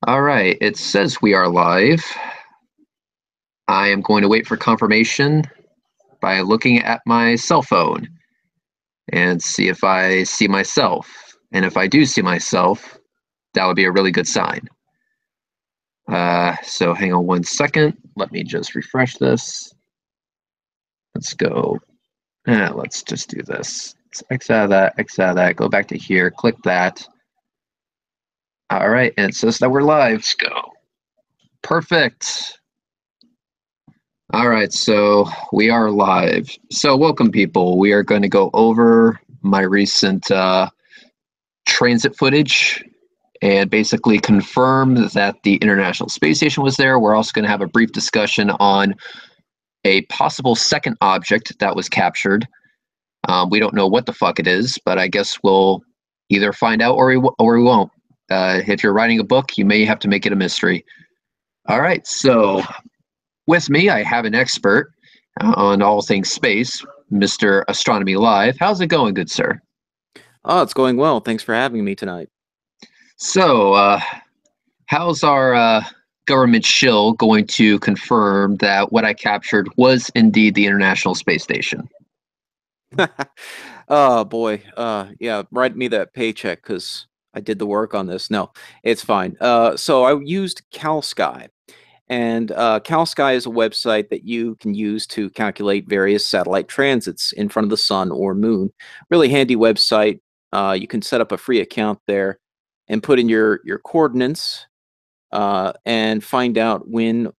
All right, it says we are live. I am going to wait for confirmation by looking at my cell phone and see if I see myself. And if I do see myself, that would be a really good sign. So hang on 1 second. Let me just refresh this. Let's go. Let's just do this. Let's X out of that, X out of that, go back to here, click that. All right, and it says that we're live. Let's go. Perfect. All right, so we are live. So welcome, people. We are going to go over my recent transit footage and basically confirm that the International Space Station was there. We're also going to have a brief discussion on a possible second object that was captured. We don't know what the fuck it is, but I guess we'll either find out or we won't. If you're writing a book, you may have to make it a mystery. All right, so with me, I have an expert on all things space, Mr. Astronomy Live. How's it going, good sir? Oh, it's going well. Thanks for having me tonight. So, how's our government shill going to confirm that what I captured was indeed the International Space Station? Oh boy. Yeah, write me that paycheck because I did the work on this. No, it's fine. So I used CalSky, and CalSky is a website that you can use to calculate various satellite transits in front of the sun or moon. Really handy website. You can set up a free account there and put in your coordinates and find out when,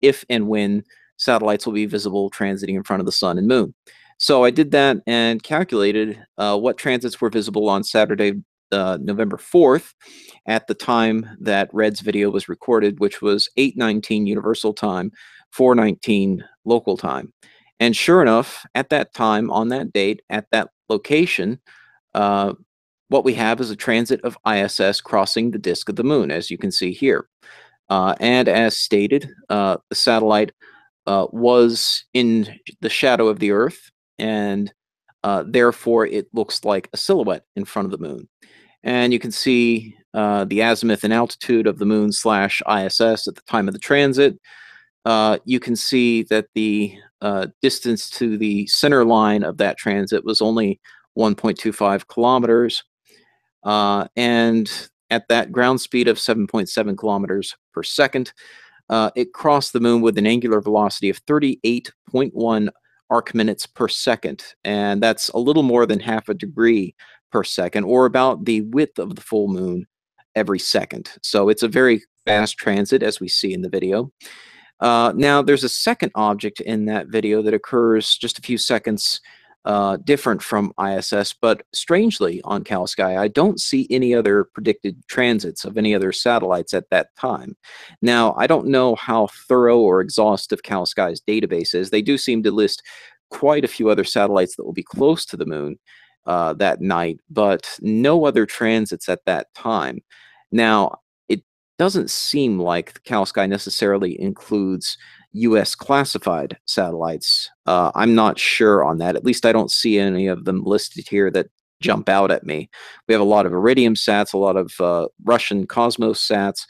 if and when satellites will be visible transiting in front of the sun and moon. So I did that and calculated what transits were visible on Saturday, November 4th, at the time that Red's video was recorded, which was 8:19 Universal Time, 4:19 local time. And sure enough, at that time, on that date, at that location, uh, what we have is a transit of ISS crossing the disk of the moon, as you can see here. And as stated, the satellite was in the shadow of the Earth, and therefore it looks like a silhouette in front of the moon. And you can see the azimuth and altitude of the moon slash ISS at the time of the transit. You can see that the distance to the center line of that transit was only 1.25 kilometers. And at that ground speed of 7.7 kilometers per second, it crossed the moon with an angular velocity of 38.1 arc minutes per second. And that's a little more than half a degree per second, or about the width of the full moon every second. So it's a very fast transit, as we see in the video. Now, there's a second object in that video that occurs just a few seconds different from ISS, but strangely on CalSky, I don't see any other predicted transits of any other satellites at that time. Now, I don't know how thorough or exhaustive CalSky's database is. They do seem to list quite a few other satellites that will be close to the moon that night, but no other transits at that time. Now, it doesn't seem like CalSky necessarily includes US classified satellites. I'm not sure on that. At least I don't see any of them listed here that jump out at me. We have a lot of Iridium sats, a lot of Russian Cosmos sats.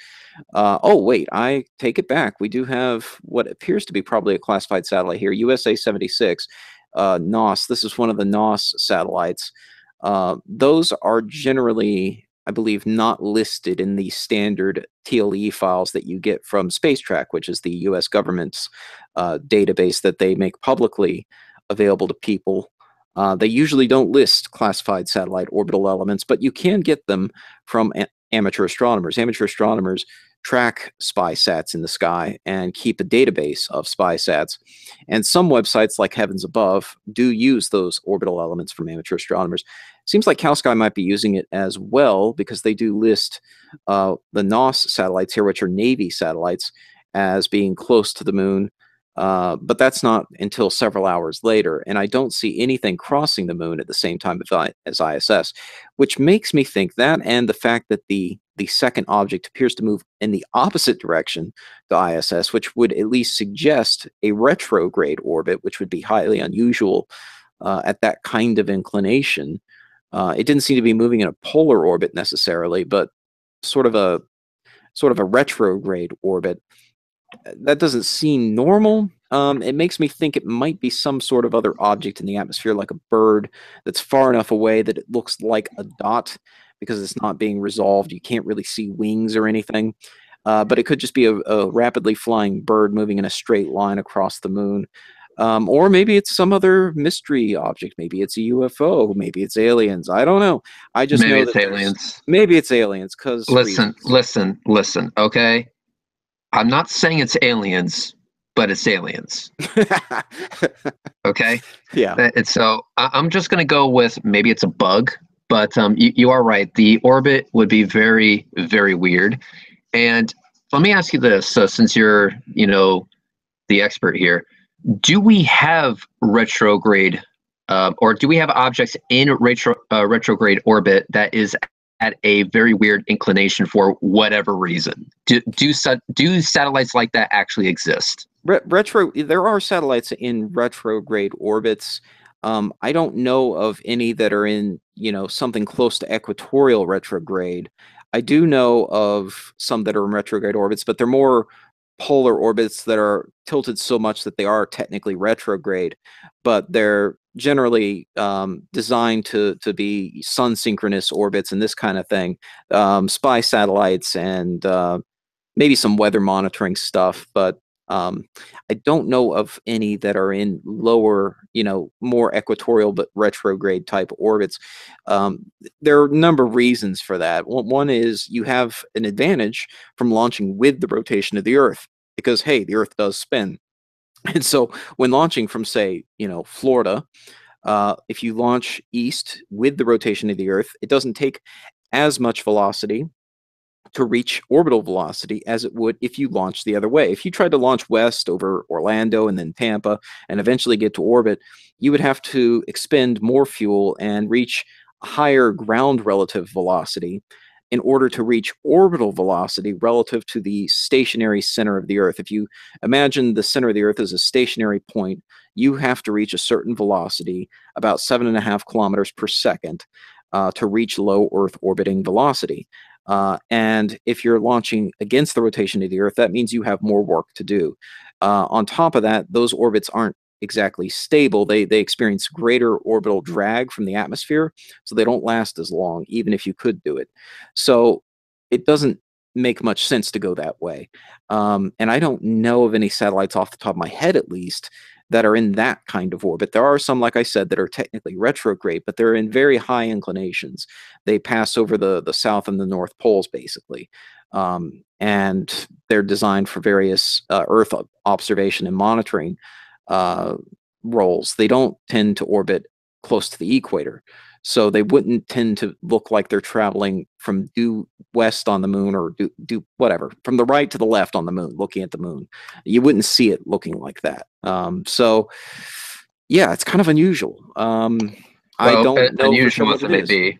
Oh, wait, I take it back. We do have what appears to be probably a classified satellite here, USA 76, NOS. This is one of the NOS satellites. Those are generally, I believe, not listed in the standard TLE files that you get from SpaceTrack, which is the US government's database that they make publicly available to people. They usually don't list classified satellite orbital elements, but you can get them from amateur astronomers. Amateur astronomers track spy sats in the sky and keep a database of spy sats. And some websites like Heavens Above do use those orbital elements from amateur astronomers. Seems like CalSky might be using it as well because they do list the NOS satellites here, which are Navy satellites, as being close to the moon. But that's not until several hours later, and I don't see anything crossing the moon at the same time as ISS, which makes me think that, and the fact that the second object appears to move in the opposite direction to ISS, which would at least suggest a retrograde orbit, which would be highly unusual at that kind of inclination. It didn't seem to be moving in a polar orbit necessarily, but sort of a sort of a retrograde orbit. That doesn't seem normal. It makes me think it might be some sort of other object in the atmosphere, like a bird that's far enough away that it looks like a dot because it's not being resolved. You can't really see wings or anything. But it could just be a rapidly flying bird moving in a straight line across the moon. Or maybe it's some other mystery object. Maybe it's a UFO. Maybe it's aliens. I don't know. I just Maybe know it's that there's aliens. maybe it's aliens because Listen, reasons. listen, listen. Okay, I'm not saying it's aliens, but it's aliens. Okay, Yeah. and so I'm just gonna go with maybe it's a bug. But you are right. The orbit would be very, very weird. And let me ask you this: so since you're, the expert here, do we have retrograde, or do we have objects in retrograde orbit that is at a very weird inclination for whatever reason? Do satellites like that actually exist? There are satellites in retrograde orbits. I don't know of any that are in, something close to equatorial retrograde. I do know of some that are in retrograde orbits, but they're more polar orbits that are tilted so much that they are technically retrograde, but they're generally designed to be sun synchronous orbits and this kind of thing. Spy satellites and maybe some weather monitoring stuff, but um, I don't know of any that are in lower, more equatorial but retrograde type orbits. There are a number of reasons for that. One is you have an advantage from launching with the rotation of the Earth because, hey, the Earth does spin. And so when launching from, say, Florida, if you launch east with the rotation of the Earth, it doesn't take as much velocity to reach orbital velocity as it would if you launched the other way. If you tried to launch west over Orlando and then Tampa and eventually get to orbit, you would have to expend more fuel and reach a higher ground relative velocity in order to reach orbital velocity relative to the stationary center of the Earth. If you imagine the center of the Earth as a stationary point, you have to reach a certain velocity, about 7.5 kilometers per second, to reach low Earth orbiting velocity. And if you're launching against the rotation of the Earth, that means you have more work to do. On top of that, those orbits aren't exactly stable. They experience greater orbital drag from the atmosphere, so they don't last as long, even if you could do it. So it doesn't make much sense to go that way. And I don't know of any satellites off the top of my head, at least, that are in that kind of orbit. There are some, like I said, that are technically retrograde, but they're in very high inclinations. They pass over the south and the north poles, basically. And they're designed for various Earth observation and monitoring uh, roles. They don't tend to orbit close to the equator. So they wouldn't tend to look like they're traveling from due west on the moon or due whatever, from the right to the left on the moon, looking at the moon. You wouldn't see it looking like that. So, yeah, it's kind of unusual. I Well, don't know for sure unusual what as it it may is. be.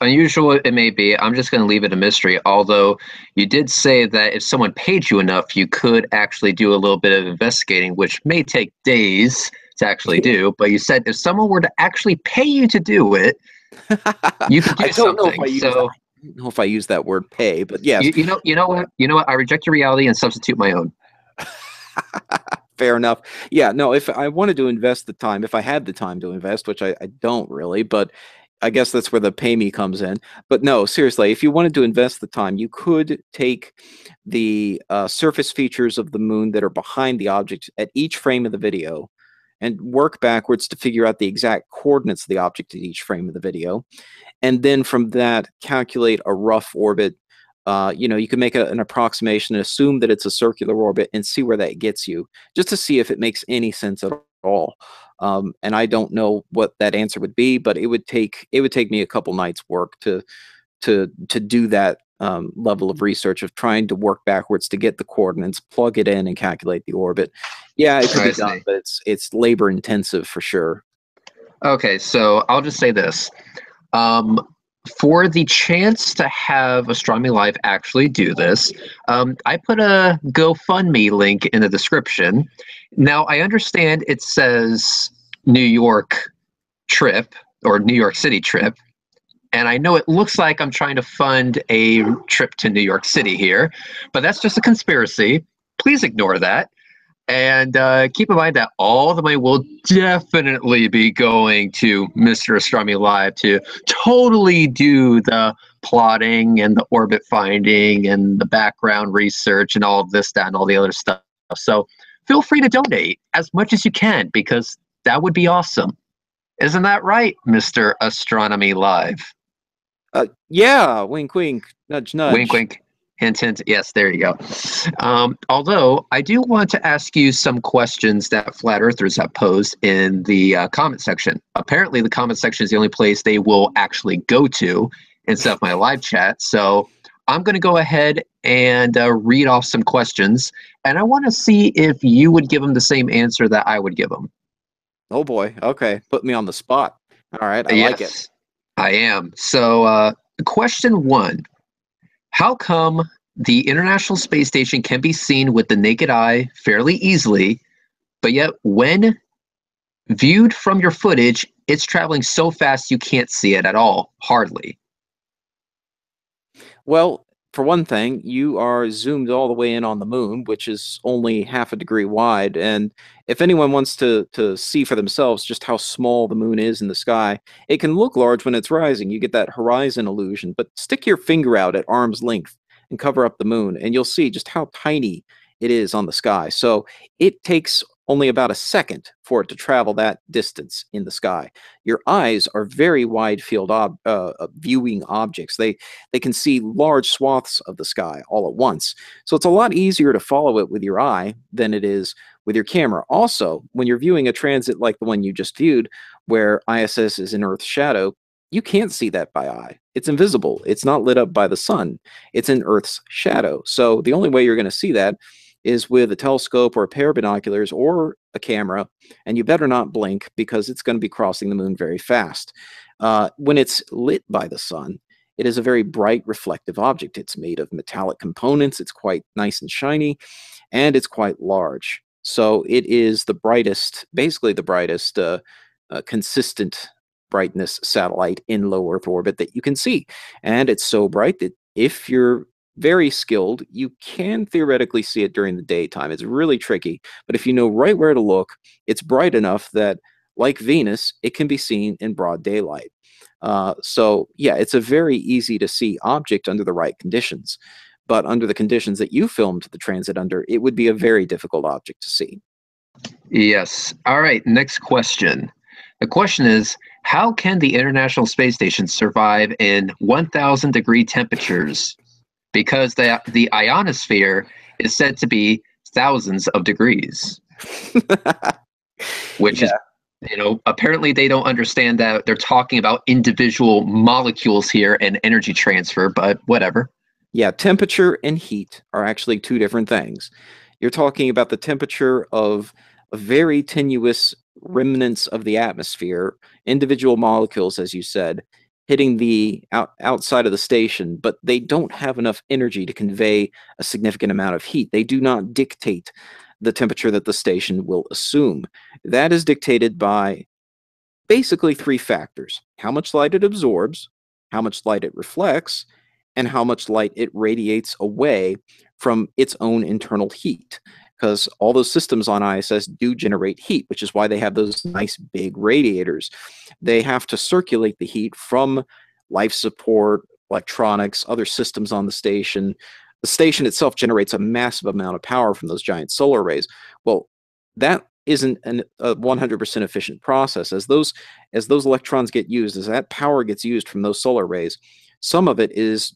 Unusual it may be. I'm just going to leave it a mystery. Although you did say that if someone paid you enough, you could actually do a little bit of investigating, which may take days to actually do. But you said if someone were to actually pay you to do it, you could I do don't know if something. I use that. So I don't know if I use that word pay, but yes, you know what? I reject your reality and substitute my own. fair enough. Yeah, no, if I wanted to invest the time, if I had the time to invest, which I don't really, but I guess that's where the pay me comes in. But no, seriously, if you wanted to invest the time, you could take the surface features of the moon that are behind the object at each frame of the video and work backwards to figure out the exact coordinates of the object at each frame of the video. And then from that, calculate a rough orbit. You can make an approximation and assume that it's a circular orbit and see where that gets you, just to see if it makes any sense at all. And I don't know what that answer would be, but it would take me a couple nights' work to do that level of research of trying to work backwards to get the coordinates, plug it in, and calculate the orbit. Yeah, it could I be done, see. but it's labor intensive for sure. Okay, so I'll just say this. Um, for the chance to have Astronomy Live actually do this, I put a GoFundMe link in the description. Now, I understand it says New York trip or New York City trip, And I know it looks like I'm trying to fund a trip to New York City here, but that's just a conspiracy. Please ignore that. And keep in mind that all the money will definitely be going to Mr. Astronomy Live to totally do the plotting and the orbit finding and the background research and all of this, that, and all the other stuff. So feel free to donate as much as you can because that would be awesome. Isn't that right, Mr. Astronomy Live? Yeah, wink, wink, nudge, Wink, nudge. wink. Hint, hint. Yes, there you go. Although I do want to ask you some questions that flat earthers have posed in the comment section. Apparently, the comment section is the only place they will actually go to instead of my live chat. So I'm going to go ahead and read off some questions, and I want to see if you would give them the same answer that I would give them. Oh boy. Okay, put me on the spot. All right, I like it. Yes, I am. So, question one. How come the International Space Station can be seen with the naked eye fairly easily, but yet when viewed from your footage, it's traveling so fast you can't see it at all? Hardly. Well, for one thing, you are zoomed all the way in on the moon, which is only half a degree wide. And if anyone wants to see for themselves just how small the moon is in the sky, it can look large when it's rising. You get that horizon illusion. But stick your finger out at arm's length and cover up the moon, and you'll see just how tiny it is on the sky. So it takes only about a second for it to travel that distance in the sky. Your eyes are very wide field viewing objects. They can see large swaths of the sky all at once. So it's a lot easier to follow it with your eye than it is with your camera. Also, when you're viewing a transit like the one you just viewed, where ISS is in Earth's shadow, you can't see that by eye. It's invisible. It's not lit up by the sun. It's in Earth's shadow. So the only way you're going to see that is with a telescope or a pair of binoculars or a camera, and you better not blink because it's going to be crossing the moon very fast. When it's lit by the sun, it is a very bright reflective object. It's made of metallic components, it's quite nice and shiny, and it's quite large. So it is the brightest, basically the brightest consistent brightness satellite in low Earth orbit that you can see. And it's so bright that if you're very skilled, you can theoretically see it during the daytime. It's really tricky, but if you know right where to look, it's bright enough that, like Venus, it can be seen in broad daylight. So, yeah, it's a very easy to see object under the right conditions. But under the conditions that you filmed the transit under, it would be a very difficult object to see. Yes. All right. Next question. The question is, how can the International Space Station survive in 1,000-degree temperatures? Because the ionosphere is said to be thousands of degrees, which is, Yeah. apparently they don't understand that they're talking about individual molecules here and energy transfer, but whatever. Yeah, temperature and heat are actually two different things. You're talking about the temperature of very tenuous remnants of the atmosphere, individual molecules, as you said, hitting the outside of the station, but they don't have enough energy to convey a significant amount of heat. They do not dictate the temperature that the station will assume. That is dictated by basically three factors: how much light it absorbs, how much light it reflects, and how much light it radiates away from its own internal heat. Because all those systems on ISS do generate heat, which is why they have those nice big radiators. They have to circulate the heat from life support, electronics, other systems on the station. The station itself generates a massive amount of power from those giant solar arrays. Well, that isn't a 100% efficient process. As those electrons get used, as that power gets used from those solar rays, some of it is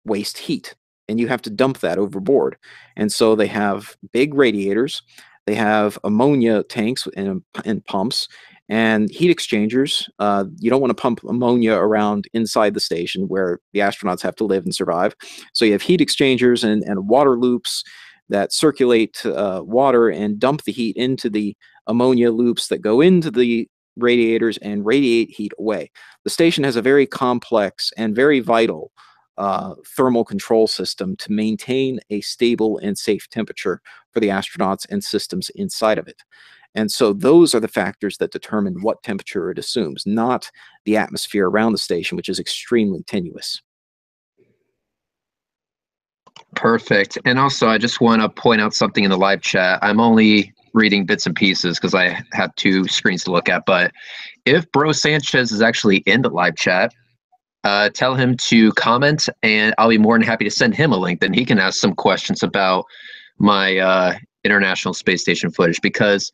waste heat, and you have to dump that overboard. And so they have big radiators, they have ammonia tanks and pumps, and heat exchangers. You don't want to pump ammonia around inside the station where the astronauts have to live and survive. So you have heat exchangers and water loops that circulate water and dump the heat into the ammonia loops that go into the radiators and radiate heat away. The station has a very complex and very vital thermal control system to maintain a stable and safe temperature for the astronauts and systems inside of it. And so those are the factors that determine what temperature it assumes, not the atmosphere around the station, which is extremely tenuous. Perfect. And also, I just want to point out something in the live chat. I'm only reading bits and pieces because I have two screens to look at. But if Bro Sanchez is actually in the live chat, tell him to comment, and I'll be more than happy to send him a link. Then he can ask some questions about my International Space Station footage, because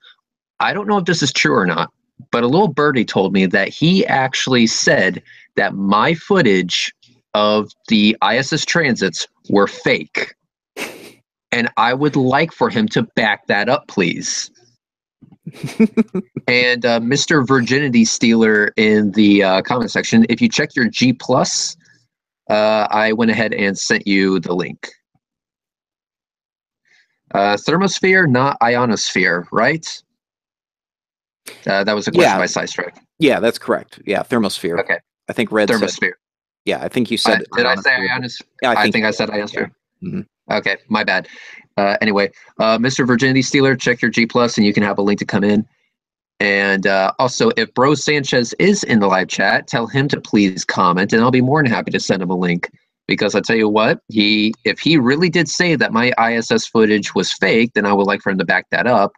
I don't know if this is true or not, but a little birdie told me that he actually said that my footage of the ISS transits were fake. And I would like for him to back that up, please. And Mr. Virginity Stealer in the comment section, if you check your G+, I went ahead and sent you the link. Thermosphere, not ionosphere, right? That was a question by Sidestrike. Yeah, that's correct. Yeah, thermosphere. Okay. I think Red Thermosphere. said. Yeah, I think you said. Did I say ionosphere? Yeah, I think I said ionosphere. Yeah. Mm-hmm. Okay, my bad. Anyway, Mr. Virginity Stealer, check your G+, and you can have a link to come in. And also, if Bro Sanchez is in the live chat, tell him to please comment, and I'll be more than happy to send him a link. Because I tell you what, if he really did say that my ISS footage was fake, then I would like for him to back that up.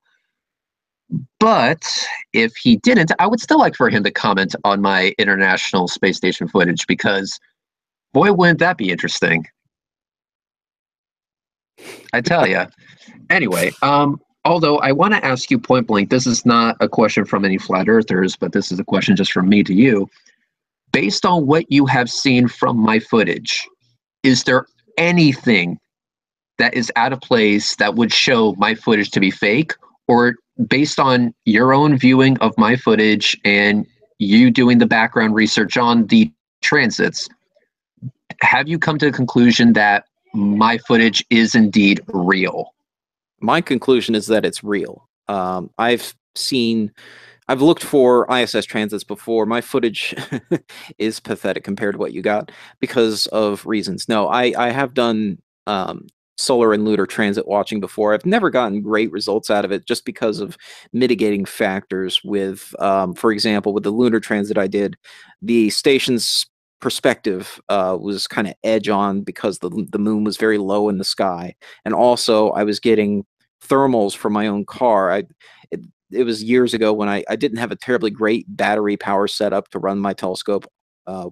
But if he didn't, I would still like for him to comment on my International Space Station footage, because boy, wouldn't that be interesting. I tell you. Anyway, although I want to ask you point blank, this is not a question from any flat earthers, but this is a question just from me to you. Based on what you have seen from my footage, is there anything that is out of place that would show my footage to be fake? Or based on your own viewing of my footage and you doing the background research on the transits, have you come to the conclusion that my footage is indeed real? My conclusion is that it's real. I've looked for ISS transits before. My footage is pathetic compared to what you got because of reasons. No, I have done solar and lunar transit watching before. I've never gotten great results out of it just because of mitigating factors with, for example, with the lunar transit I did, the station's perspective was kind of edge on because the moon was very low in the sky. And also I was getting thermals from my own car. It was years ago when I didn't have a terribly great battery power setup to run my telescope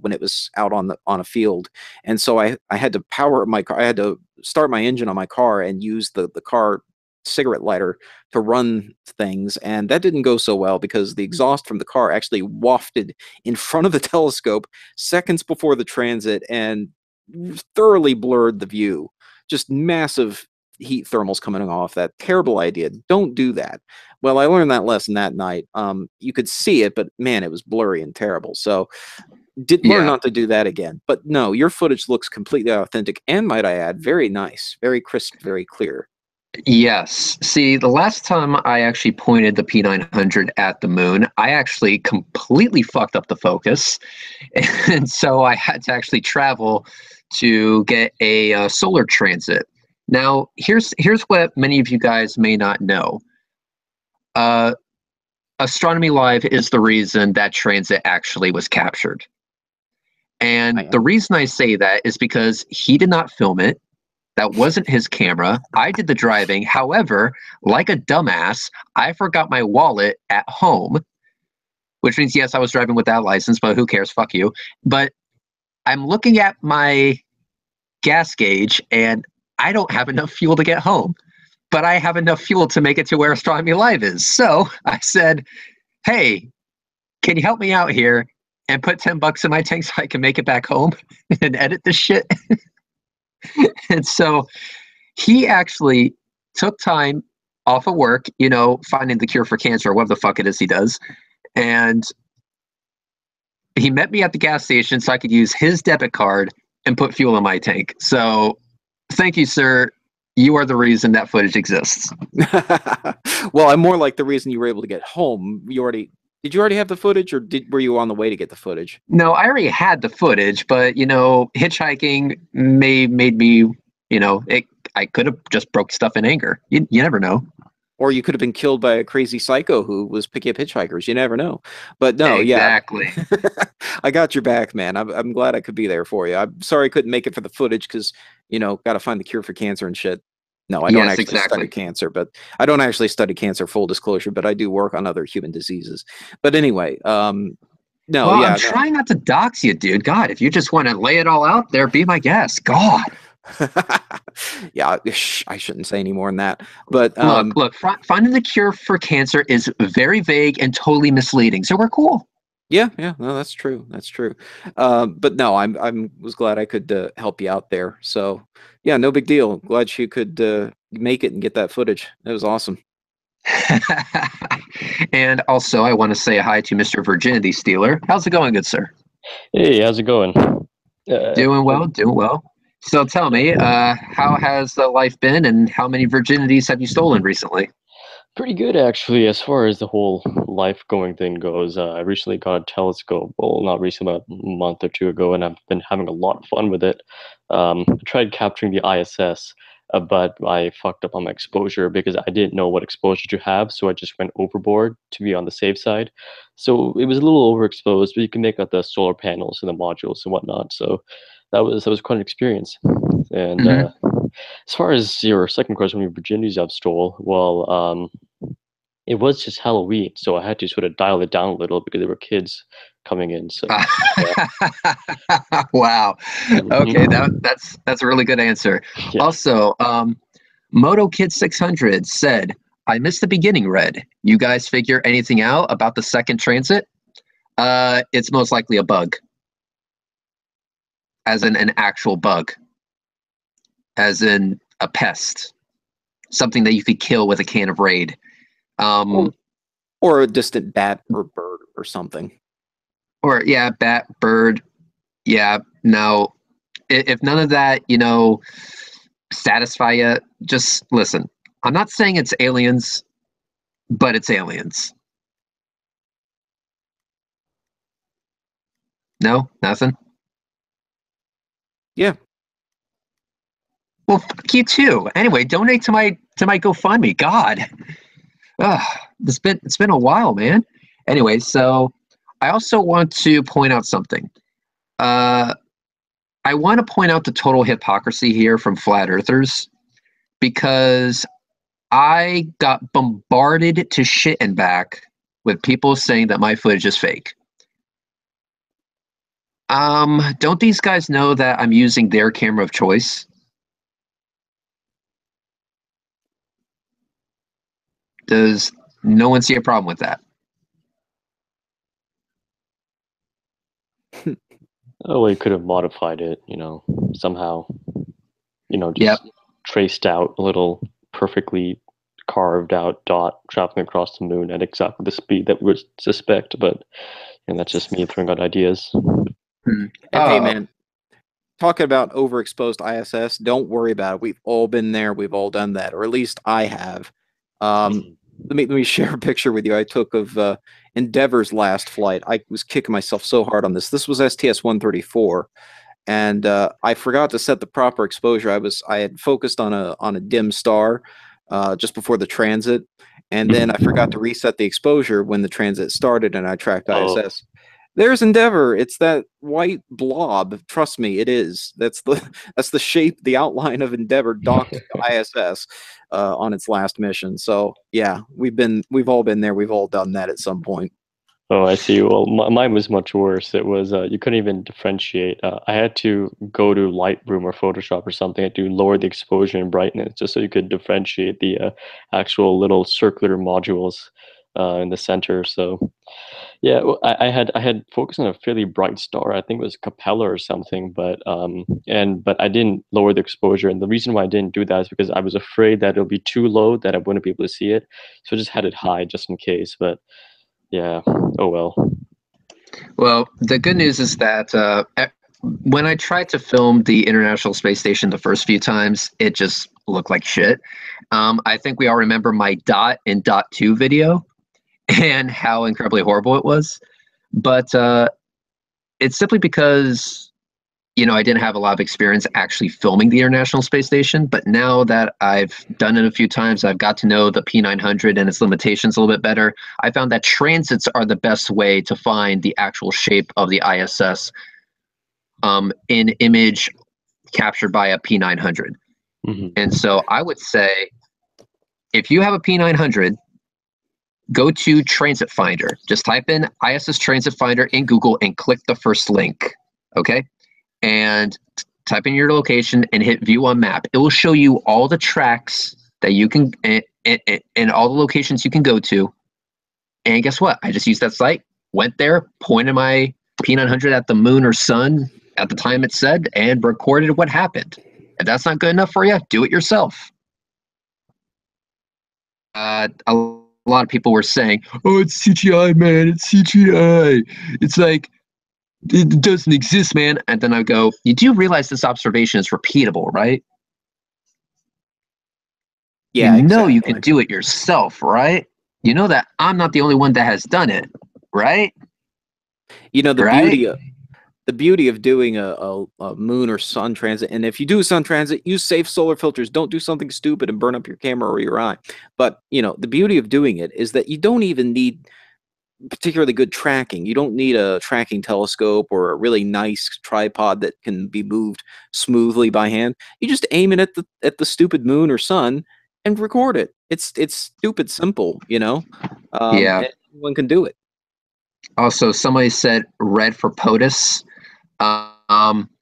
when it was out on a field, and so I had to power my car. I had to start my engine on my car and use the car cigarette lighter to run things, and that didn't go so well because the exhaust from the car actually wafted in front of the telescope seconds before the transit and thoroughly blurred the view. Just massive heat thermals coming off that. Terrible idea. Don't do that. Well, I learned that lesson that night. You could see it, but man, it was blurry and terrible. So did learn not to do that again. But no, your footage looks completely authentic and, might I add, very nice, very crisp, very clear. Yes. See, the last time I actually pointed the P900 at the moon, I actually completely fucked up the focus. And so I had to actually travel to get a solar transit. Now, here's what many of you guys may not know. Astronomy Live is the reason that transit actually was captured. And the reason I say that is because he did not film it. That wasn't his camera. I did the driving. However, like a dumbass, I forgot my wallet at home, which means, yes, I was driving without license, but who cares? Fuck you. But I'm looking at my gas gauge, and I don't have enough fuel to get home. But I have enough fuel to make it to where Astronomy Live is. So I said, hey, can you help me out here and put $10 in my tank so I can make it back home and edit this shit? And so he actually took time off of work, finding the cure for cancer, or whatever the fuck it is he does. And he met me at the gas station so I could use his debit card and put fuel in my tank. So thank you, sir. You are the reason that footage exists. Well, I'm more like the reason you were able to get home. Did you already have the footage, or were you on the way to get the footage? No, I already had the footage, but hitchhiking made me, I could have just broke stuff in anger. You never know. or you could have been killed by a crazy psycho who was picking up hitchhikers. You never know. But no, yeah, Exactly. I got your back, man. I'm glad I could be there for you. I'm sorry I couldn't make it for the footage because, got to find the cure for cancer and shit. No, I don't Yes, actually study exactly. cancer, but I don't actually study cancer, full disclosure, but I do work on other human diseases. But anyway, no, Well, I'm yeah, no. trying not to dox you, dude. God, if you just want to lay it all out there, be my guest. God. Yeah, I shouldn't say any more than that. But Look, finding the cure for cancer is very vague and totally misleading. So we're cool. yeah, no, that's true. That's true. But no, I'm was glad I could help you out there. So yeah, no big deal. Glad you could make it and get that footage. That was awesome. And also, I want to say hi to Mr. Virginity Stealer. How's it going, good sir? Hey, how's it going? Doing well, doing well. So tell me, how has life been, and how many virginities have you stolen recently? Pretty good actually, as far as the whole life going thing goes. I recently got a telescope. Well, not recently, about a month or two ago, and I've been having a lot of fun with it. I tried capturing the ISS, but I fucked up on my exposure because I didn't know what exposure to have, so I just went overboard to be on the safe side. So it was a little overexposed, but you can make out the solar panels and the modules and whatnot. So that was quite an experience. And Hmm. as far as your second question, when virginities I've stole, well, it was just Halloween, so I had to sort of dial it down a little because there were kids coming in. So yeah. Wow. Okay, Mhm. that's a really good answer. Yeah. Also, Moto Kid 600 said, "I missed the beginning. Red. You guys figure anything out about the second transit? It's most likely a bug, as in an actual bug, as in a pest, something that you could kill with a can of Raid." Or Um, or a distant bat or bird or something. or yeah, bat, bird. Yeah, no. If none of that, satisfy you, just listen. I'm not saying it's aliens, but it's aliens. No, nothing. Yeah. Well, fuck you too. Anyway, donate to my GoFundMe. God, Ugh, it's been a while, man. Anyway, so I also want to point out something. Uh, I want to point out the total hypocrisy here from flat earthers because I got bombarded to shit and back with people saying that my footage is fake. Don't these guys know that I'm using their camera of choice? Does no one see a problem with that? Oh, well, you could have modified it, somehow, Yep. just traced out a little perfectly carved out dot traveling across the moon at exactly the speed that we would suspect. But that's just me throwing out ideas. Hmm. And hey, man, talking about overexposed ISS, don't worry about it. We've all been there. We've all done that, or at least I have. Um, Mhm. let me share a picture with you I took of Endeavor's last flight. I was kicking myself so hard on this. This was STS-134, and I forgot to set the proper exposure. I had focused on a dim star just before the transit, and then I forgot to reset the exposure when the transit started, and I tracked Oh, ISS. There's Endeavor. It's that white blob. Trust me, it is. That's the shape, the outline of Endeavor docked to ISS on its last mission. So yeah, we've all been there. We've all done that at some point. oh, I see. Well, mine was much worse. It was you couldn't even differentiate. I had to go to Lightroom or Photoshop or something. I had to lower the exposure and brightness just so you could differentiate the actual little circular modules in the center. So yeah, well, I had focused on a fairly bright star. I think it was Capella or something, but I didn't lower the exposure. And the reason why I didn't do that is because I was afraid that it'll be too low that I wouldn't be able to see it. So I just had it high just in case. But yeah, oh well. Well, the good news is that when I tried to film the International Space Station the first few times, it just looked like shit. I think we all remember my dot and dot two video and how incredibly horrible it was. But it's simply because, I didn't have a lot of experience actually filming the International Space Station, but now that I've done it a few times, I've got to know the P900 and its limitations a little bit better. I found that transits are the best way to find the actual shape of the ISS in image captured by a P900. Mm-hmm. And so I would say, if you have a P900, go to Transit Finder. Just type in ISS Transit Finder in Google and click the first link, okay? And type in your location and hit View on Map. It will show you all the tracks that you can, and all the locations you can go to. And guess what? I just used that site, went there, pointed my P900 at the moon or sun at the time it said, and recorded what happened. If that's not good enough for you, do it yourself. A lot of people were saying, "Oh, it's CGI, man. It's CGI. It's like it doesn't exist, man." And then I go, "You do realize this observation is repeatable, right? Yeah, You know exactly. you can do it yourself, right? You know that I'm not the only one that has done it, right? You know, the Right? beauty of doing a moon or sun transit, and if you do a sun transit, use safe solar filters. Don't do something stupid and burn up your camera or your eye. But the beauty of doing it is that you don't even need particularly good tracking. You don't need a tracking telescope or a really nice tripod that can be moved smoothly by hand. You just aim it at the stupid moon or sun and record it. It's stupid simple, Yeah. and anyone can do it. Also, somebody said red for POTUS.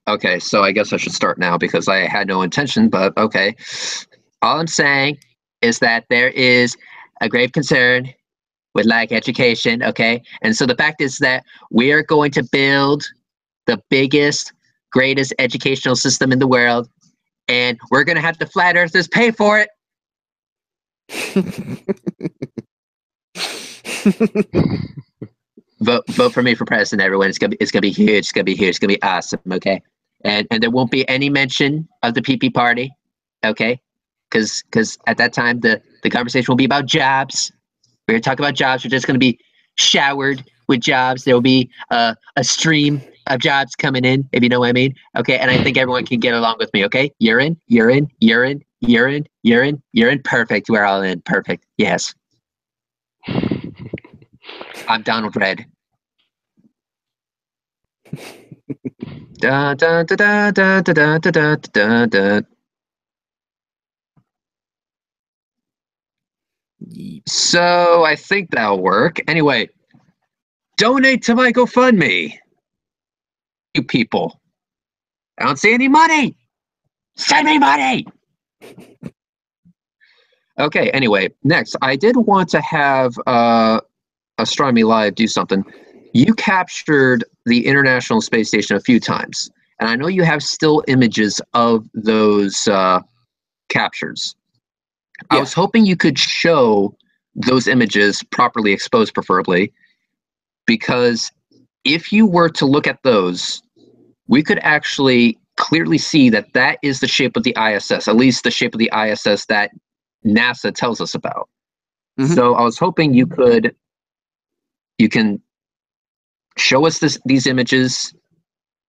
Okay, so I guess I should start now because I had no intention, but okay. All I'm saying is that there is a grave concern with lack education, okay? And so the fact is that we are going to build the biggest, greatest educational system in the world, and we're going to have the flat earthers pay for it. Vote for me for president, everyone. It's gonna be huge. It's gonna be huge. It's gonna be awesome. Okay, and there won't be any mention of the PP party. Okay, because at that time the conversation will be about jobs. We're gonna talk about jobs. We're just gonna be showered with jobs. There will be a stream of jobs coming in, if you know what I mean. Okay, and I think everyone can get along with me. Okay, you're in. You're in. You're in. You're in. You're in. You're in. Perfect. We're all in. Perfect. Yes. I'm Donald Red. Da, da, da, da, da, da, da, da, da, da. So I think that'll work. Anyway, donate to my GoFundMe. You people. I don't see any money. Send me money. Okay, anyway, next. I did want to have Astronomy Live do something. You captured the International Space Station a few times, and I know you have still images of those captures. I was hoping you could show those images properly exposed, preferably, because if you were to look at those, we could actually clearly see that that is the shape of the ISS, at least the shape of the ISS that NASA tells us about. Mhm. So I was hoping you can show us these images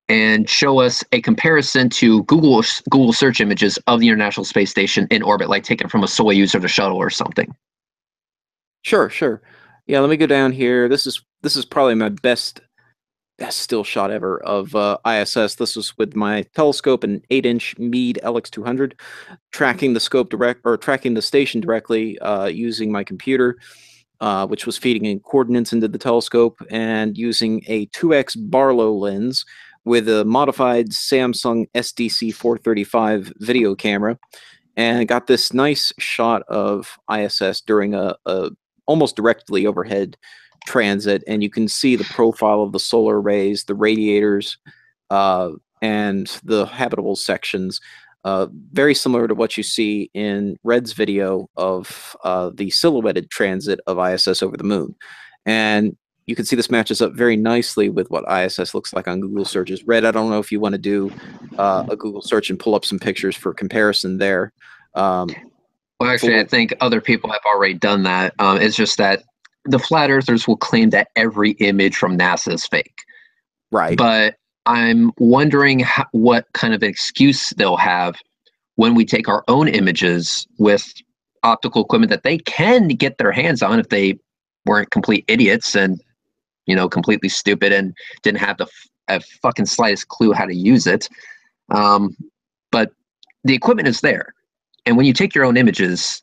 and show us a comparison to Google search images of the International Space Station in orbit, like taken from a Soyuz or the shuttle or something. Sure. Yeah, let me go down here. This is probably my best still shot ever of ISS. This was with my telescope, an 8-inch Meade LX200, tracking the station directly using my computer, which was feeding in coordinates into the telescope, and using a 2x Barlow lens with a modified Samsung SDC 435 video camera, and got this nice shot of ISS during a almost directly overhead transit, and you can see the profile of the solar rays, the radiators, and the habitable sections. Very similar to what you see in Red's video of the silhouetted transit of ISS over the moon. And you can see this matches up very nicely with what ISS looks like on Google searches. Red, I don't know if you want to do a Google search and pull up some pictures for comparison there. Well, actually, I think other people have already done that. It's just that the flat earthers will claim that every image from NASA is fake. Right. But I'm wondering what kind of excuse they'll have when we take our own images with optical equipment that they can get their hands on if they weren't complete idiots and completely stupid and didn't have a fucking slightest clue how to use it. But the equipment is there, and when you take your own images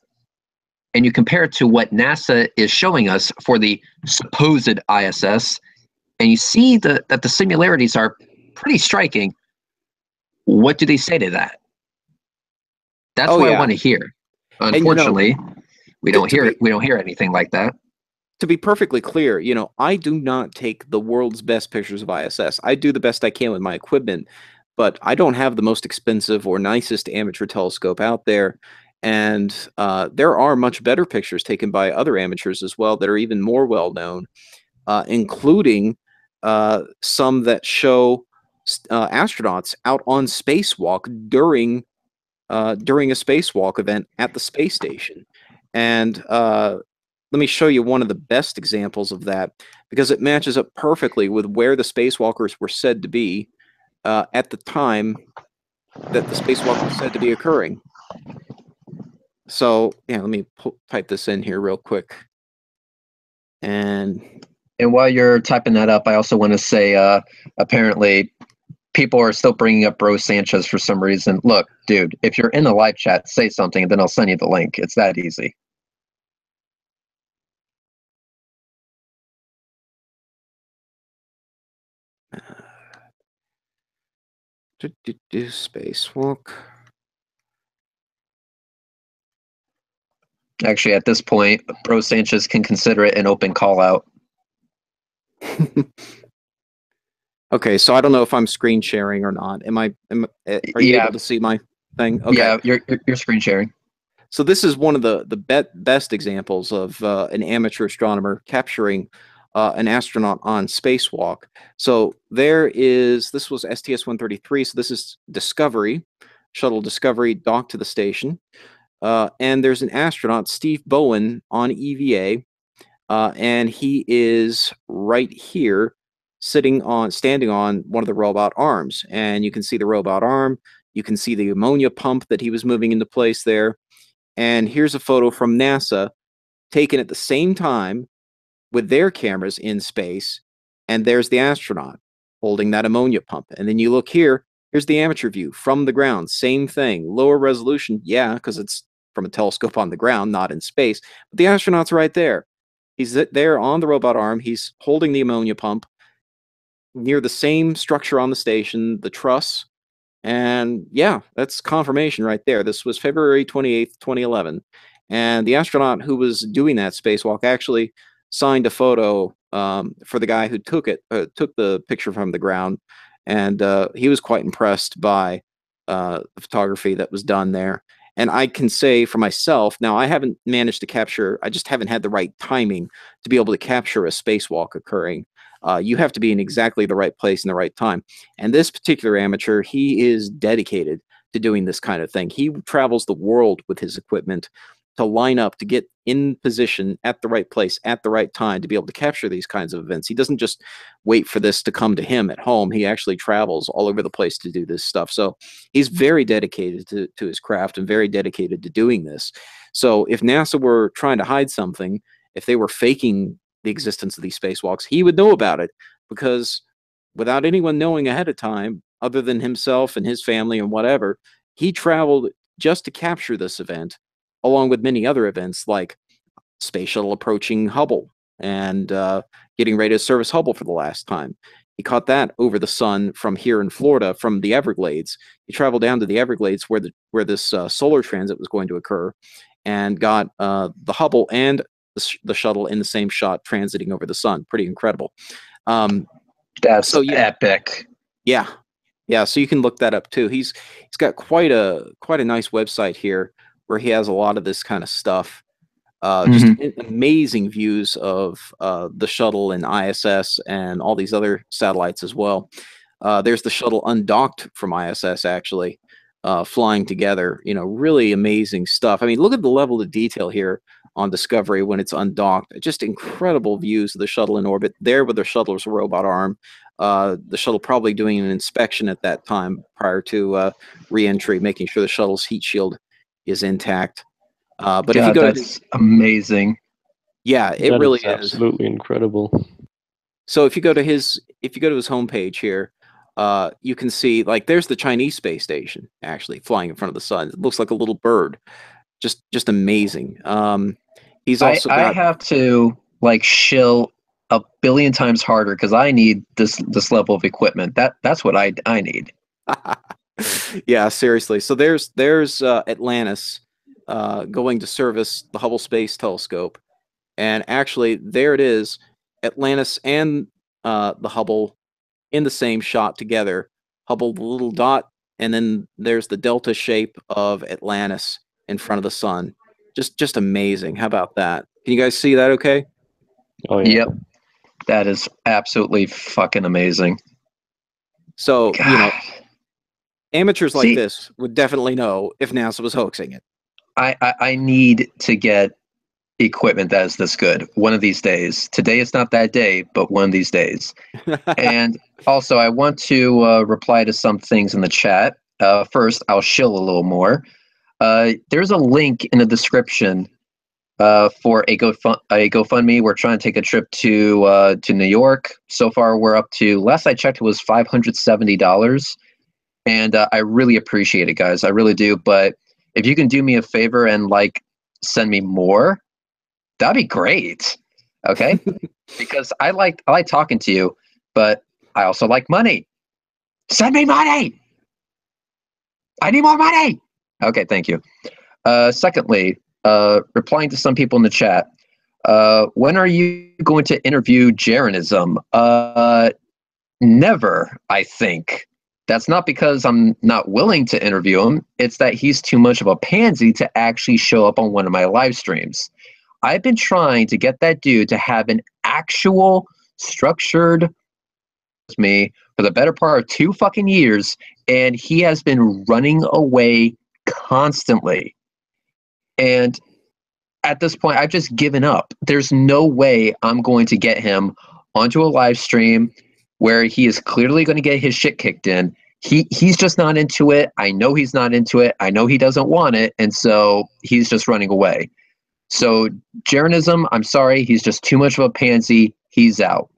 and you compare it to what NASA is showing us for the supposed ISS, and you see that the similarities are pretty striking, what do they say to that? That's Oh what I yeah, want to hear. and Unfortunately, we don't to hear be it. We don't hear anything like that. to be perfectly clear, I do not take the world's best pictures of ISS. I do the best I can with my equipment, but I don't have the most expensive or nicest amateur telescope out there. And there are much better pictures taken by other amateurs as well that are even more well known, including some that show astronauts out on spacewalk during a spacewalk event at the space station. And let me show you one of the best examples of that because it matches up perfectly with where the spacewalkers were said to be at the time that the spacewalk was said to be occurring. So, yeah, let me type this in here real quick. And while you're typing that up, I also want to say, apparently, people are still bringing up Bro Sanchez for some reason. Look, dude, if you're in the live chat, say something, and then I'll send you the link. It's that easy. Spacewalk. Actually, at this point, Bro Sanchez can consider it an open call out. Okay, so I don't know if I'm screen sharing or not. Are you able to see my thing? Okay. Yeah, you're screen sharing. So this is one of the best examples of an amateur astronomer capturing an astronaut on spacewalk. So this was STS-133, so this is Discovery, shuttle Discovery docked to the station. And there's an astronaut, Steve Bowen, on EVA, and he is right here, standing on one of the robot arms. And you can see the robot arm, you can see the ammonia pump that he was moving into place there. And here's a photo from NASA taken at the same time with their cameras in space. And there's the astronaut holding that ammonia pump. And then you look here, here's the amateur view from the ground. Same thing, lower resolution. Yeah, because it's from a telescope on the ground, not in space. But the astronaut's right there. He's there on the robot arm. He's holding the ammonia pump near the same structure on the station, the truss. And yeah, that's confirmation right there. This was February 28th, 2011. And the astronaut who was doing that spacewalk actually signed a photo for the guy who took the picture from the ground. And he was quite impressed by the photography that was done there. And I can say for myself, now I haven't managed to capture, I just haven't had the right timing to be able to capture a spacewalk occurring. You have to be in exactly the right place in the right time. And this particular amateur, he is dedicated to doing this kind of thing. He travels the world with his equipment to line up, to get in position at the right place at the right time to be able to capture these kinds of events. He doesn't just wait for this to come to him at home. He actually travels all over the place to do this stuff. So he's very dedicated to his craft and very dedicated to doing this. So if NASA were trying to hide something, if they were faking the existence of these spacewalks, he would know about it, because without anyone knowing ahead of time, other than himself and his family and whatever, he traveled just to capture this event, along with many other events like space shuttle approaching Hubble and getting ready to service Hubble for the last time. He caught that over the sun from here in Florida, from the Everglades. He traveled down to the Everglades where this solar transit was going to occur, and got the Hubble and the shuttle in the same shot transiting over the sun. Pretty incredible. That's epic. Yeah. Yeah, so you can look that up too. He's got quite a nice website here where he has a lot of this kind of stuff. Just amazing views of the shuttle and ISS and all these other satellites as well. There's the shuttle undocked from ISS, actually, flying together. Really amazing stuff. I mean, look at the level of detail here on Discovery when it's undocked. Just incredible views of the shuttle in orbit there with the shuttle's robot arm. the shuttle probably doing an inspection at that time prior to re-entry, making sure the shuttle's heat shield is intact. But if you God, go to that's amazing. yeah, it That really is is. absolutely incredible. So if you go to his homepage here, you can see like there's the Chinese space station actually flying in front of the sun. It looks like a little bird. Just amazing. He's also I got have to like shill a billion times harder because I need this level of equipment. That's what I need. yeah, seriously. So there's Atlantis going to service the Hubble Space Telescope, and actually there it is, Atlantis and the Hubble in the same shot together. Hubble, the little dot, and then there's the delta shape of Atlantis in front of the sun. Just amazing. How about that? Can you guys see that? Okay. Oh yeah. Yep, that is absolutely fucking amazing. So God. amateurs like See, this would definitely know if NASA was hoaxing it. I need to get equipment that is this good one of these days. Today is not that day, but one of these days. And also, I want to reply to some things in the chat. First, I'll shill a little more. There's a link in the description for a GoFundMe. We're trying to take a trip to New York. So far, we're up to, last I checked, it was $570. And I really appreciate it, guys. I really do. But if you can do me a favor and like send me more, that'd be great. Okay? Because I like talking to you, but I also like money. Send me money. I need more money. Okay, thank you. Secondly, replying to some people in the chat, when are you going to interview Jeranism? Never, I think. That's not because I'm not willing to interview him. It's that he's too much of a pansy to actually show up on one of my live streams. I've been trying to get that dude to have an actual structured me for the better part of 2 fucking years, and he has been running away constantly. And at this point, I've just given up. There's no way I'm going to get him onto a live stream where he is clearly going to get his shit kicked in. He's just not into it. I know he's not into it. I know he doesn't want it, and so he's just running away. So Jeranism, I'm sorry, he's just too much of a pansy. He's out.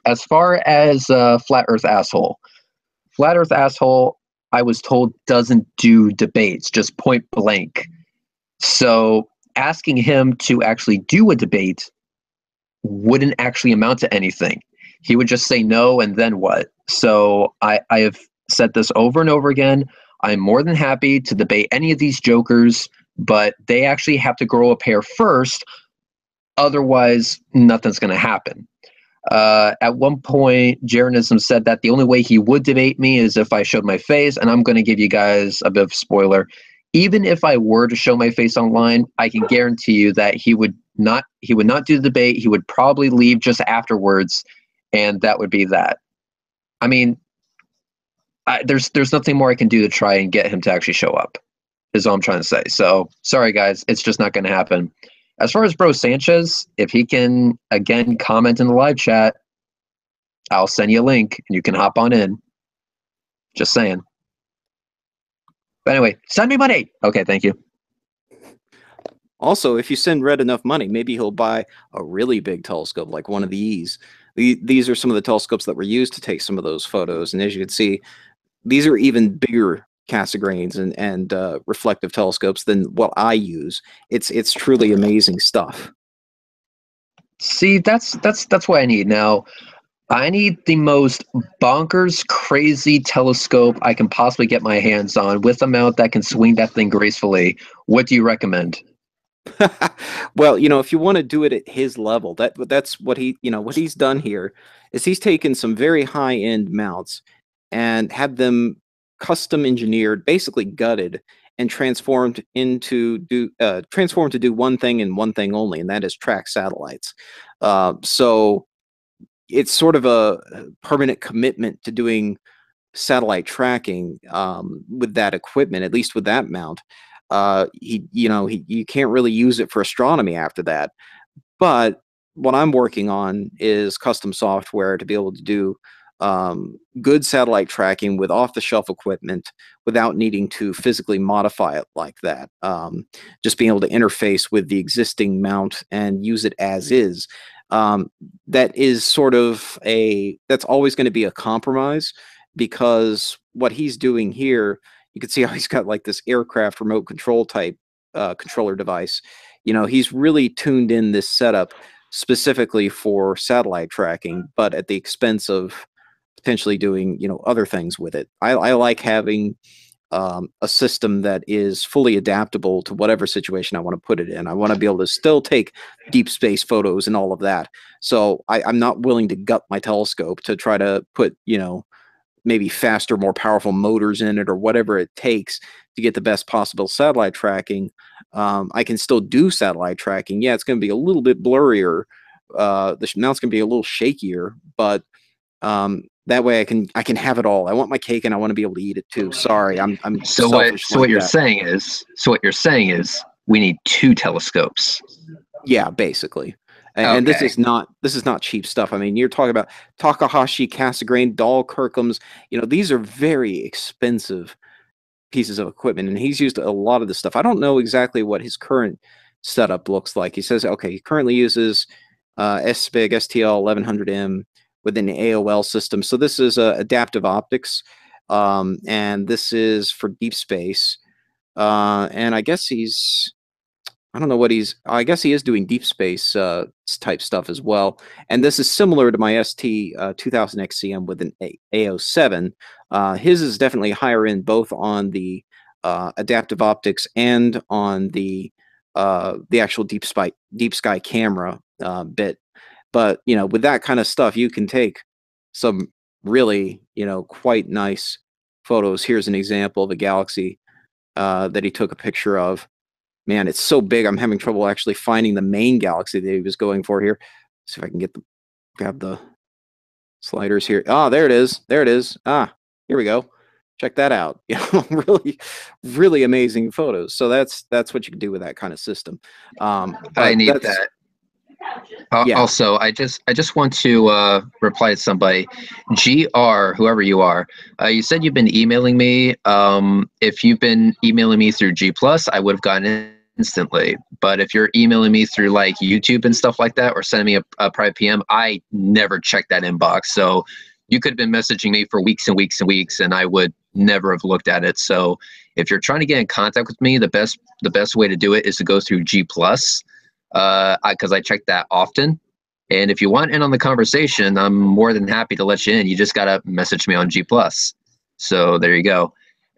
As far as Flat Earth Asshole, I was told doesn't do debates, just point blank. So asking him to actually do a debate wouldn't actually amount to anything. He would just say no, and then what? So I have said this over and over again. I'm more than happy to debate any of these jokers, but they actually have to grow a pair first. Otherwise, nothing's going to happen. At one point, Jeranism said that the only way he would debate me is if I showed my face, and I'm going to give you guys a bit of a spoiler. Even if I were to show my face online, I can guarantee you that he would not do the debate. He would probably leave just afterwards, and that would be that. I mean, there's nothing more I can do to try and get him to actually show up, is all I'm trying to say. So, sorry guys, it's just not going to happen. As far as Bro Sanchez, if he can, again, comment in the live chat, I'll send you a link and you can hop on in. Just saying. But anyway, send me money. Okay, thank you. Also, if you send Red enough money, maybe he'll buy a really big telescope like one of these. These are some of the telescopes that were used to take some of those photos. And as you can see, these are even bigger Cassegrains and reflective telescopes than what I use. It's truly amazing stuff. See, that's what I need. Now, I need the most bonkers, crazy telescope I can possibly get my hands on with a mount that can swing that thing gracefully. What do you recommend? Well, if you want to do it at his level, that's what what he's done here is he's taken some very high-end mounts and had them custom engineered, basically gutted and transformed to do one thing and one thing only, and that is track satellites. So it's sort of a permanent commitment to doing satellite tracking with that equipment, at least with that mount. You can't really use it for astronomy after that. But what I'm working on is custom software to be able to do good satellite tracking with off-the-shelf equipment without needing to physically modify it like that. Just being able to interface with the existing mount and use it as is. That is sort of that's always going to be a compromise, because what he's doing here, you can see how he's got like this aircraft remote control type controller device. He's really tuned in this setup specifically for satellite tracking, but at the expense of potentially doing other things with it. I like having a system that is fully adaptable to whatever situation I want to put it in. I want to be able to still take deep space photos and all of that. So I'm not willing to gut my telescope to try to put maybe faster, more powerful motors in it or whatever it takes to get the best possible satellite tracking. I can still do satellite tracking. Yeah, it's going to be a little bit blurrier. The mount's going to be a little shakier, but that way I can have it all. I want my cake and I want to be able to eat it too. Sorry, I'm So selfish what like you're that. saying is we need 2 telescopes. Yeah, basically. And Okay. this is not cheap stuff. I mean, you're talking about Takahashi, Cassegrain, Dahl, Kirkham's. These are very expensive pieces of equipment, and he's used a lot of this stuff. I don't know exactly what his current setup looks like. He says, okay, he currently uses SBIG STL 1100M within the AOL system. So this is adaptive optics, and this is for deep space. And I guess I don't know what I guess he is doing deep space type stuff as well. And this is similar to my ST 2000 XCM with an AO7. His is definitely higher end, both on the adaptive optics and on the actual deep sky camera bit. But with that kind of stuff, you can take some really quite nice photos. Here's an example of a galaxy that he took a picture of. Man, it's so big. I'm having trouble actually finding the main galaxy that he was going for here. Let's see if I can grab the sliders here. Ah, there it is. There it is. Ah, here we go. Check that out. Really, really amazing photos. So that's what you can do with that kind of system. I But need that's that. yeah. Also, I just want to reply to somebody. GR, whoever you are, you said you've been emailing me. If you've been emailing me through G Plus, I would have gotten it instantly. But if you're emailing me through like YouTube and stuff like that, or sending me a private PM, I never check that inbox. So you could have been messaging me for weeks and weeks and weeks, and I would never have looked at it. So if you're trying to get in contact with me, the best way to do it is to go through G Plus, because I check that often. And if you want in on the conversation, I'm more than happy to let you in. You just gotta message me on G Plus. So there you go.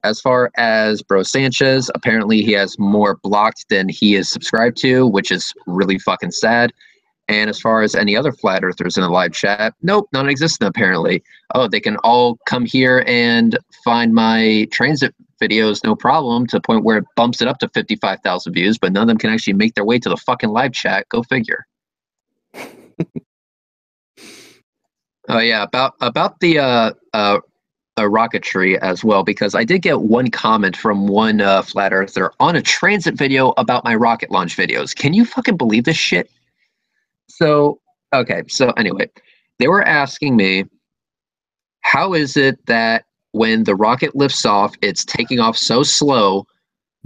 As far as Bro Sanchez, apparently he has more blocked than he is subscribed to, which is really fucking sad. And as far as any other flat earthers in the live chat, nope, non-existent apparently. Oh, they can all come here and find my transit videos, no problem, to the point where it bumps it up to 55,000 views, but none of them can actually make their way to the fucking live chat. Go figure. Oh yeah, about the rocketry as well, because I did get one comment from one flat earther on a transit video about my rocket launch videos. Can you fucking believe this shit? So, okay, so anyway, they were asking me, how is it that when the rocket lifts off, it's taking off so slow,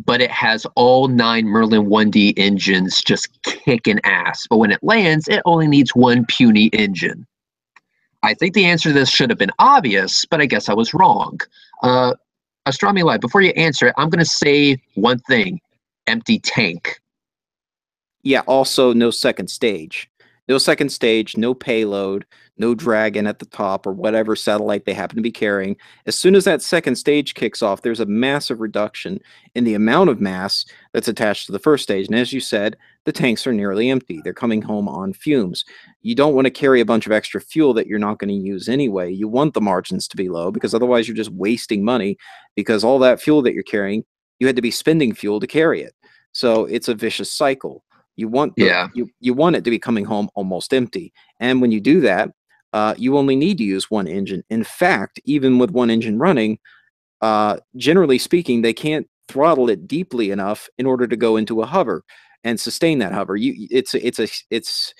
but it has all 9 Merlin 1D engines just kicking ass? But when it lands, it only needs one puny engine. I think the answer to this should have been obvious, but I guess I was wrong. Astronomy Live, before you answer it, I'm going to say one thing. Empty tank. Yeah, also no second stage. No second stage, no payload, no Dragon at the top or whatever satellite they happen to be carrying. As soon as that second stage kicks off, there's a massive reduction in the amount of mass that's attached to the first stage. And as you said, the tanks are nearly empty. They're coming home on fumes. You don't want to carry a bunch of extra fuel that you're not going to use anyway. You want the margins to be low, because otherwise you're just wasting money, because all that fuel that you're carrying, you had to be spending fuel to carry it. So it's a vicious cycle. You want you want it to be coming home almost empty. And when you do that, you only need to use one engine. In fact, even with one engine running, generally speaking, they can't throttle it deeply enough in order to go into a hover and sustain that hover. It's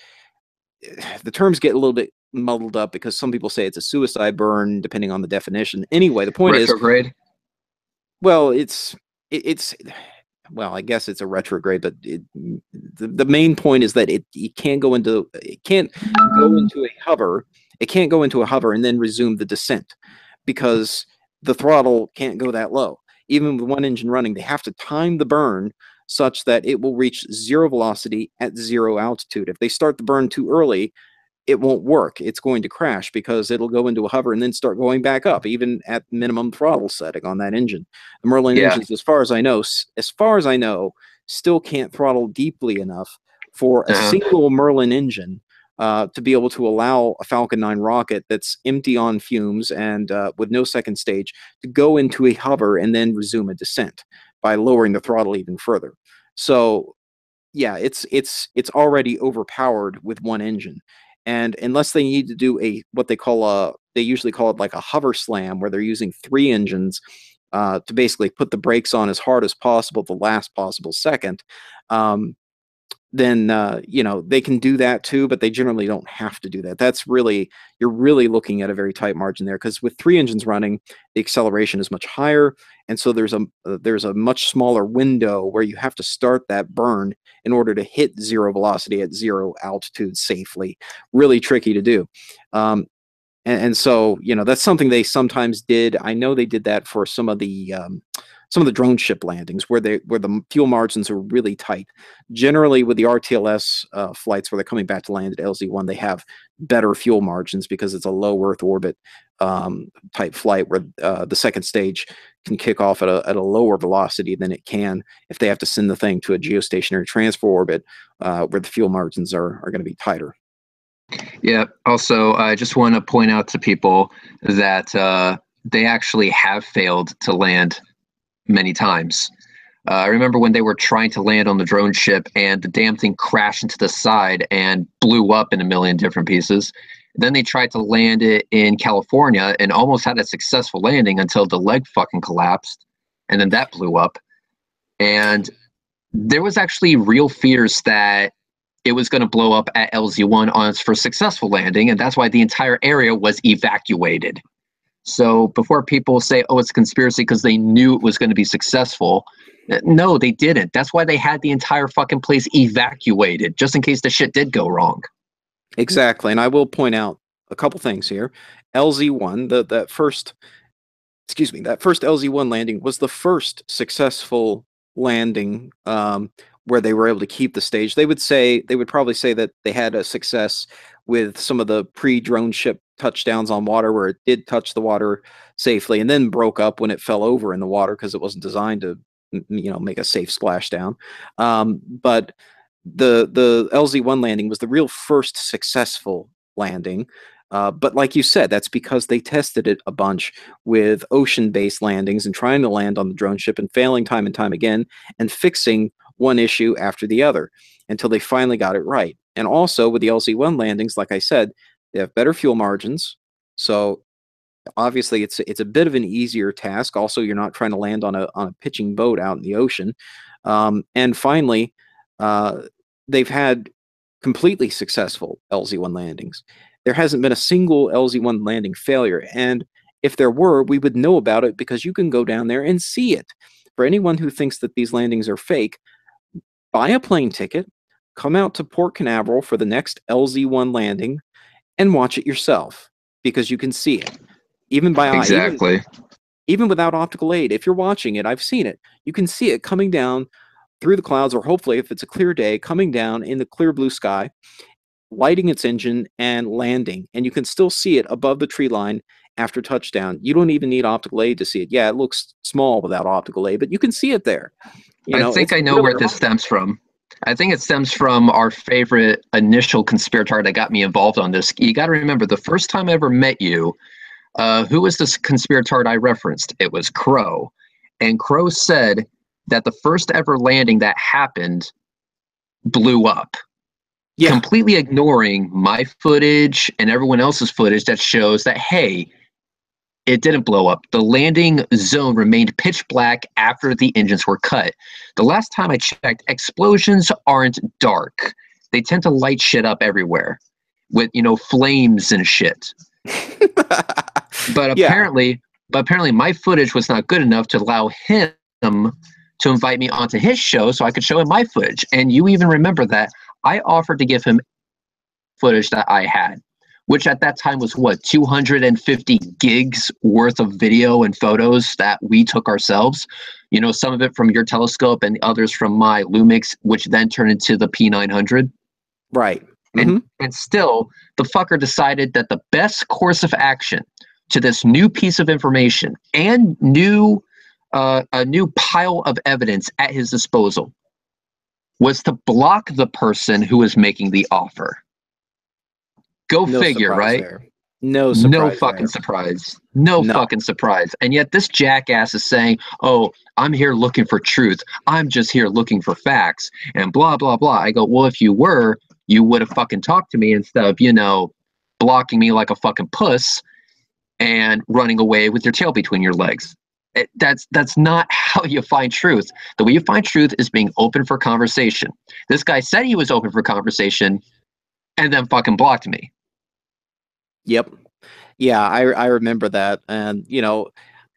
the terms get a little bit muddled up because some people say it's a suicide burn, depending on the definition. Anyway, the point is, Retrograde. well, it's well, I guess it's a retrograde, but the main point is that it can't go into a hover. It can't go into a hover and then resume the descent because the throttle can't go that low. Even with one engine running, they have to time the burn such that it will reach zero velocity at zero altitude. If they start the burn too early, it won't work. It's going to crash because it'll go into a hover and then start going back up, even at minimum throttle setting on that engine. The Merlin engines, as far as I know, still can't throttle deeply enough for a single Merlin engine to be able to allow a Falcon 9 rocket that's empty on fumes and with no second stage to go into a hover and then resume a descent by lowering the throttle even further. So yeah, it's already overpowered with one engine. And unless they need to do what they usually call it like a hover slam, where they're using 3 engines to basically put the brakes on as hard as possible the last possible second, then they can do that too, but they generally don't have to do that. You're really looking at a very tight margin there, because with 3 engines running, the acceleration is much higher, and so there's a much smaller window where you have to start that burn in order to hit zero velocity at zero altitude safely. Really tricky to do. And so, that's something they sometimes did. I know they did that for some of the drone ship landings where the fuel margins are really tight. Generally, with the RTLS flights where they're coming back to land at LZ-1, they have better fuel margins because it's a low Earth orbit type flight where the second stage can kick off at a lower velocity than it can if they have to send the thing to a geostationary transfer orbit where the fuel margins are going to be tighter. Yeah. Also, I just want to point out to people that they actually have failed to land many times. I remember when they were trying to land on the drone ship and the damn thing crashed into the side and blew up in a million different pieces. Then they tried to land it in California and almost had a successful landing until the leg fucking collapsed. And then that blew up. And there was actually real fears that it was going to blow up at LZ-1 on its first successful landing. And that's why the entire area was evacuated. So before people say, oh, it's a conspiracy because they knew it was going to be successful, no, they didn't. That's why they had the entire fucking place evacuated, just in case the shit did go wrong. Exactly. And I will point out a couple things here. LZ-1, that first LZ-1 landing was the first successful landing where they were able to keep the stage. They would probably say that they had a success with some of the pre-drone ship touchdowns on water where it did touch the water safely and then broke up when it fell over in the water because it wasn't designed to make a safe splashdown. But the LZ-1 landing was the real first successful landing. But like you said, that's because they tested it a bunch with ocean-based landings and trying to land on the drone ship and failing time and time again and fixing one issue after the other until they finally got it right. And also with the LZ-1 landings, like I said, they have better fuel margins. So obviously it's a bit of an easier task. Also, you're not trying to land on a pitching boat out in the ocean. And finally, they've had completely successful LZ-1 landings. There hasn't been a single LZ-1 landing failure. And if there were, we would know about it because you can go down there and see it. For anyone who thinks that these landings are fake, buy a plane ticket, come out to Port Canaveral for the next LZ-1 landing, and watch it yourself because you can see it. Even by eye. Exactly. Even without optical aid. If you're watching it, I've seen it. You can see it coming down through the clouds, or hopefully, if it's a clear day, coming down in the clear blue sky, lighting its engine and landing. And you can still see it above the tree line after touchdown. You don't even need optical aid to see it. Yeah, it looks small without optical aid, but you can see it there. I think I know where this stems from. I think it stems from our favorite initial conspirator that got me involved on this. You got to remember, the first time I ever met you, who was this conspirator I referenced? It was Crow. And Crow said that the first ever landing that happened blew up. Yeah. Completely ignoring my footage and everyone else's footage that shows that, hey, it didn't blow up. The landing zone remained pitch black after the engines were cut. The last time I checked, explosions aren't dark. They tend to light shit up everywhere. with flames and shit. But Yeah. apparently my footage was not good enough to allow him to invite me onto his show so I could show him my footage. And you even remember that I offered to give him footage that I had, which at that time was what, 250 gigs worth of video and photos that we took ourselves. Some of it from your telescope and others from my Lumix, which then turned into the P900. Right. And still, the fucker decided that the best course of action to this new piece of information and a new pile of evidence at his disposal was to block the person who was making the offer. Go No figure, surprise right? there. No surprise. No fucking surprise. No fucking surprise. And yet this jackass is saying, oh, I'm here looking for truth. I'm just here looking for facts and blah, blah, blah. I go, well, if you were, you would have fucking talked to me instead of, blocking me like a fucking puss and running away with your tail between your legs. That's not how you find truth. The way you find truth is being open for conversation. This guy said he was open for conversation and then fucking blocked me. Yep. Yeah, I remember that. And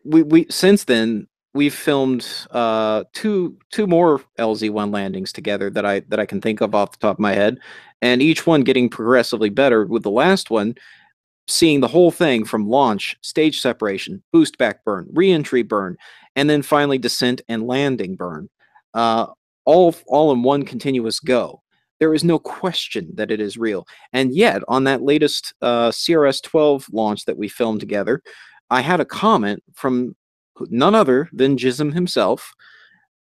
we since then we've filmed two more LZ1 landings together that I can think of off the top of my head, and each one getting progressively better, with the last one seeing the whole thing from launch, stage separation, boost back burn, re-entry burn, and then finally descent and landing burn, all in one continuous go. There is no question that it is real. And yet, on that latest CRS-12 launch that we filmed together, I had a comment from none other than Jism himself,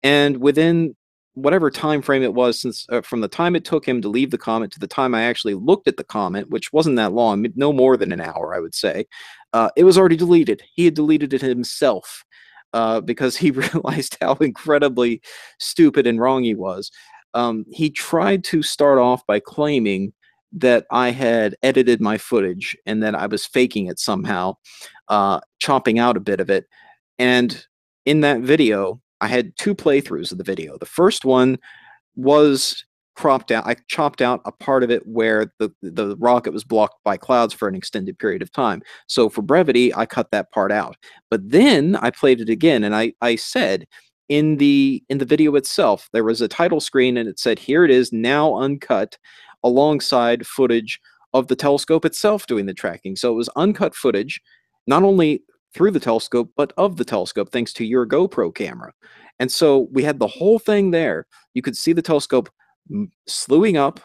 and within whatever time frame it was, since from the time it took him to leave the comment to the time I actually looked at the comment, which wasn't that long, no more than an hour, I would say, it was already deleted. He had deleted it himself because he realized how incredibly stupid and wrong he was. He tried to start off by claiming that I had edited my footage and that I was faking it somehow, chopping out a bit of it. And in that video, I had two playthroughs of the video. The first one was cropped out. I chopped out a part of it where the rocket was blocked by clouds for an extended period of time. So for brevity, I cut that part out. But then I played it again, and I said in the video itself, there was a title screen, and it said, "Here it is, now uncut," alongside footage of the telescope itself doing the tracking. So it was uncut footage, not only through the telescope, but of the telescope, thanks to your GoPro camera. And so we had the whole thing there. You could see the telescope slewing up,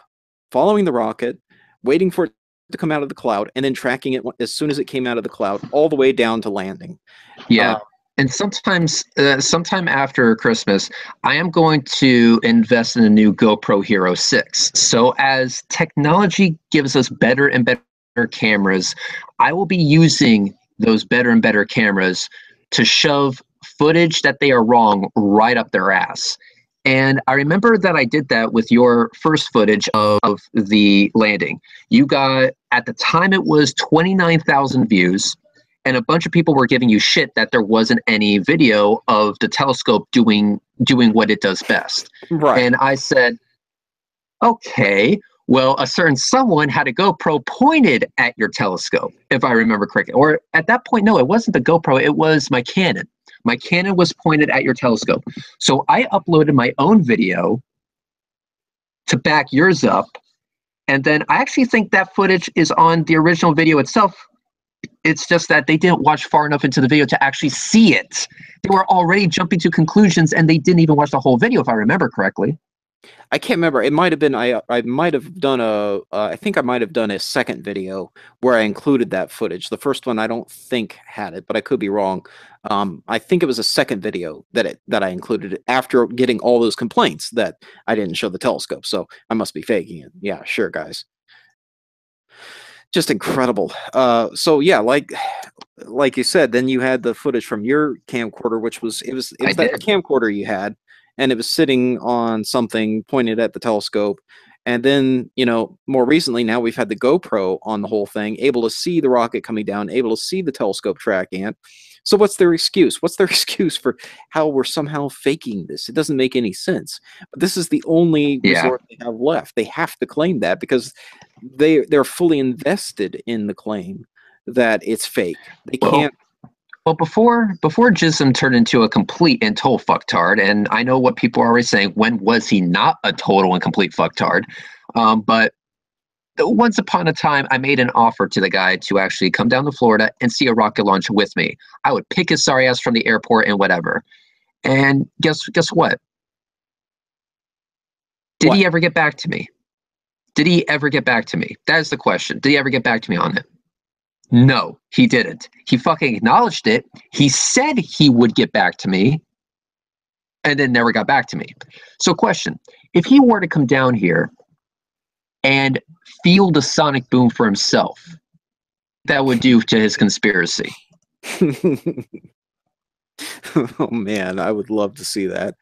following the rocket, waiting for it to come out of the cloud, and then tracking it as soon as it came out of the cloud, all the way down to landing. Yeah. And sometime after Christmas, I am going to invest in a new GoPro Hero 6. So as technology gives us better and better cameras, I will be using those better and better cameras to shove footage that they are wrong right up their ass. And I remember that I did that with your first footage of the landing. You got, at the time it was 29,000 views, and a bunch of people were giving you shit that there wasn't any video of the telescope doing what it does best. Right. And I said, okay, well, a certain someone had a GoPro pointed at your telescope, if I remember correctly. Or at that point, no, it wasn't the GoPro, it was my Canon. My Canon was pointed at your telescope. So I uploaded my own video to back yours up. And then I actually think that footage is on the original video itself. It's just that they didn't watch far enough into the video to actually see it. They were already jumping to conclusions and they didn't even watch the whole video, if I remember correctly. I can't remember. It might have been I might have done I think I might have done a second video where I included that footage. The first one I don't think had it, but I could be wrong. I think it was a second video that I included it after getting all those complaints that I didn't show the telescope. So I must be faking it. Yeah, sure, guys. Just incredible. So yeah, like you said, then you had the footage from your camcorder, which was it was that camcorder you had, and it was sitting on something pointed at the telescope, And then, more recently, now we've had the GoPro on the whole thing, able to see the rocket coming down, able to see the telescope tracking it. So what's their excuse? What's their excuse for how we're somehow faking this? It doesn't make any sense. But this is the only resort they have left. They have to claim that because they're fully invested in the claim that it's fake. They can't. Well, before Jism turned into a complete and total fucktard, and I know what people are always saying, when was he not a total and complete fucktard? But once upon a time, I made an offer to the guy to actually come down to Florida and see a rocket launch with me. I would pick his sorry ass from the airport and whatever. And guess what? Did he ever get back to me? Did he ever get back to me? That is the question. Did he ever get back to me on it? No, he didn't. He fucking acknowledged it. He said he would get back to me and then never got back to me. So question, if he were to come down here and feel the sonic boom for himself, that would do to his conspiracy. Oh man, I would love to see that.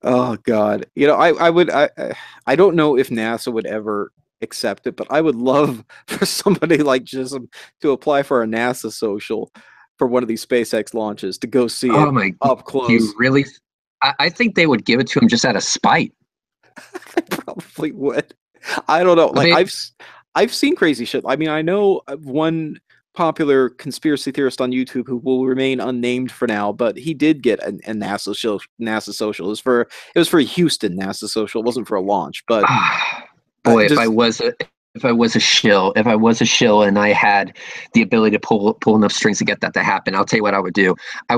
Oh God, I don't know if NASA would ever accept it, but I would love for somebody like Jism to apply for a NASA social for one of these SpaceX launches to go see it up close. You really? I think they would give it to him just out of spite. I probably would. I don't know. Like I've seen crazy shit. I mean, I know one popular conspiracy theorist on YouTube who will remain unnamed for now, but he did get a NASA social. It was for a Houston NASA social. It wasn't for a launch, but boy, if I was a shill and I had the ability to pull enough strings to get that to happen, I'll tell you what I would do. I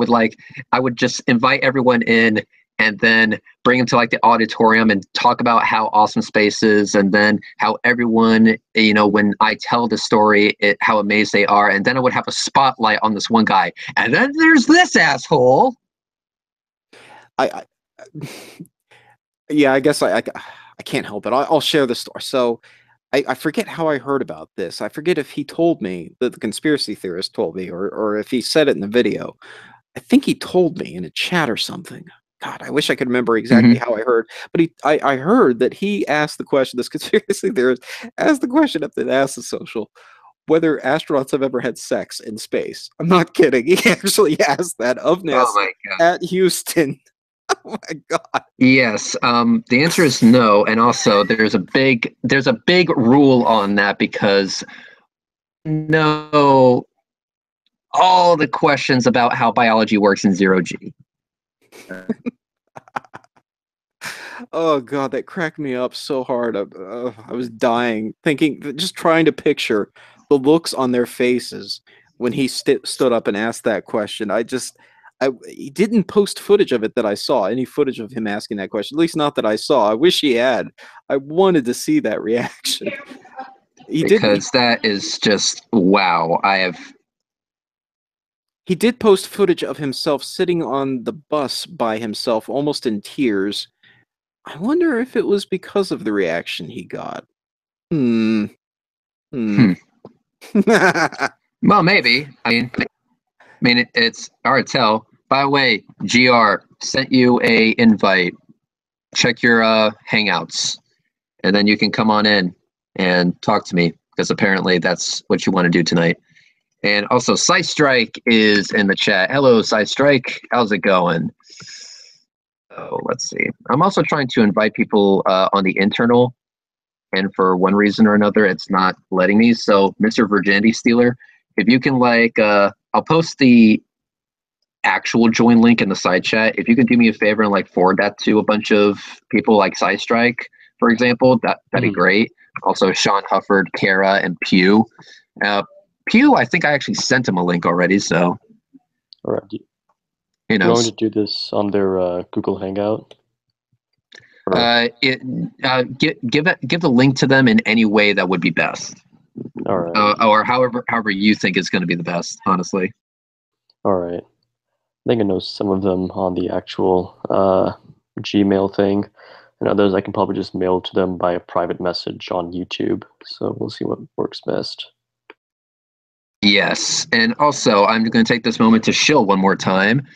would just invite everyone in and then bring them to like the auditorium and talk about how awesome space is, and then how everyone, when I tell the story, how amazed they are, and then I would have a spotlight on this one guy, and then there's this asshole. Yeah, I guess I can't help it. I'll share the story. So I forget how I heard about this. I forget if he told me, that the conspiracy theorist told me, or if he said it in the video. I think he told me in a chat or something. God, I wish I could remember exactly how I heard. But I heard that he asked the question, this conspiracy theorist asked the question at the NASA social, whether astronauts have ever had sex in space. I'm not kidding. He actually asked that of NASA at Houston. Oh my God. Yes. The answer is no. And also there's a big rule on that, because no, all the questions about how biology works in 0G. Oh God, that cracked me up so hard. I was dying, just trying to picture the looks on their faces when he stood up and asked that question. He didn't post footage of it that I saw, any footage of him asking that question, at least not that I saw. I wish he had. I wanted to see that reaction. That is just, wow. He did post footage of himself sitting on the bus by himself, almost in tears. I wonder if it was because of the reaction he got. Well, maybe. I mean, it's hard to tell. By the way, GR sent you a invite. Check your Hangouts, and then you can come on in and talk to me, because apparently that's what you want to do tonight. And also, Strike is in the chat. Hello, Strike. How's it going? Oh, let's see. I'm also trying to invite people on the internal, and for one reason or another, it's not letting me. So, Mr. Virginity Stealer, if you can, I'll post the actual join link in the side chat. If you could do me a favor and forward that to a bunch of people like Strike, for example, that'd be great. Also, Sean Hufford, Kara, and Pew. Pew, I think I actually sent him a link already. So, all right. You want me to do this on their Google Hangout? Give the link to them in any way that would be best. All right. Or however you think is going to be the best, honestly. All right. I think I know some of them on the actual Gmail thing, and others I can probably just mail to them by a private message on YouTube. So we'll see what works best. Yes, and also I'm going to take this moment to shill one more time.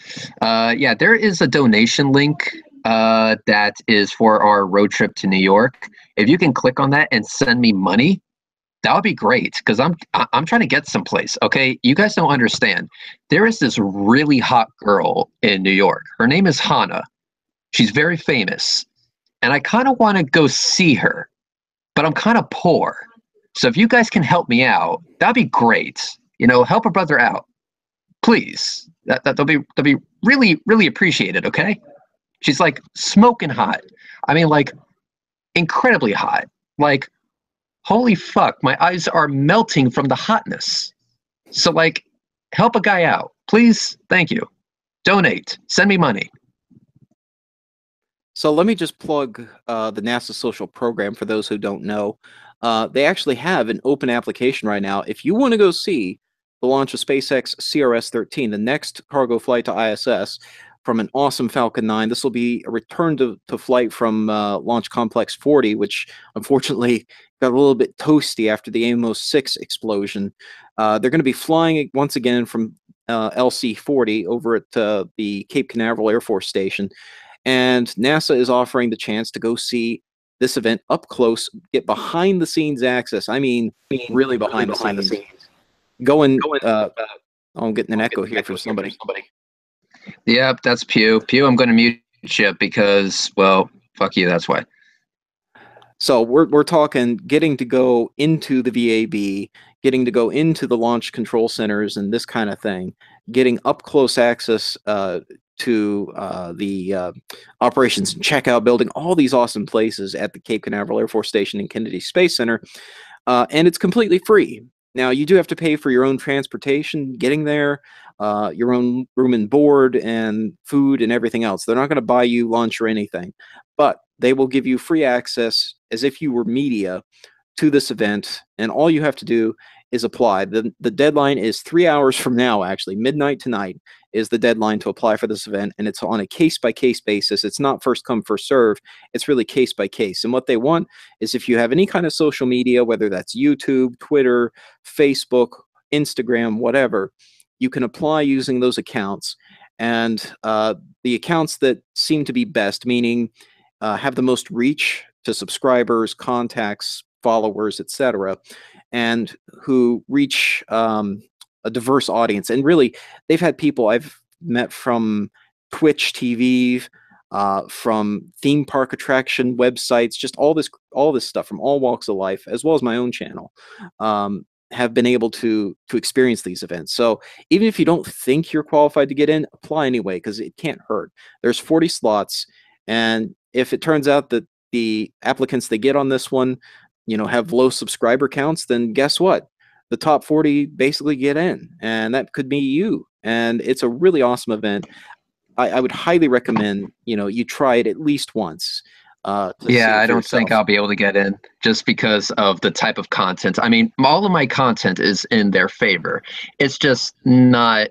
Yeah, there is a donation link That is for our road trip to New York. If you can click on that and send me money, that would be great because I'm trying to get someplace. Okay, you guys don't understand. There is this really hot girl in New York. Her name is Hannah. She's very famous, and I kind of want to go see her, but I'm kind of poor. So if you guys can help me out, that'd be great. You know, help a brother out, please. That'll be really really appreciated. Okay. She's like smoking hot. I mean, like incredibly hot. Like, holy fuck, my eyes are melting from the hotness. So, like, help a guy out, please. Thank you. Donate. Send me money. So let me just plug the NASA Social Program for those who don't know. They actually have an open application right now. If you want to go see the launch of SpaceX CRS-13, the next cargo flight to ISS from an awesome Falcon 9, this will be a return to flight from Launch Complex 40, which unfortunately got a little bit toasty after the Amos 6 explosion. They're going to be flying once again from LC-40 over at the Cape Canaveral Air Force Station. And NASA is offering the chance to go see this event up close, get behind the scenes access. I mean really behind the scenes. Going, I'm getting an echo here from somebody. Yep, that's Pew. Pew, I'm going to mute you because, well, fuck you, that's why. So we're talking getting to go into the VAB, getting to go into the launch control centers and this kind of thing, getting up close access to the operations and checkout building, all these awesome places at the Cape Canaveral Air Force Station and Kennedy Space Center, and it's completely free. Now, you do have to pay for your own transportation getting there, your own room and board and food and everything else. They're not going to buy you lunch or anything, but they will give you free access as if you were media to this event, and all you have to do is apply. The deadline is 3 hours from now, actually. Midnight tonight is the deadline to apply for this event, and it's on a case-by-case basis. It's not first come, first serve. It's really case-by-case. And what they want is if you have any kind of social media, whether that's YouTube, Twitter, Facebook, Instagram, whatever, you can apply using those accounts. And the accounts that seem to be best, meaning have the most reach to subscribers, contacts, followers, etc., and who reach a diverse audience. And really, they've had people I've met from Twitch TV, from theme park attraction websites, just all this stuff from all walks of life, as well as my own channel, have been able to experience these events. So even if you don't think you're qualified to get in, apply anyway, because it can't hurt. There's 40 slots, and if it turns out that the applicants they get on this one, you know, have low subscriber counts, then guess what? The top 40 basically get in, and that could be you. And it's a really awesome event. I would highly recommend, you know, you try it at least once. Yeah, I don't think I'll be able to get in just because of the type of content. I mean, all of my content is in their favor. It's just not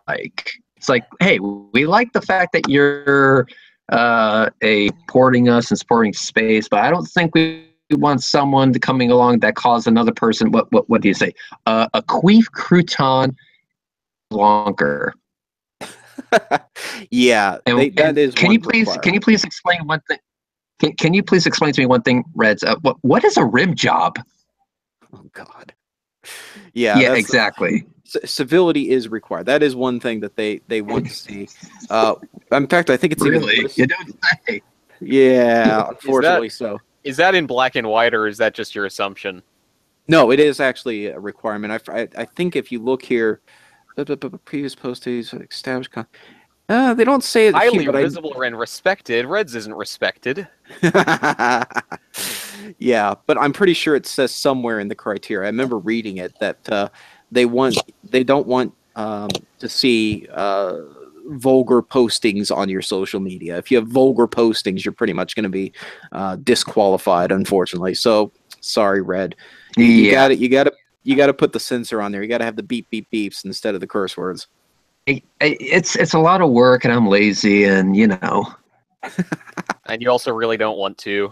like, it's like, hey, we like the fact that you're supporting us and supporting space, but I don't think we want someone coming along that calls another person, what do you say? A queef crouton longer. Yeah, that is. Can you please explain one thing? Can you please explain to me one thing, Reds? What is a rim job? Oh God. Yeah. Yeah, exactly. Civility is required. That is one thing that they want to see. In fact, I think it's really. Even you don't say. Yeah, unfortunately so. Is that in black and white, or is that just your assumption? No, it is actually a requirement. I think if you look here, previous posties established. They don't say it highly here, visible and respected. Reds isn't respected. Yeah, but I'm pretty sure it says somewhere in the criteria. I remember reading it that they don't want to see vulgar postings on your social media. If you have vulgar postings, you're pretty much going to be disqualified, unfortunately. So sorry, Red. You got to put the censor on there. You got to have the beep beep beeps instead of the curse words. It's a lot of work, and I'm lazy, and you know. And you also really don't want to.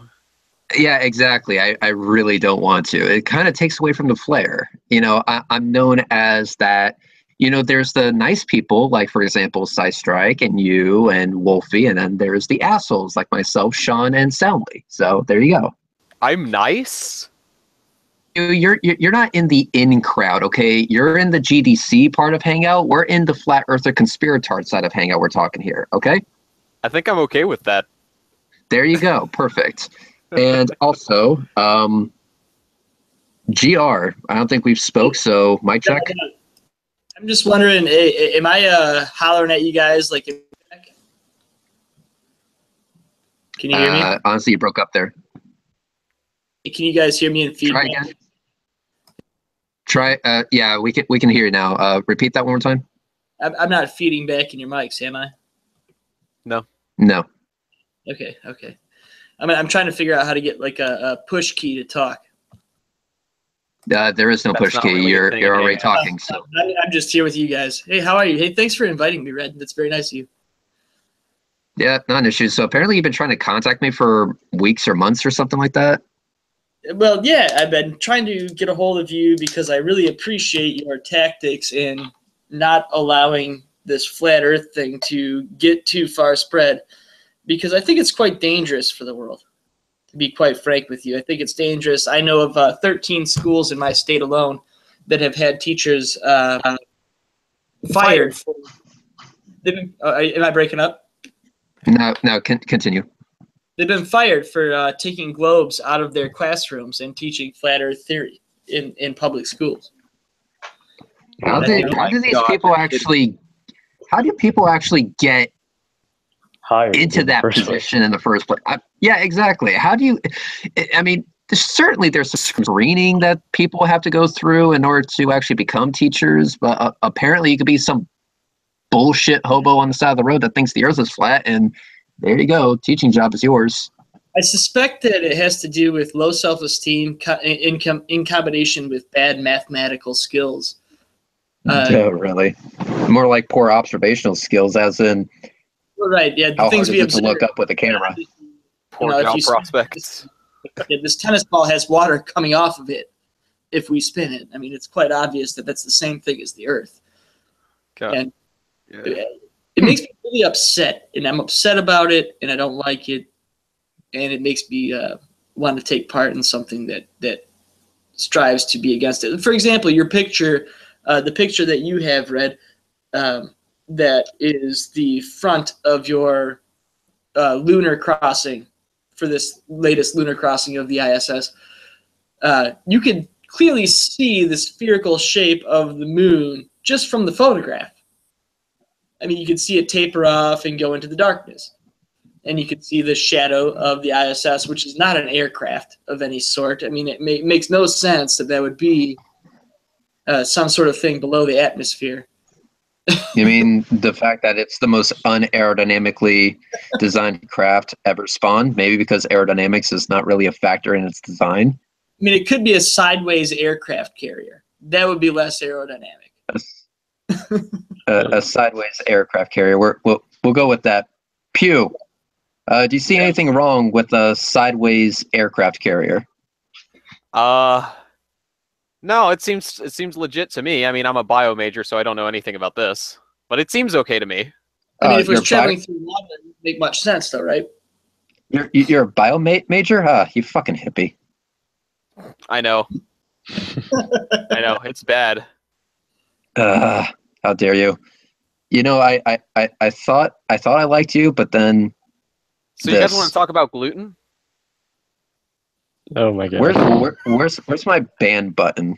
Yeah, exactly. I really don't want to. It kind of takes away from the flair. You know, I'm known as that, You know, there's the nice people, like, for example, Strike and you and Wolfie, and then there's the assholes like myself, Sean, and Soundly. So there you go. I'm nice? You're not in the in crowd, okay? You're in the GDC part of Hangout. We're in the Flat Earther Conspiratard side of Hangout we're talking here, okay? I think I'm okay with that. There you go. Perfect. And also, GR, I don't think we've spoke, so mic check. I'm just wondering, am I hollering at you guys like in back? Can you hear me? Honestly, you broke up there. Can you guys hear me in feedback? Try again. Try. Yeah, we can hear you now. Repeat that one more time. I'm not feeding back in your mics, am I? No. No. Okay. I mean, I'm trying to figure out how to get like a push key to talk. There is no That's push not key. really a You're thing, already yeah. talking. So I'm just here with you guys. Hey, how are you? Hey, thanks for inviting me, Red. That's very nice of you. yeah, not an issue. So apparently, you've been trying to contact me for weeks or months or something like that. Well, yeah, I've been trying to get a hold of you because I really appreciate your tactics in not allowing this flat Earth thing to get too far spread, because I think it's quite dangerous for the world. To be quite frank with you, I think it's dangerous. I know of 13 schools in my state alone that have had teachers fired. Am I breaking up? No, continue. They've been fired for taking globes out of their classrooms and teaching flat Earth theory in public schools. How do these people actually? How do people actually get Hired into in the that first place. position in the first place? Yeah, exactly. How do you? I mean, certainly there's some screening that people have to go through in order to actually become teachers. But apparently, you could be some bullshit hobo on the side of the road that thinks the Earth is flat, and there you go. Teaching job is yours. I suspect that it has to do with low self-esteem in combination with bad mathematical skills. Oh, really? More like poor observational skills, as in Right, yeah. The how things hard we is it to look observe. up with a camera? Poor if job you spin prospects. this tennis ball has water coming off of it if we spin it. I mean, it's quite obvious that that's the same thing as the Earth. God. And Yeah. it makes me really upset, and I'm upset about it, and I don't like it, and it makes me want to take part in something that strives to be against it. For example, your picture, the picture that you have, Red, that is the front of your lunar crossing for this latest lunar crossing of the ISS. You can clearly see the spherical shape of the moon just from the photograph. I mean, you can see it taper off and go into the darkness. And you can see the shadow of the ISS, which is not an aircraft of any sort. I mean, it makes no sense that would be some sort of thing below the atmosphere. You mean the fact that it's the most unaerodynamically designed craft ever spawned? Maybe because aerodynamics is not really a factor in its design? I mean, it could be a sideways aircraft carrier. That would be less aerodynamic. A sideways aircraft carrier. We'll go with that. Pew. Do you see anything wrong with a sideways aircraft carrier? No, it seems legit to me. I mean, I'm a bio major, so I don't know anything about this, but it seems okay to me. I mean, if it was you're traveling through lava, it wouldn't make much sense, though, right? You're a bio major? You fucking hippie. I know. I know, it's bad. How dare you? You know, I thought I liked you, but then So you guys want to talk about gluten? Oh my god. where's my ban button?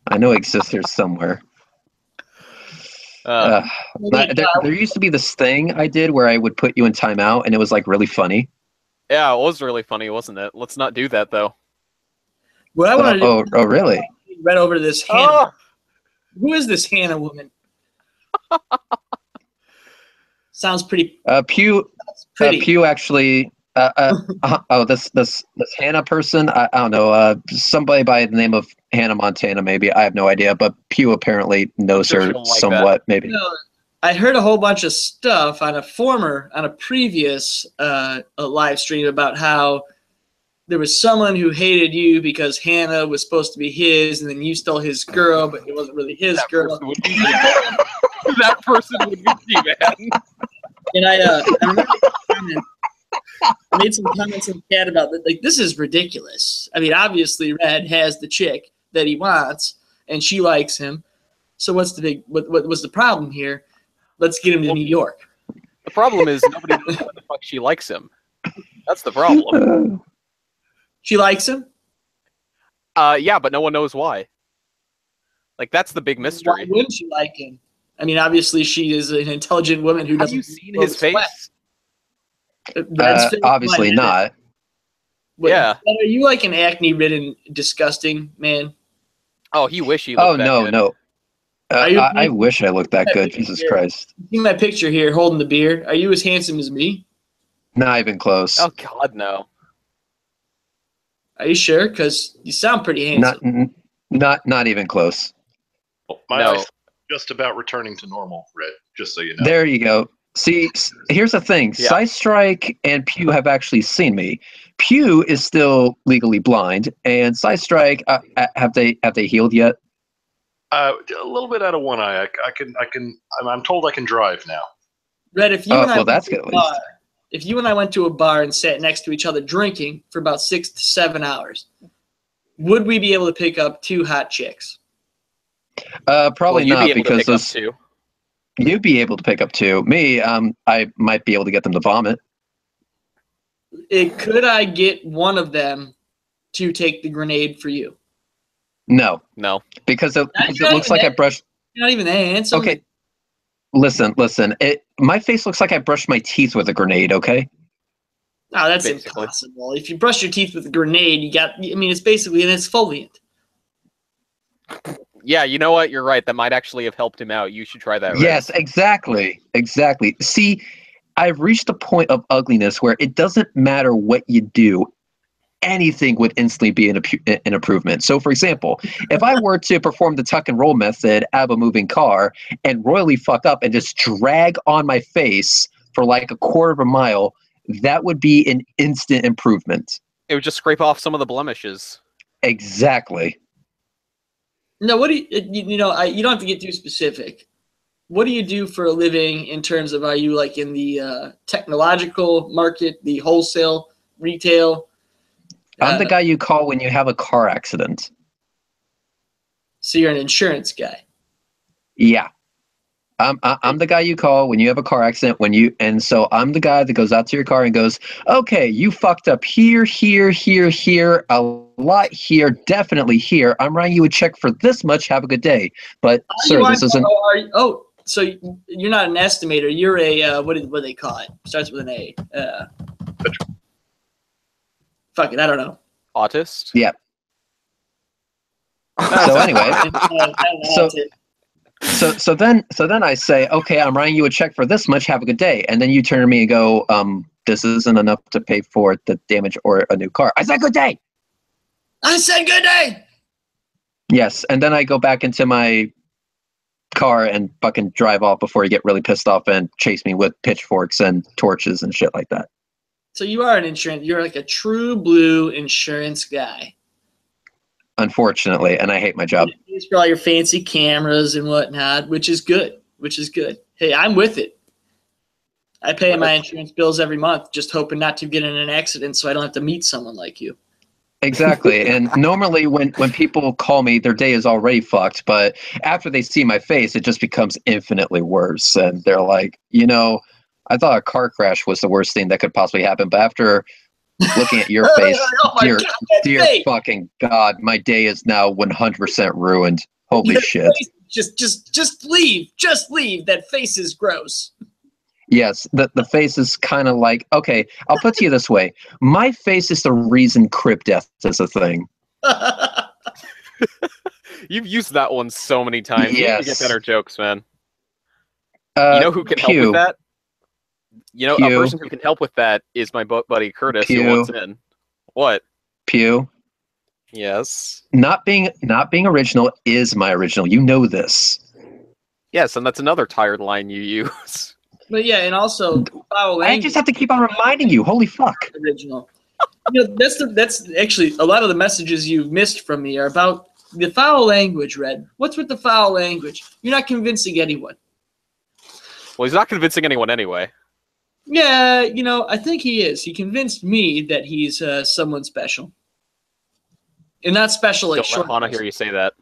I know it exists here somewhere. There used to be this thing I did where I would put you in timeout, and it was like really funny. Yeah, it was really funny, wasn't it? Let's not do that though. What I want to do Oh, really? is read over this Hannah. Oh! Who is this Hannah woman? Sounds pretty. Pew actually. This Hannah person. I don't know. Somebody by the name of Hannah Montana, maybe. I have no idea. But Pew apparently knows Sure, her she don't like somewhat, maybe. You know, I heard a whole bunch of stuff on a previous live stream about how there was someone who hated you because Hannah was supposed to be his, and then you stole his girl, but it wasn't really his girl. Person would be that person would be me, man. And I remember I made some comments in the chat about that. Like, this is ridiculous. I mean, obviously, Red has the chick that he wants, and she likes him. So what's the what was the problem here? Let's get him to New York. The problem is nobody knows why the fuck she likes him. That's the problem. She likes him? Yeah, but no one knows why. Like, that's the big mystery. Why wouldn't she like him? I mean, obviously, she is an intelligent woman who Have doesn't. you seen his face? Red's face Obviously not. Wait, Yeah. are you like an acne-ridden, disgusting man? Oh, he wish he looked that good. No. Are you- I wish I looked that good. Jesus Christ. See my picture here, holding the beer. Are you as handsome as me? Not even close. Oh, God, no. Are you sure? Because you sound pretty handsome. Not even close. Well, my No. eyes just about returning to normal, Red, just so you know. There you go. See, here's the thing. Yeah. Sidestrike and Pew have actually seen me. Pew is still legally blind, and Sidestrike, have they healed yet? A little bit out of one eye. I'm told I can drive now. Red, if you Oh, and I well, went that's to a good at least. bar, if you and I went to a bar and sat next to each other drinking for about 6 to 7 hours, would we be able to pick up 2 hot chicks? Probably Well, you'd not, be able to because pick up those, 2. you'd be able to pick up 2. Me, I might be able to get them to vomit. Could I get one of them to take the grenade for you? No, No. because it not looks even like I that. brushed. You're not even that handsome. Okay, listen. My face looks like I brushed my teeth with a grenade. Okay. No, that's Basically. impossible. If you brush your teeth with a grenade, it's basically an exfoliant. Yeah, you know what? You're right. That might actually have helped him out. You should try that. Red. Yes, exactly. See, I've reached a point of ugliness where it doesn't matter what you do. Anything would instantly be an improvement. So, for example, if I were to perform the tuck and roll method out of a moving car and royally fuck up and just drag on my face for like a quarter of a mile, that would be an instant improvement. It would just scrape off some of the blemishes. Exactly. No, what do you know? You don't have to get too specific. What do you do for a living in terms of, are you like in the technological market, the wholesale, retail? I'm the guy you call when you have a car accident. So you're an insurance guy. Yeah. I'm the guy you call when you have a car accident, and so I'm the guy that goes out to your car and goes, okay, you fucked up here, a lot here, definitely here. I'm writing you a check for this much. Have a good day. But sir, this isn't. So you're not an estimator. You're a what do they call it? Starts with an A. Fuck it, I don't know. Autist? Yeah. So anyway, so then I say, okay, I'm writing you a check for this much. Have a good day. And then you turn to me and go, this isn't enough to pay for the damage or a new car. I said good day. I said good day. Yes, and then I go back into my car and fucking drive off before you get really pissed off and chase me with pitchforks and torches and shit like that. So you are an insurance. You're like a true blue insurance guy. Unfortunately, and I hate my job. It's for all your fancy cameras and whatnot, which is good. Hey, I'm with it. I pay my insurance bills every month, just hoping not to get in an accident so I don't have to meet someone like you. Exactly. And normally when people call me, their day is already fucked. But after they see my face, it just becomes infinitely worse. And they're like, I thought a car crash was the worst thing that could possibly happen. But after looking at your face, dear fucking God, my day is now 100% ruined. Holy shit. Just leave. Just leave. That face is gross. Yes, the face is kind of like, okay, I'll put it to you this way. My face is the reason crib death is a thing. You've used that one so many times. You need to get better jokes, man. You know who can help with that? A person who can help with that is my buddy Curtis, who wants in. What? Pew. Yes. Not being original is my original. You know this. Yes, and that's another tired line you use. But yeah, and also foul language. I just have to keep on reminding you. Holy fuck. Original. That's actually a lot of the messages you missed from me are about the foul language, Red. What's with the foul language? You're not convincing anyone. Well, he's not convincing anyone anyway. Yeah, I think he is. He convinced me that he's someone special. And not special like Don't let Hana hear you say that.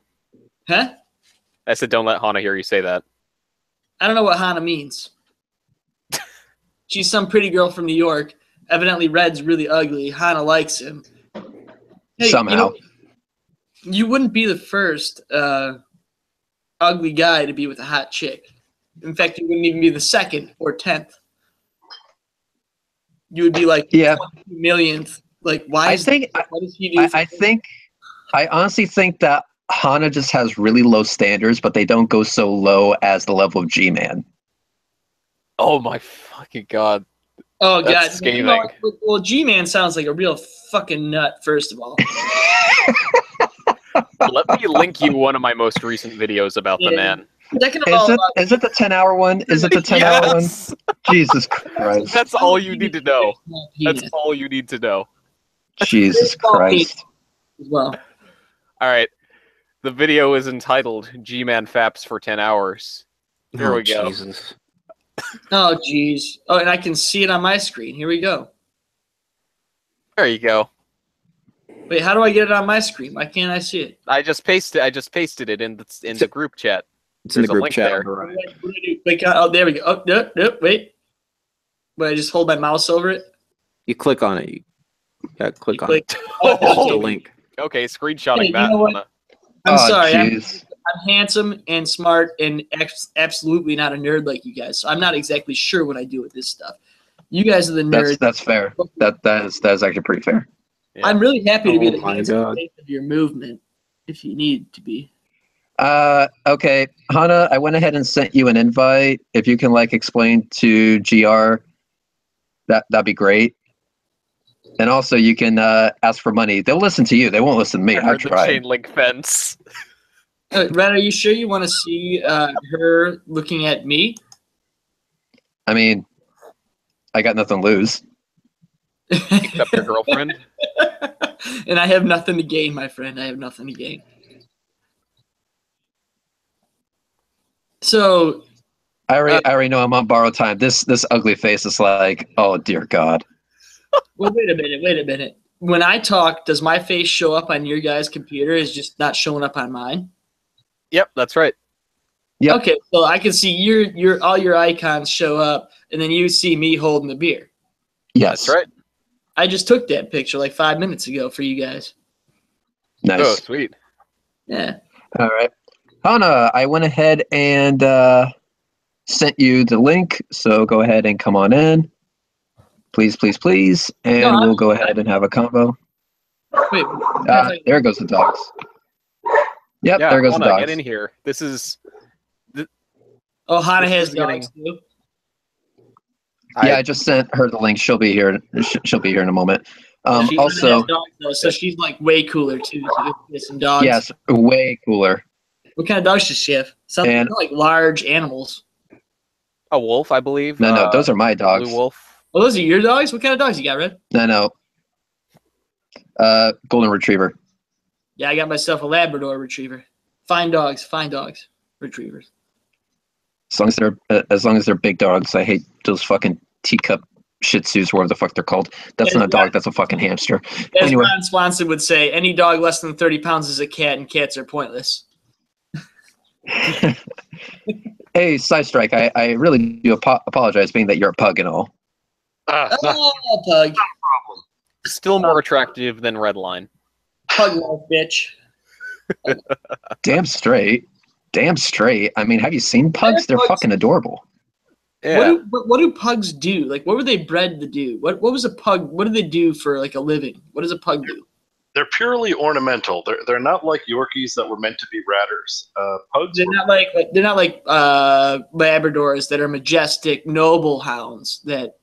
Huh? I said don't let Hana hear you say that. I don't know what Hana means. She's some pretty girl from New York. Evidently Red's really ugly. Hana likes him. Hey, somehow. You wouldn't be the first ugly guy to be with a hot chick. In fact, you wouldn't even be the second or 10th. You would be like 20 millionth. Like, why does he do that? I honestly think that Hana just has really low standards, but they don't go so low as the level of G-Man. Oh my fucking god. Oh That's god. scathing. Well, G-Man sounds like a real fucking nut, first of all. Let me link you one of my most recent videos about the man. Is it the 10-hour one? Is it the 10-hour one? Jesus Christ. That's all you need to know. That's all you need to know. Jesus Christ. Well. All right. The video is entitled G-Man Faps for 10 hours. Here we go. Jesus. Oh, jeez. Oh, and I can see it on my screen. Here we go. There you go. Wait, how do I get it on my screen? Why can't I see it? I just pasted it in the group chat. It's in the There's a group link chat. there. What do I do? Wait, oh, there we go. Oh, no, wait. But I just hold my mouse over it? You click on it. You gotta click on it. Oh, That's the link. Okay, screenshotting Hey, that. you know what? I'm sorry. I'm handsome and smart and absolutely not a nerd like you guys. So I'm not exactly sure what I do with this stuff. You guys are the nerds. That's fair. That is actually pretty fair. Yeah. I'm really happy to be the my face God. of your movement, if you need to be. Okay, Hana, I went ahead and sent you an invite. If you can explain to GR, that'd be great. And also, you can ask for money. They'll listen to you. They won't listen to me. I I heard the tried. chain link fence. Red, are you sure you want to see her looking at me? I mean, I got nothing to lose. Except your girlfriend. And I have nothing to gain, my friend. I have nothing to gain. So, I already know I'm on borrowed time. This ugly face is like, oh dear God. well, wait a minute. When I talk, does my face show up on your guys' computer? Is just not showing up on mine? Yep, that's right. Yep. Okay, so I can see your all your icons show up, and then you see me holding the beer. Yes. That's right. I just took that picture like 5 minutes ago for you guys. Nice. Oh, sweet. Yeah. All right. Hana, I went ahead and sent you the link, so go ahead and come on in. Please, please, please. And we'll go ahead and have a combo. Wait. There goes the dogs. Yep, Yeah, there goes the Hana, dogs. get in here. This is... Oh, Hana This has is dogs too? Yeah, I just sent her the link. She'll be here. She'll be here in a moment. She Also, has dogs, though, so she's like way cooler too. So get some dogs. yes, way cooler. What kind of dogs does she have? Something like large animals. A wolf, I believe. No, those are my dogs. Blue wolf. Oh, those are your dogs? What kind of dogs you got, Red? No. Golden Retriever. Yeah, I got myself a Labrador Retriever. Fine dogs, retrievers. As long as they're big dogs. I hate those fucking teacup Shih Tzus, whatever the fuck they're called. That's not a dog. That's a fucking hamster. As Anyway. Ron Swanson would say, any dog less than 30 pounds is a cat, and cats are pointless. Hey, Sidestrike, I really do apologize, being that you're a pug and all. Oh, pug. Still more attractive than Redline. Pug life, bitch. Damn straight. I mean, have you seen pugs? They're fucking adorable. Yeah. What do pugs do? Like, what were they bred to do? What was a pug? What do they do for like a living? What does a pug do? They're purely ornamental. They're not like Yorkies that were meant to be ratters. Pugs. They're not like Labradors that are majestic, noble hounds that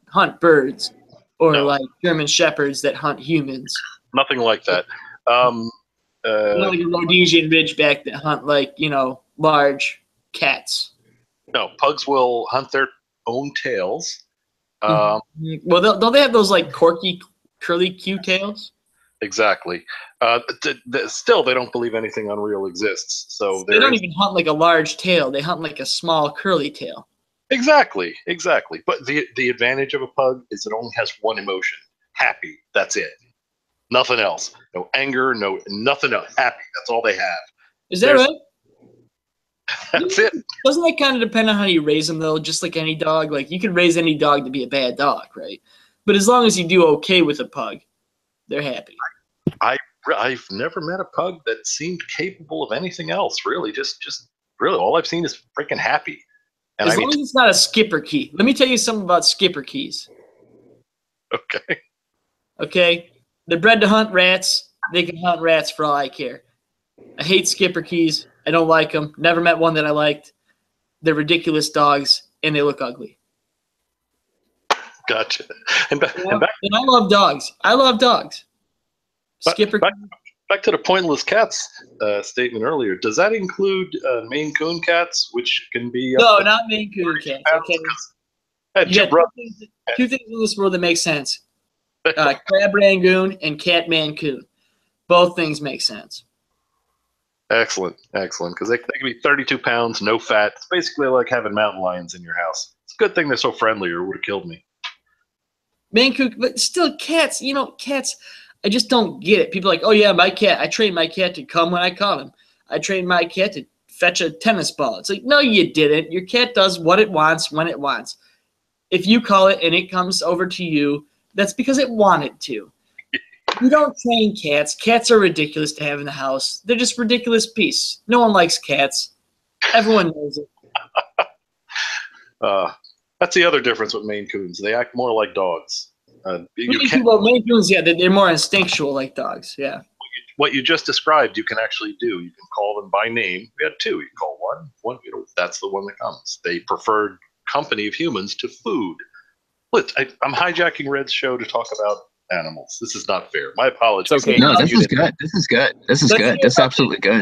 hunt birds, or like German shepherds that hunt humans. Nothing like that. Like a Rhodesian Ridgeback that hunt large cats. No, pugs will hunt their own tails. Well, don't they have those like corky curly Q tails. Exactly. Still, they don't believe anything unreal exists. So they don't even hunt like a large tail. They hunt like a small curly tail. Exactly. But the advantage of a pug is it only has one emotion: happy. That's it. Nothing else. No anger. Nothing else. Happy. That's all they have. Is that right? That's it. Doesn't that kind of depend on how you raise them, though? Just like any dog, like you can raise any dog to be a bad dog, right? But as long as you do okay with a pug, they're happy. I've never met a pug that seemed capable of anything else. Really, just really, all I've seen is freaking happy. And as long as it's not a skipper key. Let me tell you something about skipper keys. Okay. Okay, they're bred to hunt rats. They can hunt rats for all I care. I hate skipper keys. I don't like them. Never met one that I liked. They're ridiculous dogs, and they look ugly. Gotcha. And I love dogs. I love dogs. Skipper. Back to the pointless cats statement earlier. Does that include Maine Coon cats, which can be no, not Maine Coon cats. Okay. You got two things in this world that make sense: crab Rangoon and cat Mancoon. Both things make sense. Excellent, because they can be 32 pounds, no fat. It's basically like having mountain lions in your house. It's a good thing they're so friendly, or it would have killed me. Maine Coon, but still, cats. Cats. I just don't get it. People are like, oh yeah, my cat. I trained my cat to come when I call him. I trained my cat to fetch a tennis ball. It's like, no, you didn't. Your cat does what it wants when it wants. If you call it and it comes over to you, that's because it wanted to. You don't train cats. Cats are ridiculous to have in the house. They're just ridiculous beasts. No one likes cats. Everyone knows it. That's the other difference with Maine Coons. They act more like dogs. Maine Coons, yeah, they're more instinctual like dogs, yeah. What you just described, you can actually do. You can call them by name. We had two. You call one. That's the one that comes. They preferred company of humans to food. Look, I'm hijacking Red's show to talk about animals. This is not fair. My apologies. Okay. No, this is good. This is good. This is absolutely good.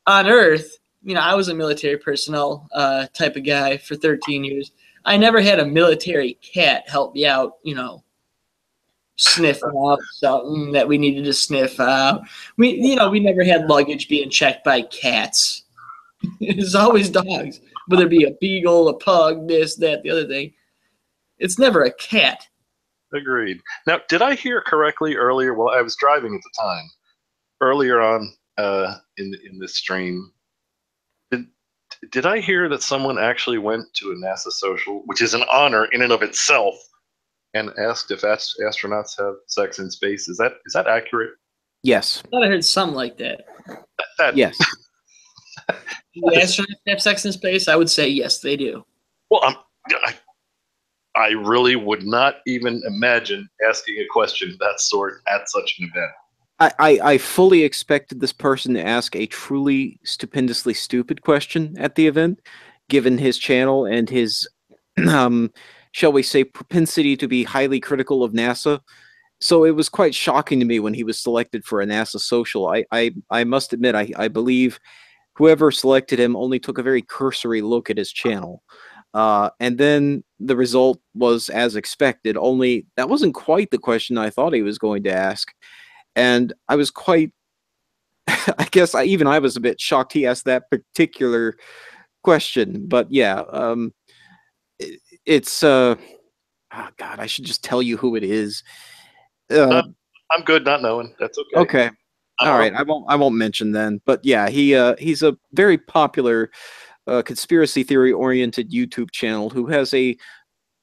On Earth, I was a military personnel type of guy for 13 years. I never had a military cat help me out, sniff out something that we needed to sniff out. We never had luggage being checked by cats. It's always dogs, whether it be a beagle, a pug, this, that, the other thing. It's never a cat. Agreed. Now, did I hear correctly earlier? Well, I was driving at the time. Earlier on in this stream, did I hear that someone actually went to a NASA social, which is an honor in and of itself, and asked if astronauts have sex in space? Is that accurate? Yes. I thought I heard something like that. Yes. Do astronauts have sex in space? I would say yes, they do. Well, I really would not even imagine asking a question of that sort at such an event. I fully expected this person to ask a truly stupendously stupid question at the event, given his channel and his, shall we say, propensity to be highly critical of NASA. So it was quite shocking to me when he was selected for a NASA social. I must admit, I believe whoever selected him only took a very cursory look at his channel. And then the result was as expected, only that wasn't quite the question I thought he was going to ask. And I was quite, I guess I was a bit shocked he asked that particular question. But yeah, it's, oh God, I should just tell you who it is. I'm good not knowing. That's okay. Okay. All right. I won't mention then. But yeah, he's a very popular conspiracy theory oriented YouTube channel who has a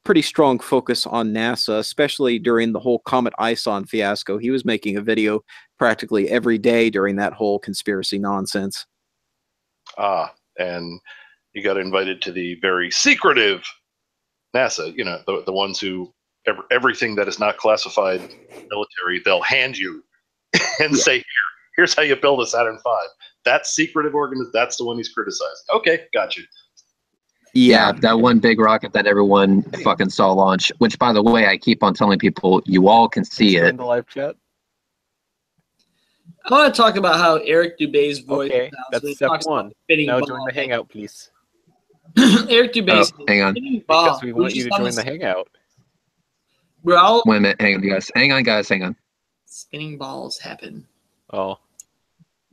pretty strong focus on NASA, especially during the whole Comet ISON fiasco. He was making a video practically every day during that whole conspiracy nonsense. And you got invited to the very secretive NASA, the ones who everything that is not classified military, they'll hand you and say, here's how you build a Saturn V. That secretive organism, that's the one he's criticized. Okay, gotcha. Yeah, that one big rocket that everyone fucking saw launch, which, by the way, I keep on telling people, you all can see it. In the live chat. I want to talk about how Eric Dubé's voice. Okay, that's step one. Now join the hangout, please. Eric Dubé. Hang on. Because we want you to join the hangout. We're all Wait a minute. Hang on, guys. Hang on, guys. Hang on. spinning balls happen. Oh,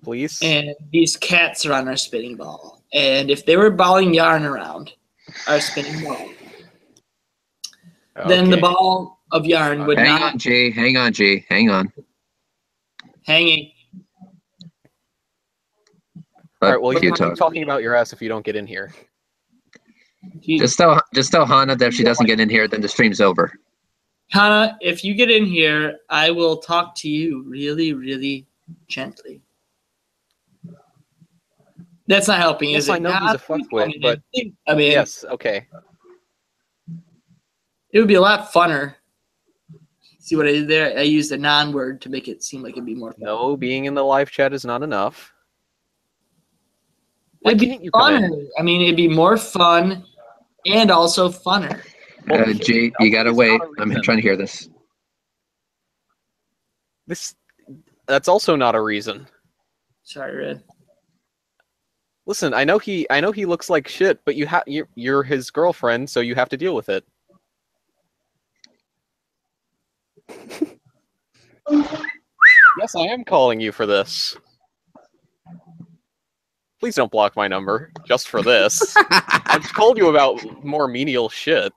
please. And these cats are on our spinning ball. And if they were balling yarn around our spinning ball, then the Okay. ball of yarn would Hang not on, G. Hang on, G. Hang on. hanging. All right. Well, Let you Pew can keep talk. talking about your ass if you don't get in here. Just tell Hana that if she doesn't get in here, then the stream's over. Hannah, if you get in here, I will talk to you really, really gently. That's not helping, Yes, is it? I know he's a fuckwit, but I mean, yes, okay. it would be a lot funner. See what I did there? I used a non-word to make it seem like it'd be more fun. No, being in the live chat is not enough. Why It'd be can't you come in? funner. I mean, it'd be more fun and also funner. Well, G, you gotta it's wait. not a I'm reason. trying to hear this. That's also not a reason. Sorry, Red. Listen, I know he looks like shit, but you're his girlfriend, so you have to deal with it. Yes, I am calling you for this. Please don't block my number just for this. I've told you about more menial shit.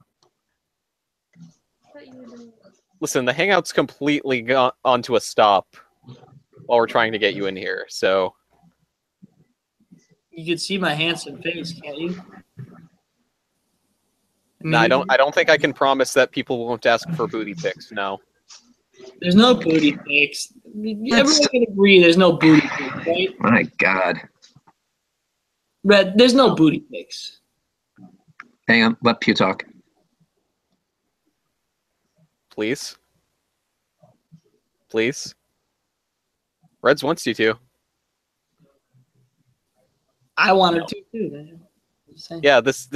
Listen, the hangout's completely gone onto a stop while we're trying to get you in here, so... You can see my handsome face, can't you? No, I don't think I can promise that people won't ask for booty pics, no. There's no booty pics. Everyone can agree there's no booty pics, right? My God. Red, there's no booty pics. Hang on. Let Pew talk. Please? Please? Reds wants you to. I wanted to too, man. Yeah, this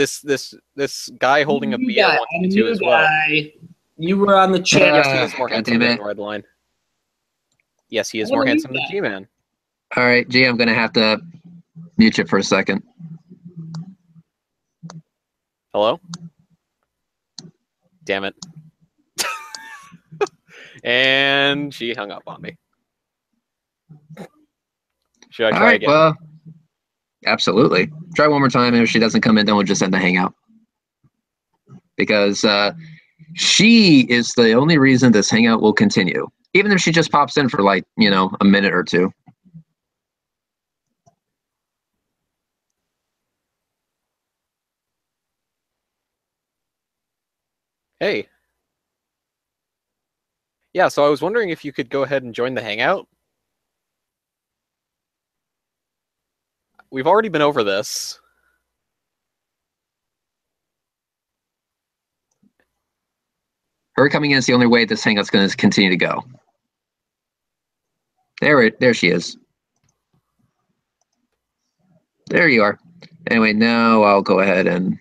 guy holding a beer wants you to as well. You were on the chat. Yes, he is more God handsome damn than it. Red Line. Yes, he is I'm more a new handsome than guy. G-Man. All right, G, I'm gonna have to mute you for a second. Hello? Damn it. And she hung up on me. Should I All try right, again? well, absolutely. Try one more time, and if she doesn't come in, then we'll just end the hangout. Because she is the only reason this hangout will continue. Even if she just pops in for like, a minute or two. Hey. Yeah, so I was wondering if you could go ahead and join the hangout. We've already been over this. Her coming in is the only way this hangout's going to continue to go. There she is. There you are. Anyway, now I'll go ahead and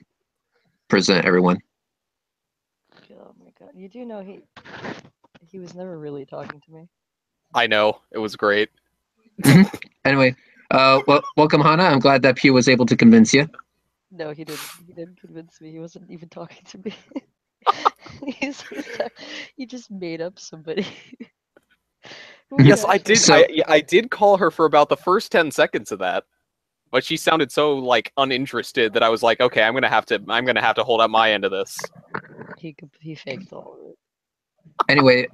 present everyone. Oh my God! You do know he was never really talking to me. I know. It was great. Anyway, welcome, Hana. I'm glad that Pew was able to convince you. No, he didn't. He didn't convince me. He wasn't even talking to me. He just made up somebody. Yes, I did. So- I did call her for about the first 10 seconds of that, but she sounded so like uninterested that I was like, okay, I'm gonna have to hold up my end of this. He faked all of it. Anyway,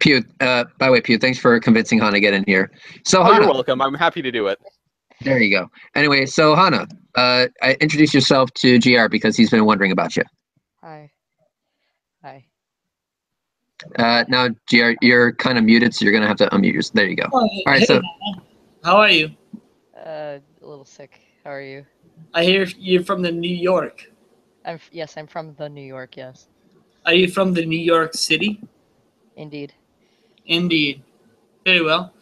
Pew. By the way, Pew, thanks for convincing Hana to get in here. So, Oh, Hana, you're welcome. I'm happy to do it. there you go. Anyway, so Hana, introduce yourself to GR because he's been wondering about you. Hi. Hi. Now, GR, you're kind of muted, so you're gonna have to unmute yourself. There you go. All right, so How are you? A little sick. How are you? I hear you're from the New York. Yes, I'm from the New York. Yes, Are you from the New York City? indeed. Indeed. Very well.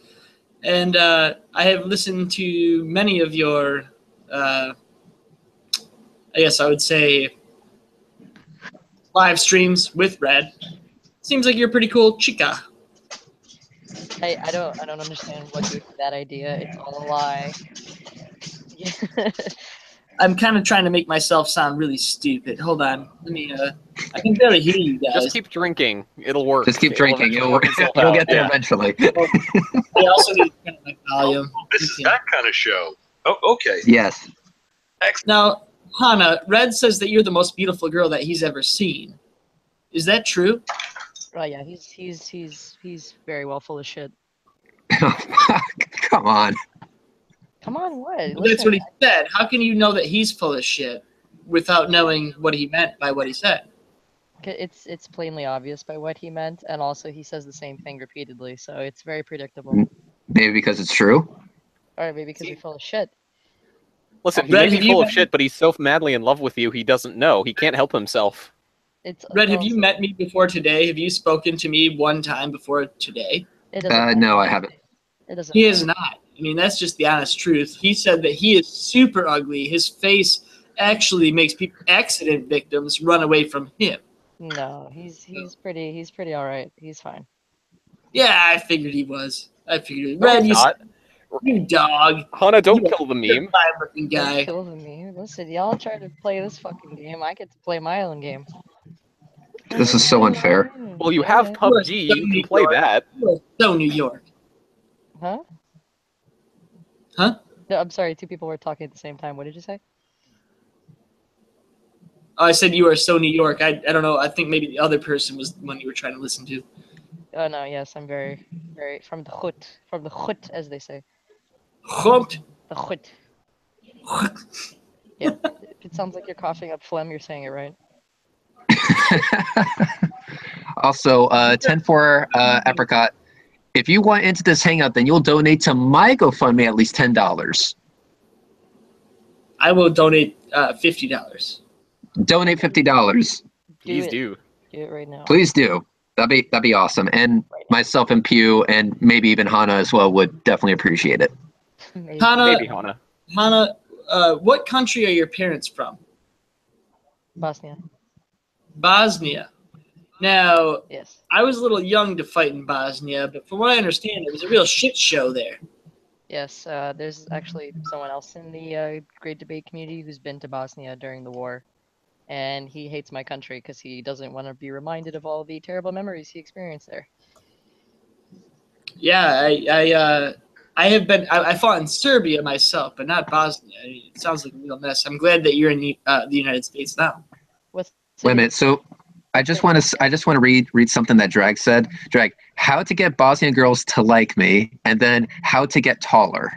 And I have listened to many of your, I guess I would say, live streams with Red. Seems like you're a pretty cool chica. I don't understand what gave you that idea. It's all a lie. I'm kind of trying to make myself sound really stupid. Hold on. Let me. I can barely hear you guys. Just keep drinking. It'll work. Just keep drinking. You'll get there eventually. I also need to turn up my volume. This is that kind of show. Oh, okay. Yes. Excellent. Now, Hannah, Red says that you're the most beautiful girl that he's ever seen. Is that true? Oh yeah, he's very well full of shit. Come on. Come on, what? Well, that's what he said. How can you know that he's full of shit without knowing what he meant by what he said? It's plainly obvious by what he meant, and also he says the same thing repeatedly, so it's very predictable. Maybe because it's true. Or maybe because he's full of shit. Listen, he Red, may be full of shit, but he's so madly in love with you, he doesn't know. He can't help himself. Red, have you met me before today? Have you spoken to me one time before today? No, I haven't. It doesn't. He is not. I mean, that's just the honest truth. He said that he is super ugly. His face actually makes accident victims run away from him. No, he's pretty all right. He's fine. Yeah, I figured he was. I figured. No, Red, he's not. you dog. Hannah, don't You kill the meme. fine-looking guy. Don't kill the meme. Listen, y'all try to play this fucking game. I get to play my own game. This is so unfair. Well, you have PUBG. You can play that. You are so New York. Huh? Huh? No, I'm sorry. Two people were talking at the same time. What did you say? Oh, I said you are so New York. I don't know. I think maybe the other person was the one you were trying to listen to. Oh no, yes, I'm very from the hood, as they say. Hooked. The hood. Yeah, if it sounds like you're coughing up phlegm, you're saying it right. Also, 10-4 Apricot. If you want into this hangout, then you'll donate to my GoFundMe at least $10. I will donate $50. Donate $50. Please do. Do it right now. Please do. That'd be awesome. And myself and Pew and maybe even Hannah as well would definitely appreciate it. Maybe. Maybe Hannah. Hannah, what country are your parents from? Bosnia. Bosnia. Now, Yes. I was a little young to fight in Bosnia, but from what I understand, it was a real shit show there. Yes, there's actually someone else in the Great Debate community who's been to Bosnia during the war, and he hates my country because he doesn't want to be reminded of all the terrible memories he experienced there. Yeah, I fought in Serbia myself, but not Bosnia. I mean, it sounds like a real mess. I'm glad that you're in the United States now. Wait a minute. So I just want to read something that Drag said. Drag, how to get Bosnian girls to like me, and then how to get taller.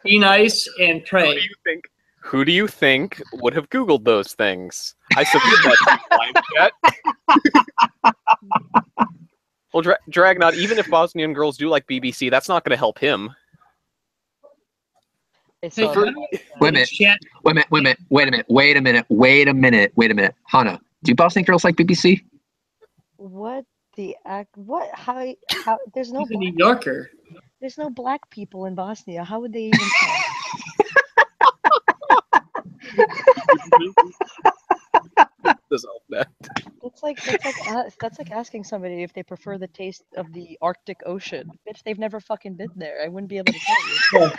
Be nice and pray. Who do you think would have Googled those things? I submit that to live chat. Well, Dragnot, even if Bosnian girls do like BBC, that's not going to help him. Hey, wait a minute. Hannah, do Bosnian girls like BBC? What the what? How? There's no He's a New Yorker. There's no black people in Bosnia. How would they even That's like asking somebody if they prefer the taste of the Arctic Ocean. Bitch, they've never fucking been there. I wouldn't be able to tell you.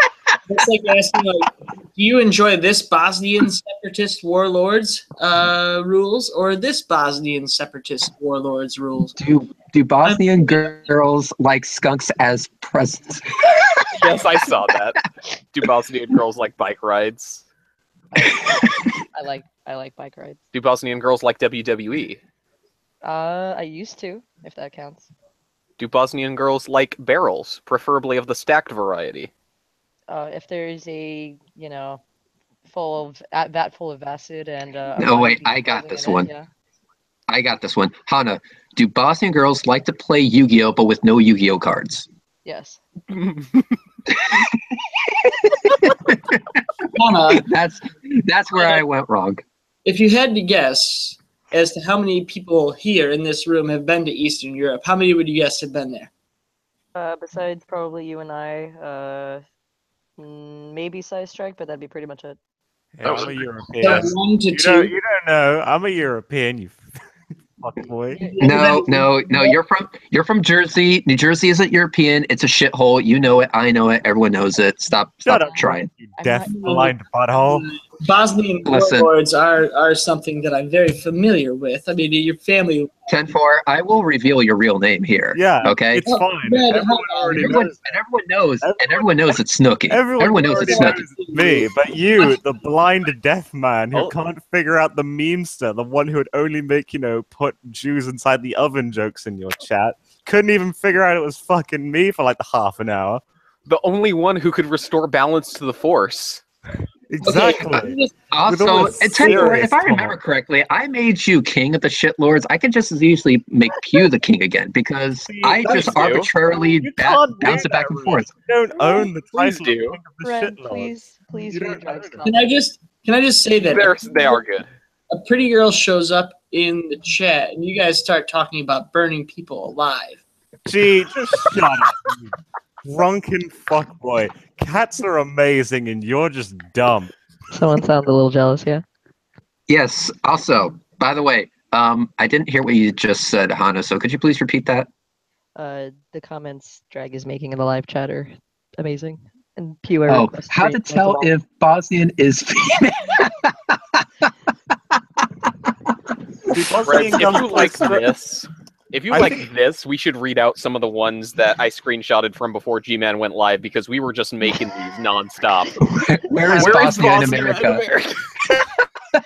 It's like asking, do you enjoy this Bosnian separatist warlord's rules or this Bosnian separatist warlord's rules? Do Bosnian girls like skunks as presents? Yes, I saw that. Do Bosnian girls like bike rides? I like bike rides. Do Bosnian girls like WWE? I used to, if that counts. Do Bosnian girls like barrels, preferably of the stacked variety? If there's a, vat full of acid and no, wait, I got this one. Yeah. I got this one. Hannah, do Bosnian girls like to play Yu-Gi-Oh but with no Yu-Gi-Oh cards? Yes. Hannah, that's where I went wrong. If you had to guess as to how many people here in this room have been to Eastern Europe, how many would you guess have been there? Besides probably you and I, maybe Size Strike, but that'd be pretty much it. Yeah, I'm a European. So 1 to 2. You don't know. I'm a European. fuckboy. No. You're from Jersey. New Jersey isn't European. It's a shithole. You know it. I know it. Everyone knows it. Stop trying. You deaf, blind butthole. Bosnian Listen. warlords are something that I'm very familiar with. I mean, your family. 10-4, I will reveal your real name here. Yeah, okay. it's fine. Everyone knows it's Snooky. Everyone knows it's Snooky. Me, but you, the blind deaf man who can't figure out the memester, the one who would only make, put Jews inside the oven jokes in your chat, couldn't even figure out it was fucking me for like half an hour. The only one who could restore balance to the Force. Exactly. Okay. Also, if I remember correctly, I made you king of the shitlords. I can just as easily make Pew the king again because I just arbitrarily bounce it back and forth. You don't own the title do. of king of the Ren, shitlords. please You read don't Drag's own comment. Can I just say that They are good. a pretty girl shows up in the chat and you guys start talking about burning people alive. Gee, just shut up, you drunken fuckboy. Cats are amazing and you're just dumb. Someone sounds a little jealous, yeah? Yes. Also, by the way, I didn't hear what you just said, Hana. So could you please repeat that? The comments Drag is making in the live chat are amazing. And Pew, how to tell if Bosnian is female? If you like this, we should read out some of the ones that I screenshotted from before G-Man went live because we were just making these nonstop. Where is Bosnia in America?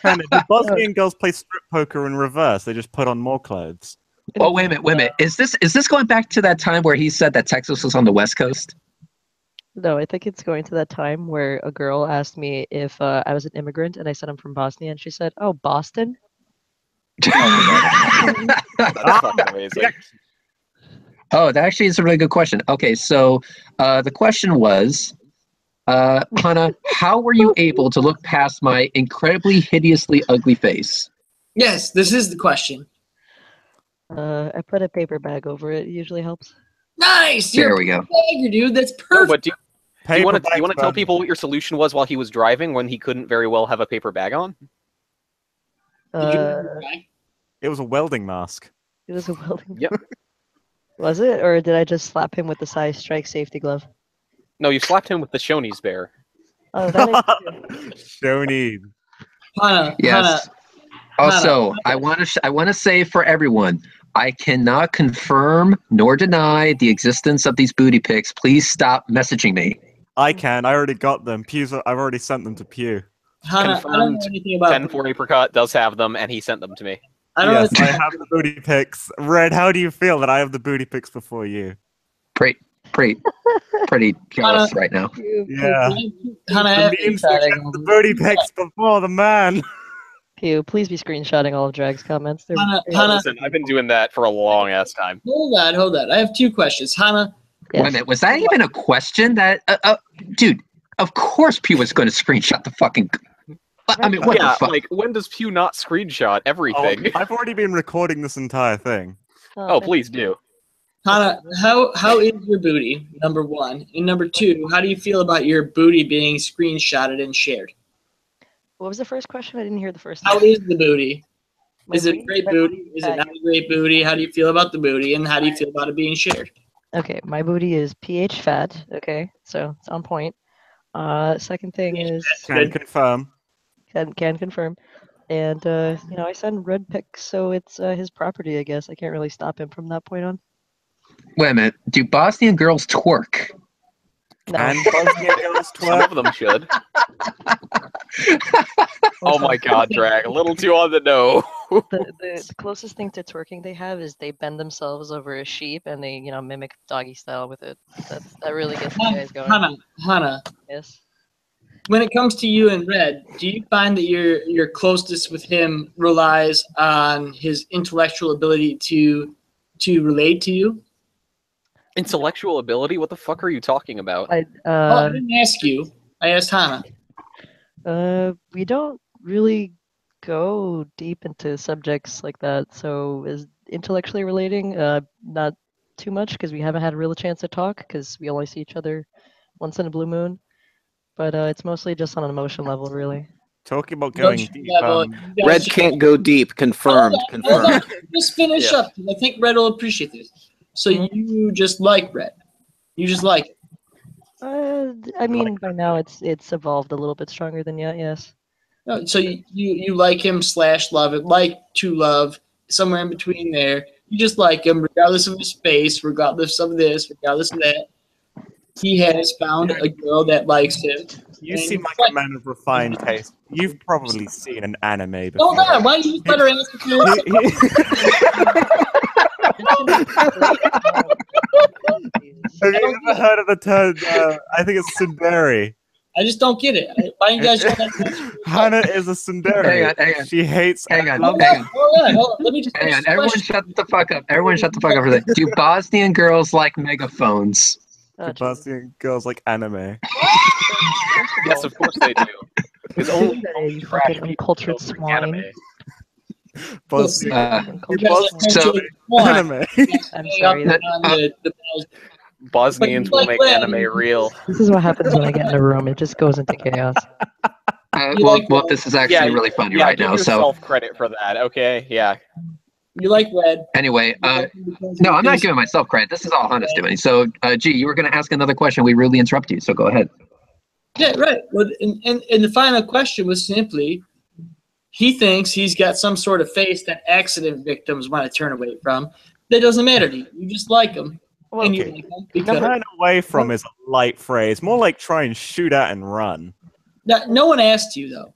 Hannah, do Bosnian girls play strip poker in reverse? They just put on more clothes. Oh, wait a minute. Is this going back to that time where he said that Texas was on the West Coast? No, I think it's going to that time where a girl asked me if I was an immigrant, and I said I'm from Bosnia, and she said, "Oh, Boston." That's fucking amazing. Oh, that actually is a really good question. Okay, so the question was, Hana, how were you able to look past my incredibly hideously ugly face? Yes, this is the question. I put a paper bag over it. It usually helps. Nice. There we go. Bagger, dude. That's perfect. But do you want to tell people what your solution was while he was driving when he couldn't very well have a paper bag on? It was a welding mask. It was a welding. Yep. Was it, or did I just slap him with the size strike safety glove? No, you slapped him with the Shoney's bear. Oh, that is Shoney. Hana, Yes. Also, I want to say for everyone, I cannot confirm nor deny the existence of these booty pics. Please stop messaging me. I can. I already got them. I've already sent them to Pew. Hana, I don't know anything about 10-4 Apricot does have them, and he sent them to me. I have the booty pics. Red, how do you feel that I have the booty pics before you? Pretty jealous right now. Yeah. Hana, the booty pics before the man. Pew, please be screenshotting all of Drag's comments. Listen, I've been doing that for a long ass time. Hold on. I have two questions. Hana. Yes. Wait a minute, was that even a question? That dude, of course Pew was going to screenshot the fucking... I mean, what the fuck? Like, when does Pew not screenshot everything? Oh, I've already been recording this entire thing. Oh, please do. Hana, how is your booty, number one? And number two, how do you feel about your booty being screenshotted and shared? What was the first question? I didn't hear the first How thing. is the booty? Is it great booty? Is it not a great booty? How do you feel about the booty? And how do you feel about it being shared? Okay, my booty is pH fat. Okay, so it's on point. Second thing is... Can confirm. Can confirm. And, I send red pics, so it's his property, I guess. I can't really stop him from that point on. Wait a minute. Do Bosnian girls twerk? No. And Bosnian girls twerk? Some of them should. Oh my god, Drag. A little too on the nose. The closest thing to twerking they have is they bend themselves over a sheep and they, mimic doggy style with it. That really gets the guys going. Hana. Yes. When it comes to you and Red, do you find that your closeness with him relies on his intellectual ability to relate to you? Intellectual ability? What the fuck are you talking about? I didn't ask you. I asked Hana. We don't really go deep into subjects like that. So is intellectually relating, not too much because we haven't had a real chance to talk because we only see each other once in a blue moon. But it's mostly just on an emotion level, really. Talking about going Emotion deep. level, you guys Red just- can't go deep. Confirmed. Hold on, hold on. Confirmed. Just finish Yeah. up. I think Red will appreciate this. So you just like Red. You just like it. I mean, by now it's evolved a little bit stronger than yet. Yes. No, so you like him / love it, like to love, somewhere in between there. You just like him, regardless of his face, regardless of this, regardless of that. He has found a girl that likes him. You and seem he's like a man of refined taste. You've probably seen an anime before. Hold on, why don't you just let her answer first? Have you ever heard of the term, I think it's tsundere? I just don't get it. Why don't you guys don't answer? Hana is a tsundere. Hang on. She hates Hang on, loves- hang on. Hold on. Let me just Hang finish on, the everyone question. shut the fuck up. Everyone shut the fuck up for that. Do Bosnian girls like megaphones? Oh, Sebastian girls like anime. Yes, of course they do. It's only you fucking uncultured swine. Bosnian You Uncultured guys swine. so- mentioned one. anime. I'm sorry. On the Bosnians will make anime real. This is what happens when I get in a room. It just goes into chaos. You like Well, Red. this is actually really funny Yeah, right give now. So yourself credit for that. Okay, yeah. You like Red. anyway, You like him because no, of I'm not his- giving myself credit. This is all Hana's doing. So, G, you were going to ask another question. We rudely interrupted you. So go ahead. Yeah, right. Well, and the final question was simply, he thinks he's got some sort of face that accident victims want to turn away from. That doesn't matter to you. You just like him. Well, And you okay. like him because Turn away from is a light phrase. More like try and shoot at and run. no one asked you, though.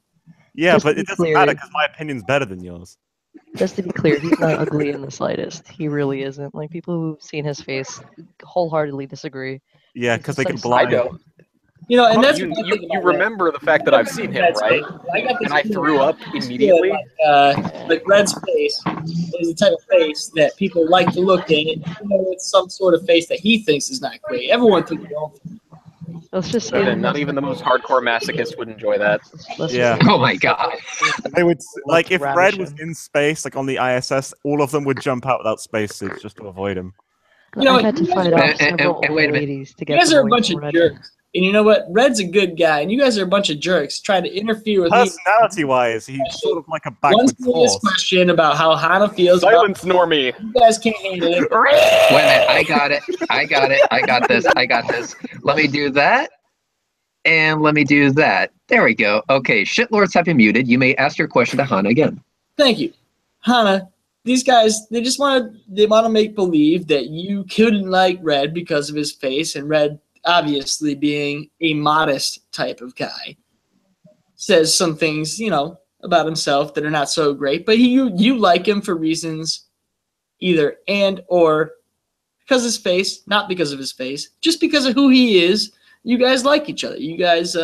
Yeah, Just but to it be doesn't clear- matter because my opinion's better than yours. Just to be clear, he's not ugly in the slightest. He really isn't. Like, people who've seen his face wholeheartedly disagree. Yeah, He's because just they get some I blind. don't. You know, and that's You, what I you, think you about Red. remember the fact that I've seen him, Red's right? face. I got this And I feeling threw up this immediately. feeling like Red's face is the type of face that people like to look at. Even though it's some sort of face that he thinks is not great. Everyone thinks their own. Let's just say And not even the most hardcore masochist would enjoy that. let's Yeah. just say Oh my God. They would like to if ravish Red was him. in space, like on the ISS, all of them would jump out without spacesuits just to avoid him. You know I've what, had to you guys fight are- off several and wait a old minute. ladies to You get guys to are a know bunch him of Red. jerks. And you know what? Red's a good guy, and you guys are a bunch of jerks trying to interfere with me. Personality-wise, he's sort of like a One backwards serious horse. question about how Hana feels Silence, Normie. about you guys can't handle it. Wait a minute. I got it. I got this. Let me do that. And let me do that. There we go. Okay, shitlords have been muted. You may ask your question to Hana again. Thank you. Hana, these guys, they want to make believe that you couldn't like Red because of his face, and Red, obviously being a modest type of guy, says some things, about himself that are not so great, but you like him for reasons either and or because of his face, not because of his face, just because of who he is. You guys like each other. You guys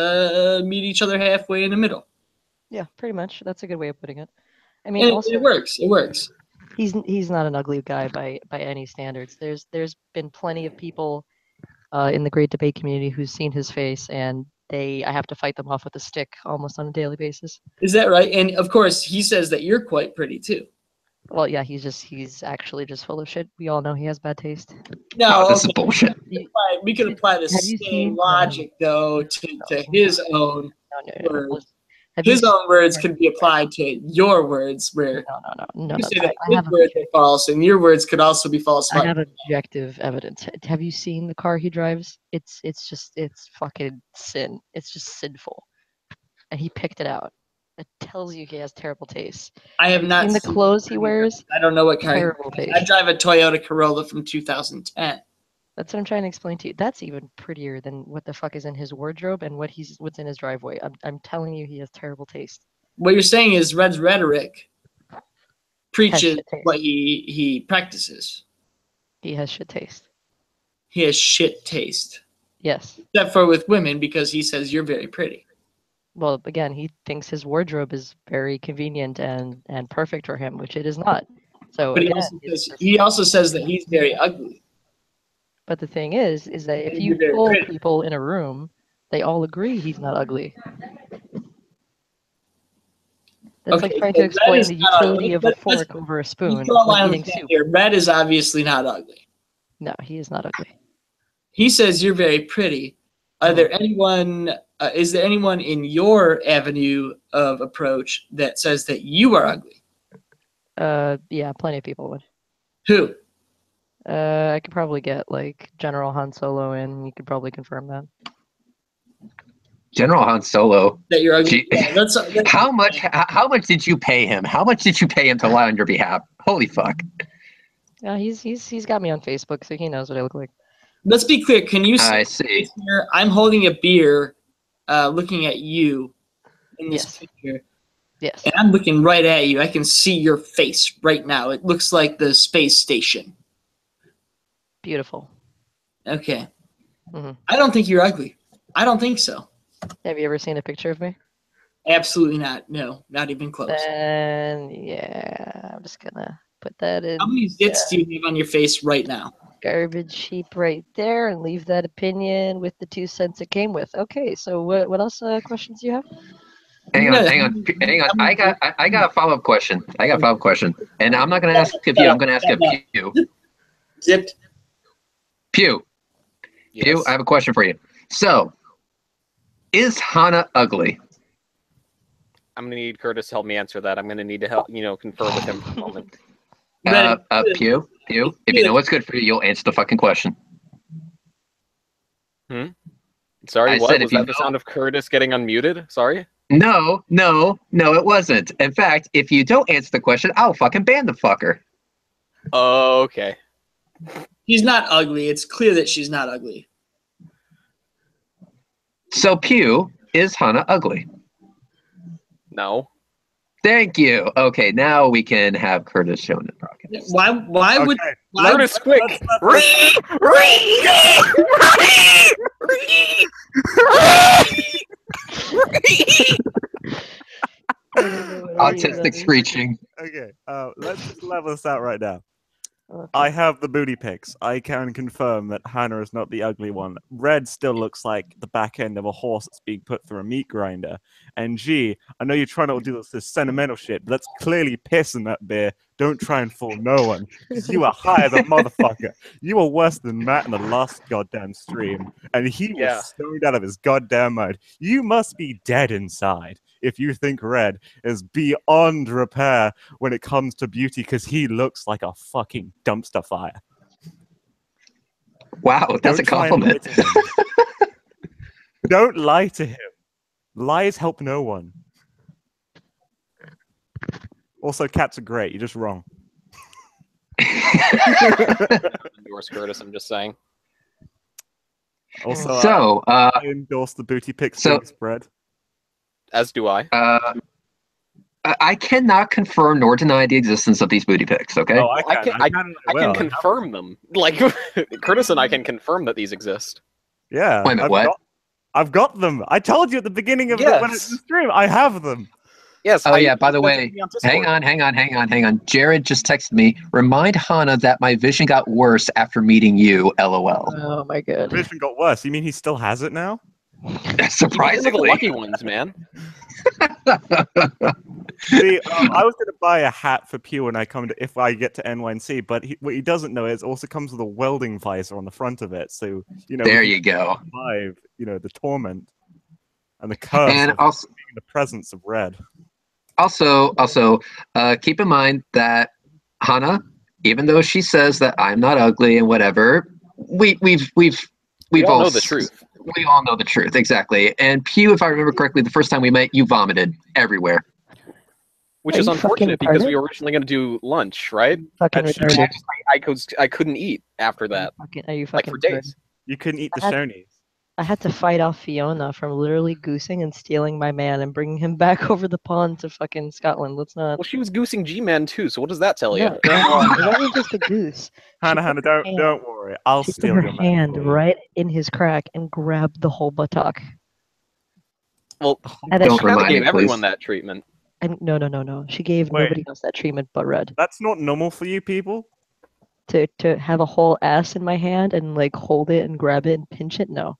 meet each other halfway in the middle. Yeah, pretty much. That's a good way of putting it. I mean, And also, it works. It works. he's not an ugly guy by any standards. There's been plenty of people in the great debate community who's seen his face, and I have to fight them off with a stick almost on a daily basis. Is that right? And of course, he says that you're quite pretty too. Well, yeah, he's actually just full of shit. We all know he has bad taste. No, This is bullshit. We could apply the Have you same seen- logic though to his own No. words. Have you His own words could be applied to your words, where No. you say that I his have words are false, and your words could also be false. I have objective evidence. Have you seen the car he drives? It's fucking sin. It's just sinful. And he picked it out. It tells you he has terrible taste. I have not seen the seen clothes he wears. I don't know what kind. Terrible taste. I drive a Toyota Corolla from 2010. That's what I'm trying to explain to you. That's even prettier than what the fuck is in his wardrobe and what's in his driveway. I'm telling you, he has terrible taste. What you're saying is Red's rhetoric preaches shit taste. what he practices. He has shit taste. He has shit taste, Yes. except for with women, because he says you're very pretty. Well, again, he thinks his wardrobe is very convenient and perfect for him, which it is not. So But again, he also says that he's very ugly. but the thing is that if you You're very pull pretty. people in a room, they all agree he's not ugly. That's like Okay, trying so to explain Red is the not utility of a let's- fork over a You spoon draw a line when in the eating sand soup. here. Red is obviously not ugly. No, he is not ugly. He says you're very pretty. Are there anyone is there anyone in your avenue of approach that says that you are ugly? Yeah, plenty of people would. Who? I could probably get like General Han Solo in. You could probably confirm that. General Han Solo. That you're ugly. Yeah, that's How much did you pay him? How much did you pay him to lie on your behalf? Holy fuck. Yeah, he's got me on Facebook, so he knows what I look like. Let's be clear. Can you see? I see. Here, I'm holding a beer, looking at you in this picture. Yes. And I'm looking right at you. I can see your face right now. It looks like the space station. Beautiful. Okay. Mm-hmm. I don't think you're ugly. I don't think so. Have you ever seen a picture of me? Absolutely not. No, not even close. Then yeah, I'm just gonna put that in. How many zits do you have on your face right now? Garbage heap right there, and leave that opinion with the 2 cents it came with. Okay, so what else questions do you have? Hang on. I got a follow-up question. And I'm not gonna ask of you, I'm gonna ask of Pew. Zipped. Pew. Yes. Pew, I have a question for you. So, is Hana ugly? I'm gonna need Curtis to help me answer that. I'm gonna need to help, confer with him for a moment. Pew, if you know what's good for you, you'll answer the fucking question. Sorry, I what? said Was if you that the sound of Curtis getting unmuted? Sorry? No, it wasn't. In fact, if you don't answer the question, I'll fucking ban the fucker. Oh, okay. She's not ugly. It's clear that she's not ugly. So, Pew, is Hana ugly? No. Thank you. Okay, now we can have Curtis shown in broadcast. Why would Curtis, quick! Autistic screeching. Okay, let's just level this out right now. Okay. I have the booty pics. I can confirm that Hannah is not the ugly one. Red still looks like the back end of a horse that's being put through a meat grinder. And G, I know you're trying to do this sentimental shit, but that's clearly piss in that beer. Don't try and fool no one, because you are high as a motherfucker. You were worse than Matt in the last goddamn stream, and he was stoned out of his goddamn mind. You must be dead inside if you think Red is beyond repair when it comes to beauty, because he looks like a fucking dumpster fire. Wow, that's a compliment. Don't lie to him. Lies help no one. Also, cats are great. You're just wrong. Endorse Curtis, I'm just saying. Also, so I endorse the booty pics spread. As do I. I cannot confirm nor deny the existence of these booty pics, okay? Oh, I can confirm them. Like, Curtis and I can confirm that these exist. Yeah. Wait a minute, I've got them. I told you at the beginning of the stream. I have them. Yes. Oh, yeah, by the way, hang on. Jared just texted me. Remind Hana that my vision got worse after meeting you, LOL. Oh, my God. Vision got worse. You mean he still has it now? Surprisingly. The lucky ones, man. See, I was going to buy a hat for Pew when if I get to NYC, but what he doesn't know is it also comes with a welding visor on the front of it. So, there you go. Survive, the torment and the curse and of also, being in the presence of Red. Also, keep in mind that Hana, even though she says that I'm not ugly and whatever, we all know the truth. We all know the truth, exactly. And Pew, if I remember correctly, the first time we met, you vomited everywhere. Which is unfortunate because we were originally going to do lunch, right? I couldn't eat after that. Are you fucking for days? You couldn't eat the Shonies. I had to fight off Fiona from literally goosing and stealing my man and bringing him back over the pond to fucking Scotland. Let's not. Well, she was goosing G-Man too, so what does that tell you? No, it wasn't just a goose. Hannah, don't worry. I'll steal your man. She put her hand right in his crack and grabbed the whole buttock. Well, don't she gave everyone that treatment. And no. She gave nobody else that treatment but Red. That's not normal for you people? To have a whole ass in my hand and like hold it and grab it and pinch it? No.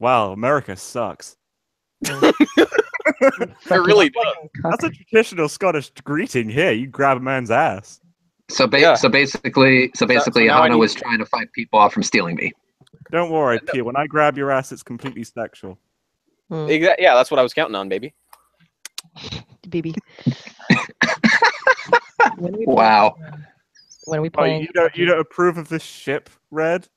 Wow, America sucks. It really does. That's a traditional Scottish greeting here. You grab a man's ass. So basically, Hana was trying to fight people off from stealing me. Don't worry, Pew. When I grab your ass, it's completely sexual. Yeah, that's what I was counting on, baby. BB. Wow. When we Oh, playing? you don't approve of this ship, Red?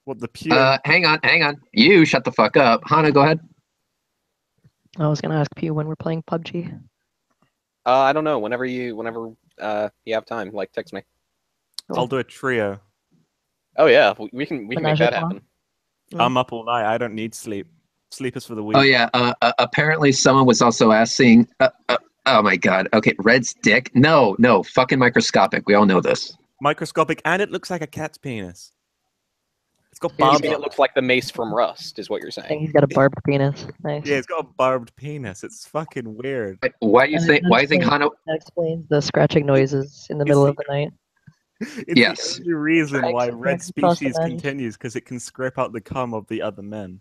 What the Pew? Hang on. You shut the fuck up. Hana, go ahead. I was gonna ask Pew when we're playing PUBG. I don't know. Whenever you have time, like text me. I'll do a trio. Oh yeah, we can make that happen. I'm up all night. I don't need sleep. Sleep is for the weak. Oh yeah. Apparently, someone was also asking. Oh my god. Okay, Red's dick. No, fucking microscopic. We all know this. Microscopic, and it looks like a cat's penis. It's got You barbed. mean it looks like the mace from Rust, is what you're I think saying? he's got a barbed penis. Nice. Yeah, it's got a barbed penis. It's fucking weird. Why do you think Hana? That explains the scratching noises in the middle of the night. It's Yes. the only reason why Tracks red across the species magic. continues, because it can scrape out the cum of the other men.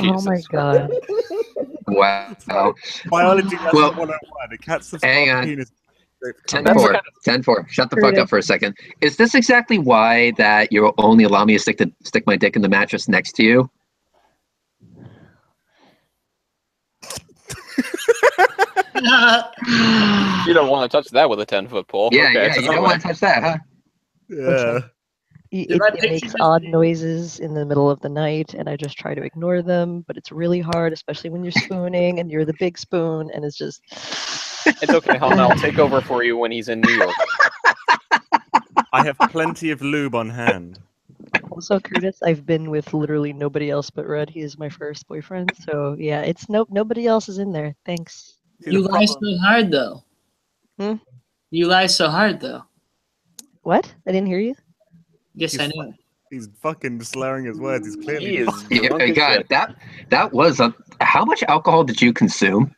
Oh my god. Wow. Biology lesson Well, 101. A cat's hang barbed on. penis. 10-4. 10-4. Shut the fuck up for a second. Is this exactly why that you only allow me to stick my dick in the mattress next to you? You don't want to touch that with a 10-foot pole. Yeah, okay. yeah. You don't want to touch that, huh? Yeah. It makes odd noises in the middle of the night, and I just try to ignore them, but it's really hard, especially when you're spooning and you're the big spoon, and it's just... It's okay, Hana. I'll take over for you when he's in New York. I have plenty of lube on hand. Also, Curtis, I've been with literally nobody else but Red. He is my first boyfriend, so yeah, it's nobody else is in there. Thanks. You lie so hard, though. You lie so hard, though. What? I didn't hear you. Yes, I know. He's fucking slurring his words. He's clearly. God, that was a. How much alcohol did you consume?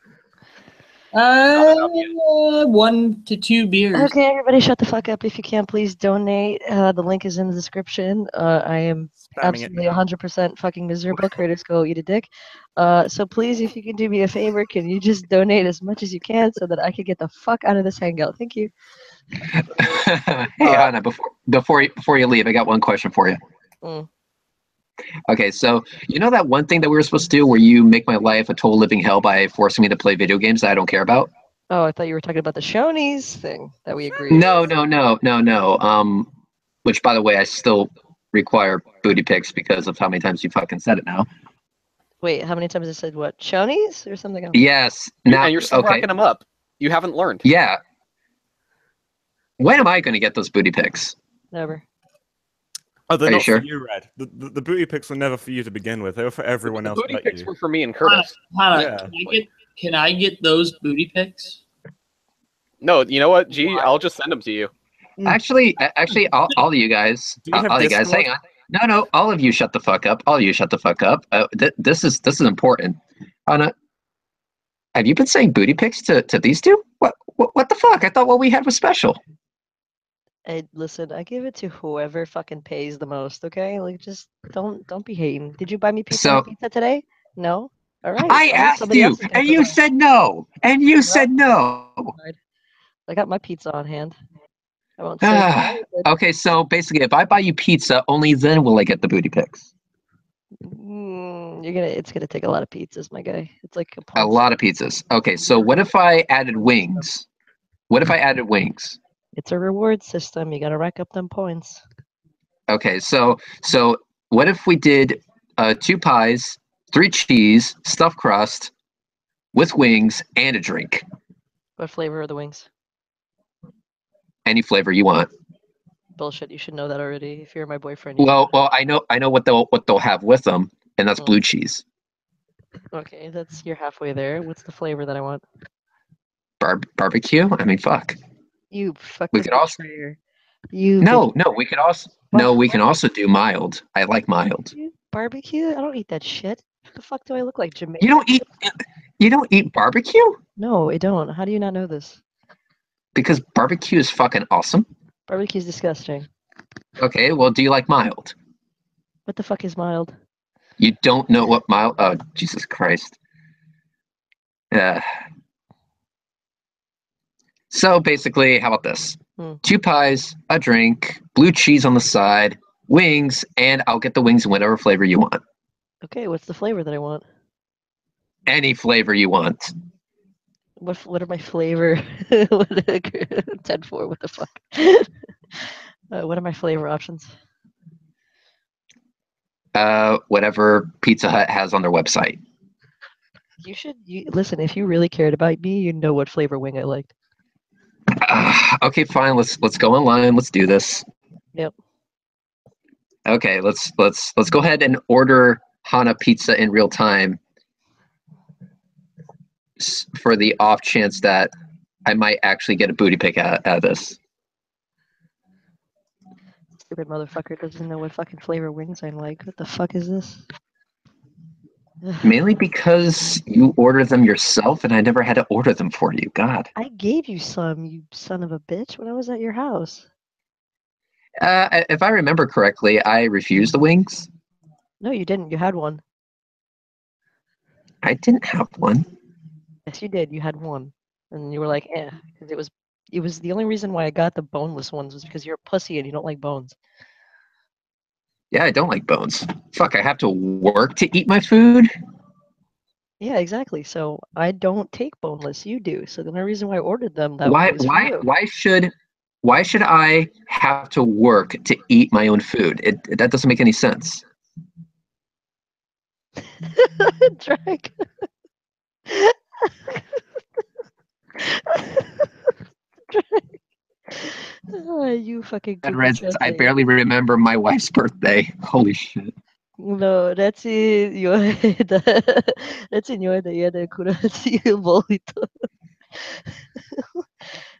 1 to 2 beers. Okay, everybody, shut the fuck up. If you can, please donate. The link is in the description. I am absolutely 100% fucking miserable. Curtis, go eat a dick. So please, if you can do me a favor, can you just donate as much as you can so that I can get the fuck out of this hangout? Thank you. Hey, Hannah, before you leave, I got one question for you. Okay, so you know that one thing that we were supposed to do where you make my life a total living hell by forcing me to play video games that I don't care about? Oh, I thought you were talking about the Shonies thing that we agreed. No. Which, by the way, I still require booty pics because of how many times you fucking said it now. Wait, how many times I said what? Shonies or something else? Yes. Now, and you're still racking them up. You haven't learned. Yeah. When am I going to get those booty pics? Never. Oh, they're Are you not sure? for you, Red. The booty pics were never for you to begin with. They were for everyone else. Booty but pics you. were for me and Curtis. Hannah, can I get those booty pics? No, you know what? Gee, I'll just send them to you. Actually, all of you guys, Do you have all you guys, Discord? hang on. No, all of you shut the fuck up. All of you shut the fuck up. This is important. Anna, have you been saying booty pics to these two? What the fuck? I thought what we had was special. Listen, I give it to whoever fucking pays the most, okay? Like, just don't be hating. Did you buy me pizza today? No? All right. I asked you, and you said no. And you said no. I got my pizza on hand. I won't say why, but... Okay, so basically, if I buy you pizza, only then will I get the booty pics. It's gonna take a lot of pizzas, my guy. It's like a lot of pizzas. Okay, so what if I added wings? What if I added wings? It's a reward system. You gotta rack up them points. Okay, so what if we did 2 pies, 3 cheese, stuffed crust, with wings and a drink? What flavor are the wings? Any flavor you want. Bullshit. You should know that already. If you're my boyfriend. Well, I know what they'll have with them, and that's blue cheese. Okay, you're halfway there. What's the flavor that I want? Barbecue? I mean, fuck. You fucking we could also. You. No, we could also. No, we can also do mild. I like mild. Barbecue? I don't eat that shit. What the fuck do I look like, Jamaican? You don't eat barbecue? No, I don't. How do you not know this? Because barbecue is fucking awesome. Barbecue's disgusting. Okay, well, do you like mild? What the fuck is mild? You don't know what mild... Oh, Jesus Christ. So basically, how about this? 2 pies, a drink, blue cheese on the side, wings, and I'll get the wings in whatever flavor you want. Okay, what's the flavor that I want? Any flavor you want. What are my flavor? 10-4, what the fuck? What are my flavor options? Whatever Pizza Hut has on their website. Listen. If you really cared about me, you know what flavor wing I liked. Okay, fine. Let's go online. Let's do this. Yep. Okay, let's go ahead and order Hana pizza in real time for the off chance that I might actually get a booty pick out of this. Stupid motherfucker doesn't know what fucking flavor wings I like. What the fuck is this? Mainly because you order them yourself and I never had to order them for you. God. I gave you some, you son of a bitch, when I was at your house. If I remember correctly, I refused the wings. No, you didn't. You had one. I didn't have one. Yes, you did. You had one. And you were like, eh. Because it was the only reason why I got the boneless ones was because you're a pussy and you don't like bones. Yeah, I don't like bones. Fuck, I have to work to eat my food? Yeah, exactly. So I don't take boneless. You do. So the only reason why I ordered them that way was for you. Why should I have to work to eat my own food? That doesn't make any sense. Drag. You fucking Reds, I barely remember my wife's birthday. Holy shit. No, that's it. That's señor de ella de curarse el bolito.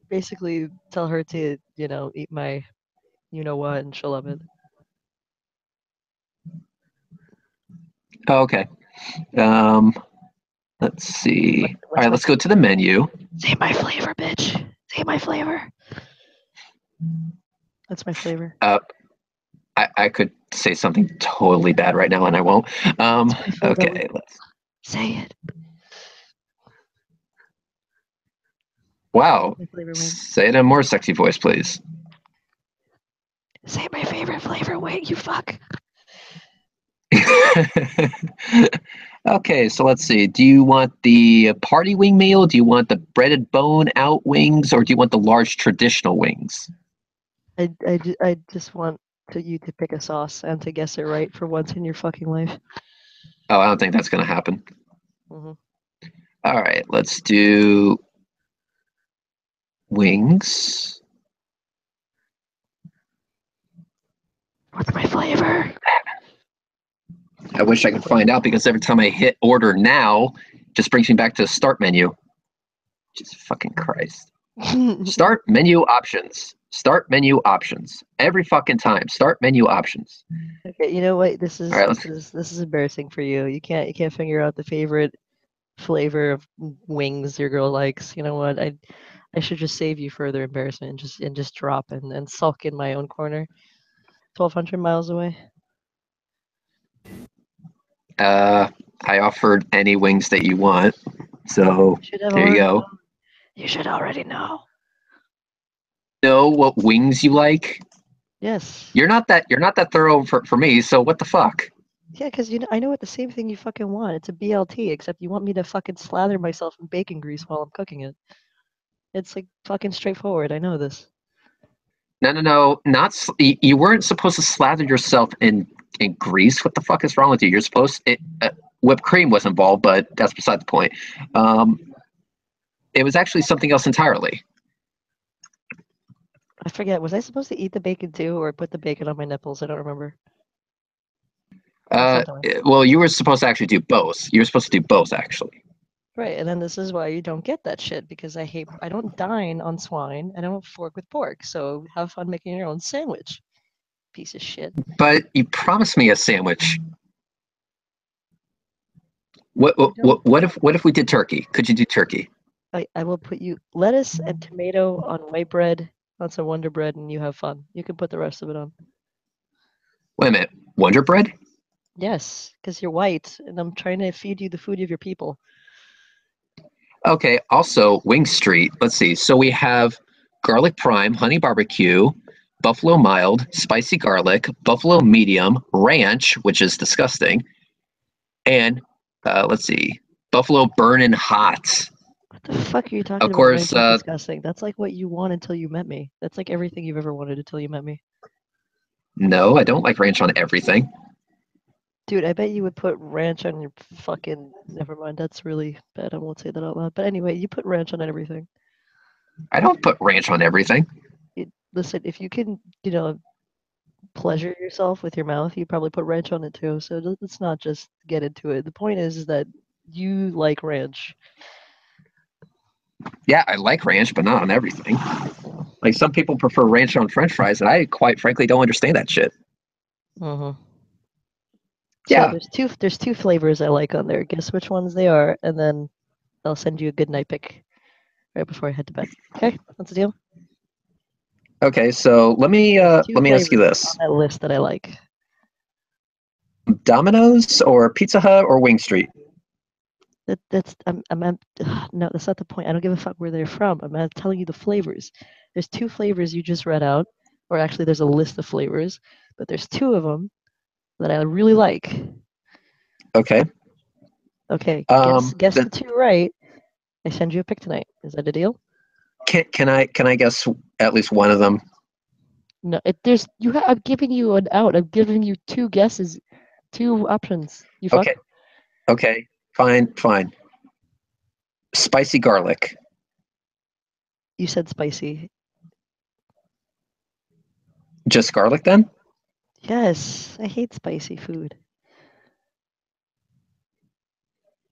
Basically, tell her to, eat my, you know what, and she'll love it. Oh, okay. Let's see. All right, let's go to the menu. Say my flavor, bitch. Say my flavor. That's my flavor. I could say something totally bad right now, and I won't. Okay, let's say it. Wow. Say it in a more sexy voice, please. Say my favorite flavor wing, you fuck. Okay, so let's see. Do you want the party wing meal? Do you want the breaded bone out wings, or do you want the large traditional wings? I just want you to pick a sauce and to guess it right for once in your fucking life. Oh, I don't think that's going to happen. Mm-hmm. All right, let's do wings. What's my flavor? I wish I could find out because every time I hit order now, it just brings me back to the start menu. Jesus fucking Christ. Start menu options. Start menu options. Every fucking time. Start menu options. Okay, you know what? This is embarrassing for you. You can't figure out the favorite flavor of wings your girl likes. You know what? I should just save you further embarrassment and just drop and sulk in my own corner. 1,200 miles away. I offered any wings that you want. So there you go. You should already know. Know what wings you like? Yes. You're not that thorough for me, so what the fuck? Yeah, because I know what the same thing you fucking want. It's a BLT, except you want me to fucking slather myself in bacon grease while I'm cooking it. It's like fucking straightforward. I know this. No. You weren't supposed to slather yourself in grease. What the fuck is wrong with you? You're supposed whipped cream was involved, but that's beside the point. It was actually something else entirely. I forget. Was I supposed to eat the bacon too, or put the bacon on my nipples? I don't remember. Well, you were supposed to actually do both. You were supposed to do both, actually. Right, and then this is why you don't get that shit, because I don't dine on swine, I don't fork with pork, so have fun making your own sandwich, piece of shit. But you promised me a sandwich. What if we did turkey? Could you do turkey? I will put you lettuce and tomato on white bread, on some Wonder Bread, and you have fun. You can put the rest of it on. Wait a minute, Wonder Bread? Yes, because you're white, and I'm trying to feed you the food of your people. Okay, also, Wing Street. Let's see. So we have garlic prime, honey barbecue, buffalo mild, spicy garlic, buffalo medium, ranch, which is disgusting, And let's see, buffalo burning hot. What the fuck are you talking Of about? course, Ranch is disgusting. That's like what you want until you met me. That's like everything you've ever wanted until you met me. no, I don't like ranch on everything. Dude, I bet you would put ranch on your fucking. Never mind, that's really bad. I won't say that out loud. But anyway, you put ranch on everything. I don't put ranch on everything. Listen, if you can, pleasure yourself with your mouth, you probably put ranch on it too. So let's not just get into it. The point is that you like ranch. Yeah, I like ranch, but not on everything. Like some people prefer ranch on French fries, and I quite frankly don't understand that shit. Mm-hmm. Yeah. So there's two flavors I like on there. Guess which ones they are, and then I'll send you a good night pick right before I head to bed. Okay, that's the deal. Okay, so let me ask you this: on that list that I like. Domino's or Pizza Hut or Wing Street? No, that's not the point. I don't give a fuck where they're from. I'm telling you the flavors. There's two flavors you just read out, or actually there's a list of flavors, but there's two of them that I really like. Okay. Okay. Guess the two right. I send you a pick tonight. Is that a deal? Can I guess at least one of them? No, I'm giving you an out. I'm giving you two guesses, two options. You fuck. Okay. Fine. Spicy garlic. You said spicy. Just garlic then? Yes, I hate spicy food.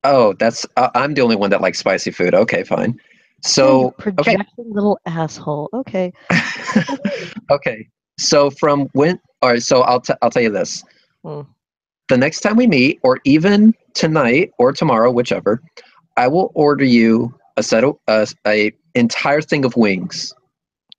Oh, that's I'm the only one that likes spicy food. Okay, fine. So, you projecting little asshole. Okay. Okay. So from when? All right. So I'll tell you this. The next time we meet, or even tonight or tomorrow, whichever, I will order you a entire thing of wings,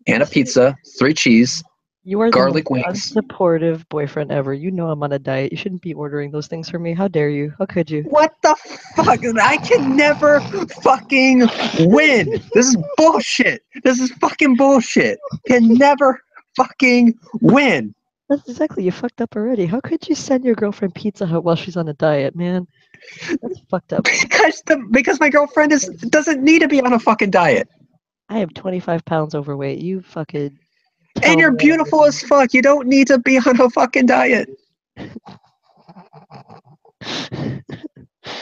and a pizza, 3 cheese, You are garlic the most wings. unsupportive boyfriend ever. You know I'm on a diet. You shouldn't be ordering those things for me. How dare you? How could you? What the fuck? I can never fucking win. This is bullshit. This is fucking bullshit. Can never fucking win. That's exactly. You fucked up already. How could you send your girlfriend Pizza Hut while she's on a diet, man? That's fucked up. Because my girlfriend doesn't need to be on a fucking diet. I am 25 pounds overweight. You fucking. And you're beautiful as fuck. You don't need to be on a fucking diet.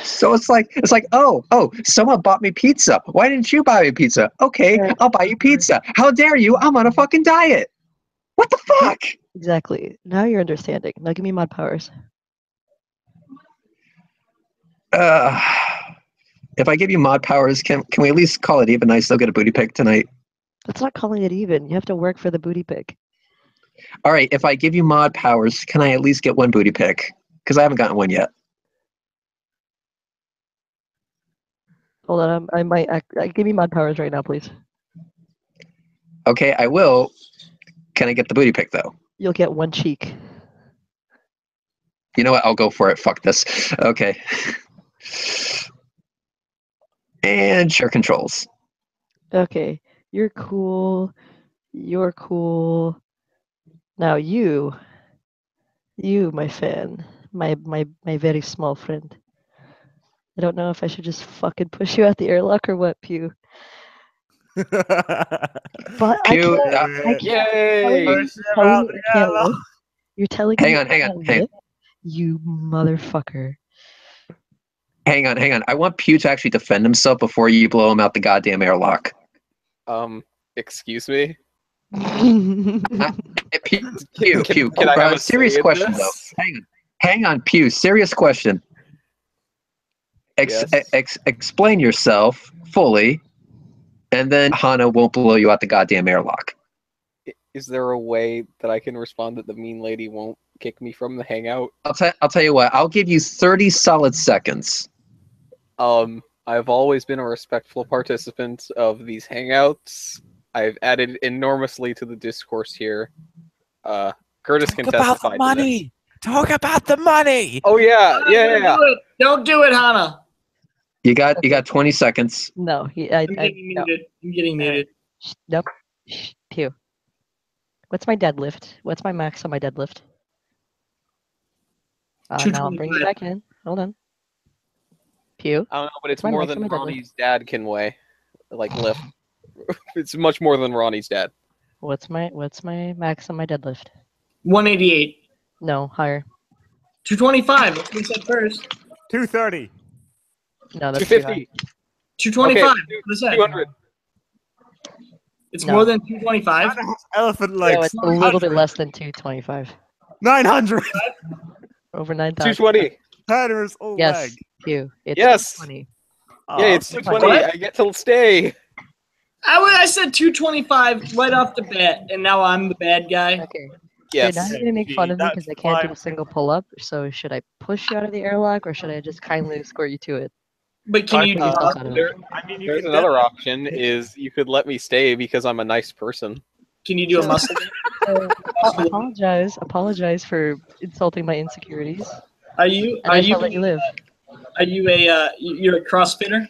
So it's like, oh, someone bought me pizza. Why didn't you buy me pizza? Okay, I'll buy you pizza. How dare you? I'm on a fucking diet. What the fuck? Exactly. Now you're understanding. Now give me mod powers. If I give you mod powers, can we at least call it even? I still get a booty pick tonight. That's not calling it even. You have to work for the booty pick. All right, if I give you mod powers, can I at least get one booty pick? Because I haven't gotten one yet. Hold on, I might. Give me mod powers right now, please. Okay, I will. Can I get the booty pick though? You'll get one cheek. You know what? I'll go for it. Fuck this. Okay. And share controls. Okay, you're cool. You're cool. Now you, my fan, my very small friend. I don't know if I should just fucking push you out the airlock or what, Pew. But Pew, I can't. Yay! You're telling me. Hang on. You motherfucker. Hang on. I want Pew to actually defend himself before you blow him out the goddamn airlock. Excuse me? Pew. Can I have a serious question, though. Hang on, Pew. Serious question. Explain yourself fully, and then Hana won't blow you out the goddamn airlock. Is there a way that I can respond that the mean lady won't kick me from the hangout? I'll tell you what. I'll give you 30 solid seconds. I've always been a respectful participant of these hangouts. I've added enormously to the discourse here. Curtis can testify to this. Talk about the money. Oh yeah. Don't do it, Hana. You got 20 seconds. No, I'm getting muted. Nope. Pew. What's my deadlift? What's my max on my deadlift? Now I'm bringing it back in. Hold on. Pew. I don't know, but it's My more maximum than deadlift. Ronnie's dad can weigh, like lift. It's much more than Ronnie's dad. What's my max on my deadlift? 188. No, higher. 225. That's what we said first. 230. No, that's too high. 250. 225. Okay, That's what I said. 200. It's No. more than 225. Elephant No, legs. it's a little bit less than 225. 900. Over 9,000. 220. Tanner's all Yes, leg. Pew. It's Yes. 220. Yeah, it's okay. 220. What? I get to stay. I said 225 right off the bat, and now I'm the bad guy. Okay. Yes. So now you're gonna make fun of me because I That's can't do fine. a single pull-up. So should I push you out of the airlock, or should I just kindly escort you to it? But can you Put yourself out of it. I mean, you There's can another option is you could let me stay because I'm a nice person. Can you do a So- muscle? So, apologize for insulting my insecurities, Are you? and Are I you? shall let you live. Are you a? You're a CrossFitter?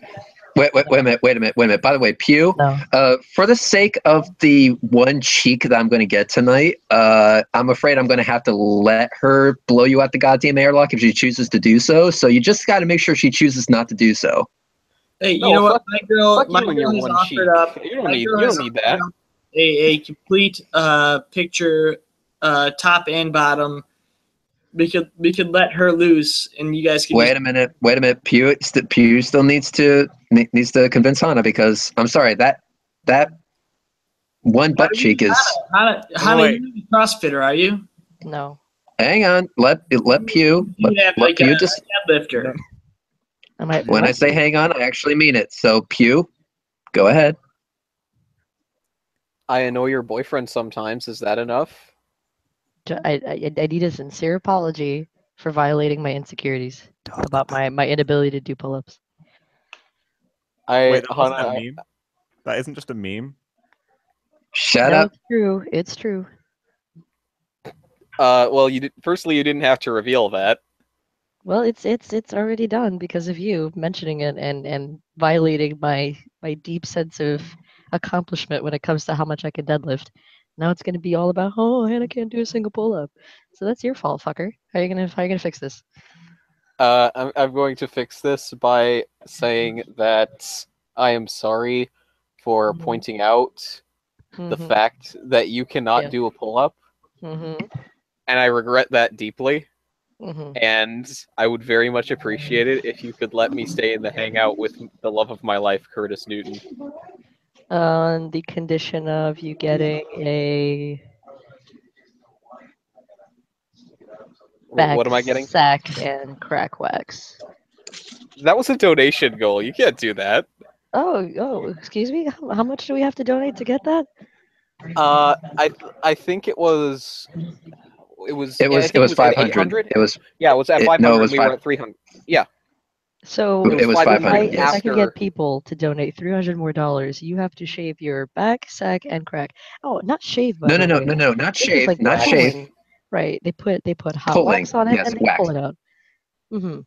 Wait a minute. By the way, Pew, No. for the sake of the one cheek that I'm going to get tonight, I'm afraid I'm going to have to let her blow you out the goddamn airlock if she chooses to do so. So you just got to make sure she chooses not to do so. Hey, No, you know what? fuck- My girl fuck you and girl your has one offered cheek. up. You don't my need- girl you has don't need offered that. up a complete picture, top and bottom. We could let her loose, and you guys can. Wait a minute. Pew still needs to convince Hana, because I'm sorry, that one butt cheek is. Hana, Wait. you're a CrossFitter, are you? No. Hang on. Let Pew. You have Let like Pew a just. deadlifter. I might. When I say hang on, I actually mean it. So Pew, go ahead. I annoy your boyfriend sometimes. Is that enough? I need a sincere apology for violating my insecurities about my inability to do pull-ups. Wait, that wasn't Hana, a meme? That isn't just a meme? Shut No, up. it's true. It's true. well, firstly, you didn't have to reveal that. Well, it's already done because of you mentioning it and violating my deep sense of accomplishment when it comes to how much I can deadlift. Now it's gonna be all about, oh, Hannah can't do a single pull-up. So that's your fault, fucker. How are you gonna fix this? I'm going to fix this by saying that I am sorry for Mhm. pointing out the Mhm. fact that you cannot Yeah. do a pull-up, Mhm. and I regret that deeply. Mhm. And I would very much appreciate it if you could let me stay in the hangout with the love of my life, Curtis Newton. On the condition of you getting a back What am I getting? sack and crack wax. That was a donation goal. You can't do that. Oh, excuse me. How much do we have to donate to get that? I think it was. It was. It I was think it was at 500. 800. It was Yeah, it was at 500. no, it was We were 5. at 300. Yeah, So It was 500. if I can after. get people to donate $300 more, you have to shave your back, sack, and crack. Oh, not shave, by No, the no, way. not This is shave, like not pulling. shave. Right. They put hot Pulling. wax on it Yes, and they wax. pull it out. Mm-hmm.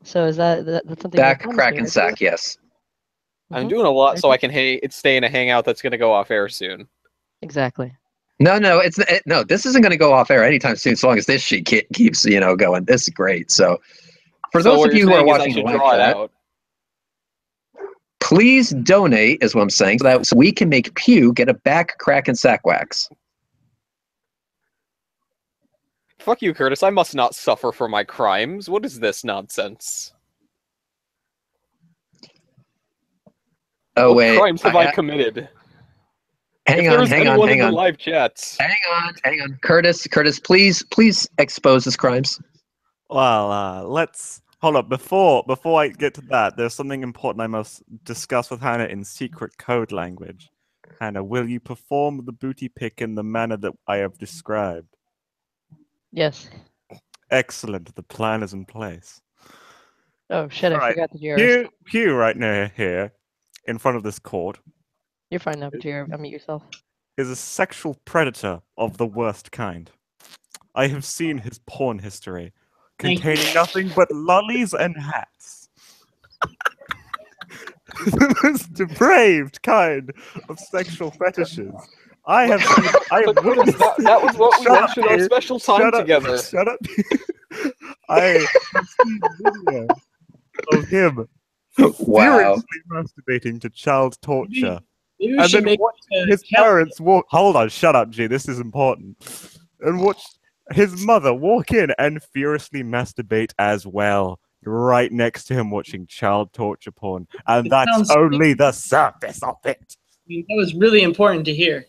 So is that's something you Back, promised crack, me, and right? sack. Yes. I'm Mhm. doing a lot so Okay. I can stay in a hangout that's going to go off air soon. Exactly. No, no. This isn't going to go off air anytime soon. As long as this shit keeps going. This is great. So, for So those what of you you're who are saying is I watching the should live draw it chat, out. please donate, is what I'm saying, so we can make Pew get a back, crack, and sack wax. Fuck you, Curtis. I must not suffer for my crimes. What is this nonsense? Oh, What wait. crimes have I committed? Hang If on, there's hang anyone on, in hang the on. live chats. Hang on. Curtis, please expose his crimes. Well, let's hold up. Before I get to that, there's something important I must discuss with Hannah in secret code language. Hannah, will you perform the booty pick in the manner that I have described? Yes. Excellent. The plan is in place. Oh shit! I All right. forgot that you're. Pew right now here, in front of this court, You're fine now, but you're unmute yourself. is a sexual predator of the worst kind. I have seen his porn history, containing nothing but lollies and hats. The most depraved kind of sexual fetishes. I have witnessed. That was what we Shut up, mentioned our Pew. special time Shut up. together. Shut up. I have seen video of him Wow. furiously masturbating to child torture. Maybe we And should then make watch a his calendar. parents walk. Hold on, shut up, G. This is important. And watch his mother walk in and furiously masturbate as well, right next to him watching child torture porn. And It that's sounds- only the surface of it. That was really important to hear.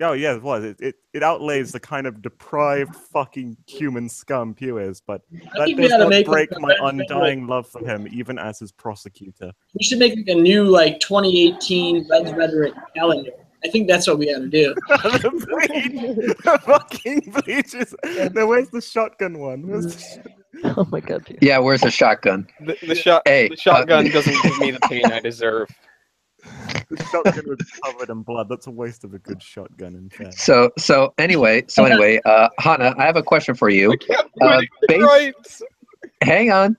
Oh yeah, it was. It outlays the kind of deprived fucking human scum Pew is, but I that think we does gotta not make break like a my red undying love for him, even as his prosecutor. We should make like a new 2018 Reds Rhetoric calendar. I think that's what we got to do. The bleach, the fucking bleach is. No, where's the shotgun one? Where's the Oh my god, Pew. Yeah, where's the shotgun? The shotgun doesn't give me the pain I deserve. The shotgun was covered in blood. That's a waste of a good shotgun, in fact. So anyway, Hana, I have a question for you. Right. Hang on.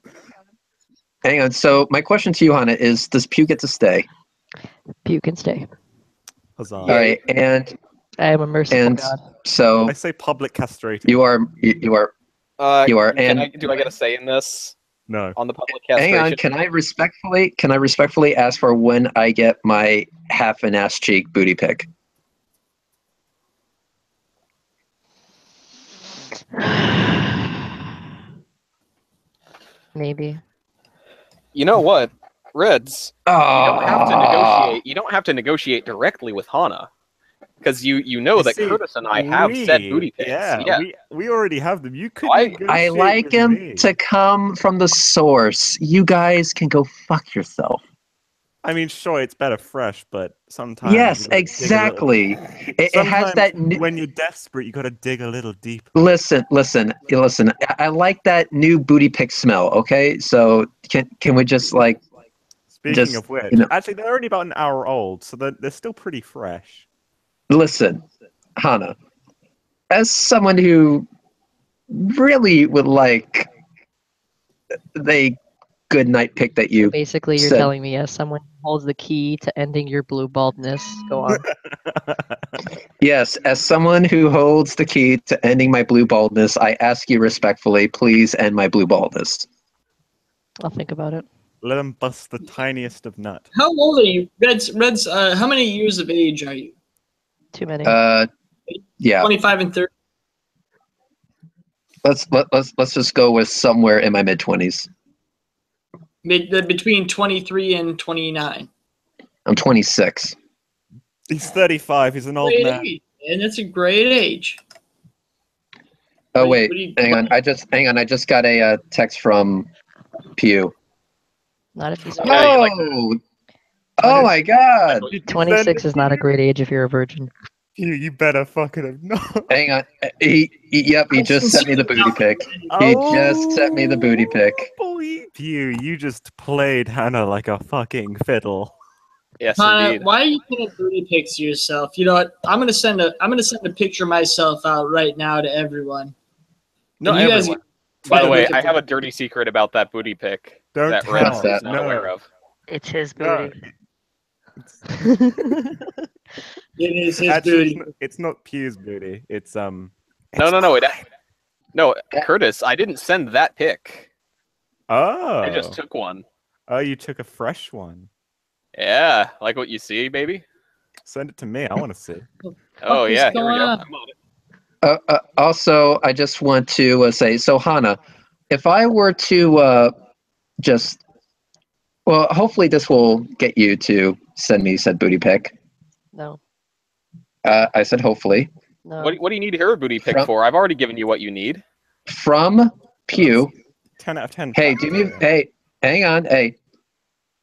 So my question to you, Hana, is: does Pew get to stay? Pew can stay. Huzzah. All right, and I am a merciful god. so I say public castrated. you are. Do And I get a say in this No. on the public hang castration? on. Can I respectfully ask for when I get my half an ass cheek booty pic? Maybe. You know what, Reds? Oh, You don't have to negotiate. You don't have to negotiate directly with Hana, because you know that See, Curtis and I have said booty pics. Yeah, we already have them. You could. I negotiate like with him me. to come from the source. You guys can go fuck yourself. I mean, sure, it's better fresh, but sometimes. Yes, you gotta dig a exactly. little- It has Sometimes that. when you're desperate, you gotta dig a little deeper. Listen. I like that new booty pic smell. Okay, so can we just like? Speaking Just, of which, you know- actually, they're only about an hour old, so they're still pretty fresh. Listen, Hana, as someone who really would like the good night pick that you Basically, you're said- telling me as someone who holds the key to ending your blue baldness. Go on. Yes, as someone who holds the key to ending my blue baldness, I ask you respectfully, please end my blue baldness. I'll think about it. Let them bust the tiniest of nut. How old are you, Reds? How many years of age are you? Too many. Yeah. 25 and 30. Let's just go with somewhere in my mid-20s. Between 23 and 29. I'm 26. He's 35. He's an old Great man. age, and that's a great age. Oh What wait, do you- hang on. I just got a text from Pew. Not if he's Yeah, you like Oh my God! 26 is not a great age if you're a virgin. You better fucking have not. Hang on. He just sent me the booty pic. He just sent me the booty pic. Boy, you just played Hannah like a fucking fiddle. Yes, Hannah, indeed. why are you sending booty pics to yourself? You know what? I'm gonna send a picture of myself out right now to everyone. No, And you guys- everyone. By the Yeah, way, look at I the- have a dirty secret about that booty pic Don't that tell. Reds is No. not aware of. It's his No. booty. It is his Actually, booty. it's not Pew's booty. It's No. No, Curtis, I didn't send that pic. Oh. I just took one. Oh, you took a fresh one. Yeah, like what you see, baby. Send it to me. I want to see. Oh What is yeah, here we going go. on? I'm on it. Also, I just want to say, so Hana, if I were to hopefully this will get you to send me said booty pic. No. I said hopefully. No. What do you need her booty pic From- for? I've already given you what you need. From Pew. 10 out of 10. Hey, do me. Hey, hang on. Hey,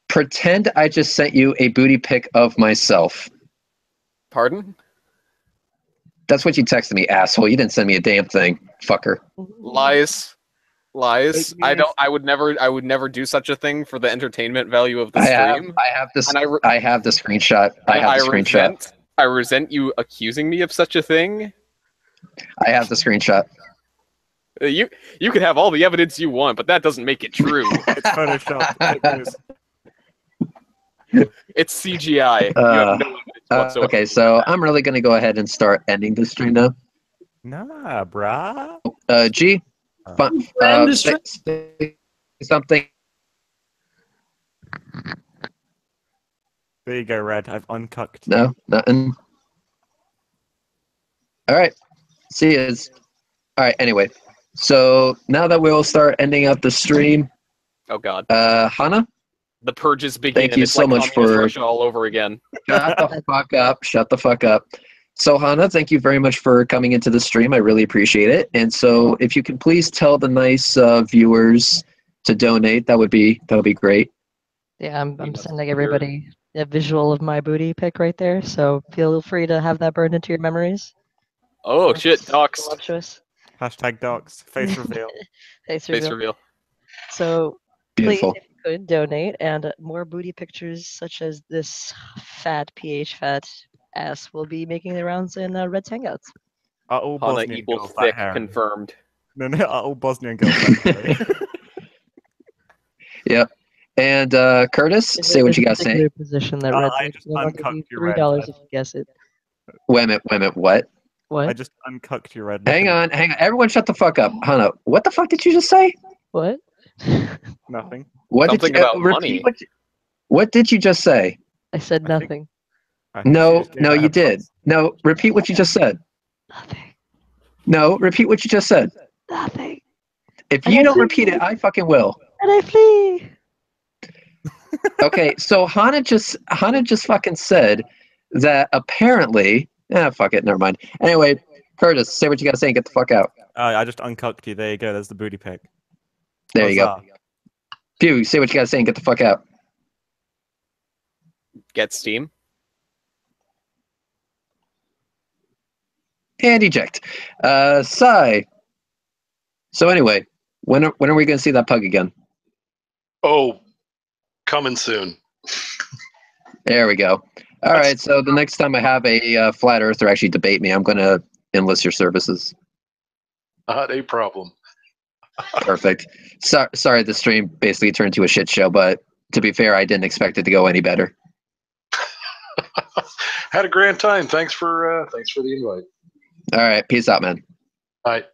pretend I just sent you a booty pic of myself. Pardon? That's what you texted me, asshole. You didn't send me a damn thing, fucker. Lies. Fake I news. don't. I would never do such a thing for the entertainment value of the I have stream. this. And I have the screenshot. I have the screenshot. I resent you accusing me of such a thing. I have the screenshot. You can have all the evidence you want, but that doesn't make it true. It's Photoshop. Fake news. It's CGI. You have no evidence whatsoever. Okay, so I'm really gonna go ahead and start ending the stream now. Nah, brah. G, Uh. fun, End the stream. say something. There you go, Red. I've uncucked. No, nothing. All right. See you. All right. Anyway, so now that we'll start ending out the stream. Oh God. Hannah. The purges begin. Thank you it's so like much Communist for. Russia all over again. Shut the fuck up. Shut the fuck up. So, Hannah, thank you very much for coming into the stream. I really appreciate it. And so, if you can please tell the nice viewers to donate, that would be great. Yeah, I'm sending everybody a visual of my booty pic right there, so feel free to have that burned into your memories. Oh shit, doxed. Voluptuous. Hashtag docs. Face reveal. Face Face reveal. reveal. So Beautiful. please, if you could, donate, and more booty pictures such as this fat ass will be making the rounds in Red's Hangouts. Are all Hana Bosnian equals girls thick, that hairy? confirmed. No, are all Bosnian girls that hairy? Yep. And Curtis, say what you got to say. Position that I Red's just making, and I'll give you uncucked you, Red. $3 if you guess it. Wait a minute. What? What? I just uncucked you, Red. Hang on. Everyone shut the fuck up. Hannah, what the fuck did you just say? What? Nothing. What Something did you, about money. What did you just say? I said nothing. I think she No, just gave no, out you her did. price. No, repeat what you just said. Nothing. No, repeat what you just said. Nothing. If And you I don't flee. repeat it, I fucking will. And I flee. Okay, so Hannah just fucking said that apparently. Fuck it, never mind. Anyway, Curtis, say what you got to say and get the fuck out. I just uncucked you. There you go. There's the booty pic. There you go. Huzzah. Pew, say what you got to say and get the fuck out. Get Steam. And eject. Sigh. So anyway, when are we going to see that pug again? Oh, coming soon. There we go. All right, so the next time I have a flat earther actually debate me, I'm going to enlist your services. Not a problem. Perfect. Sorry, the stream basically turned to a shit show, but to be fair, I didn't expect it to go any better. Had a grand time. Thanks for the invite. All right, peace out, man. Bye.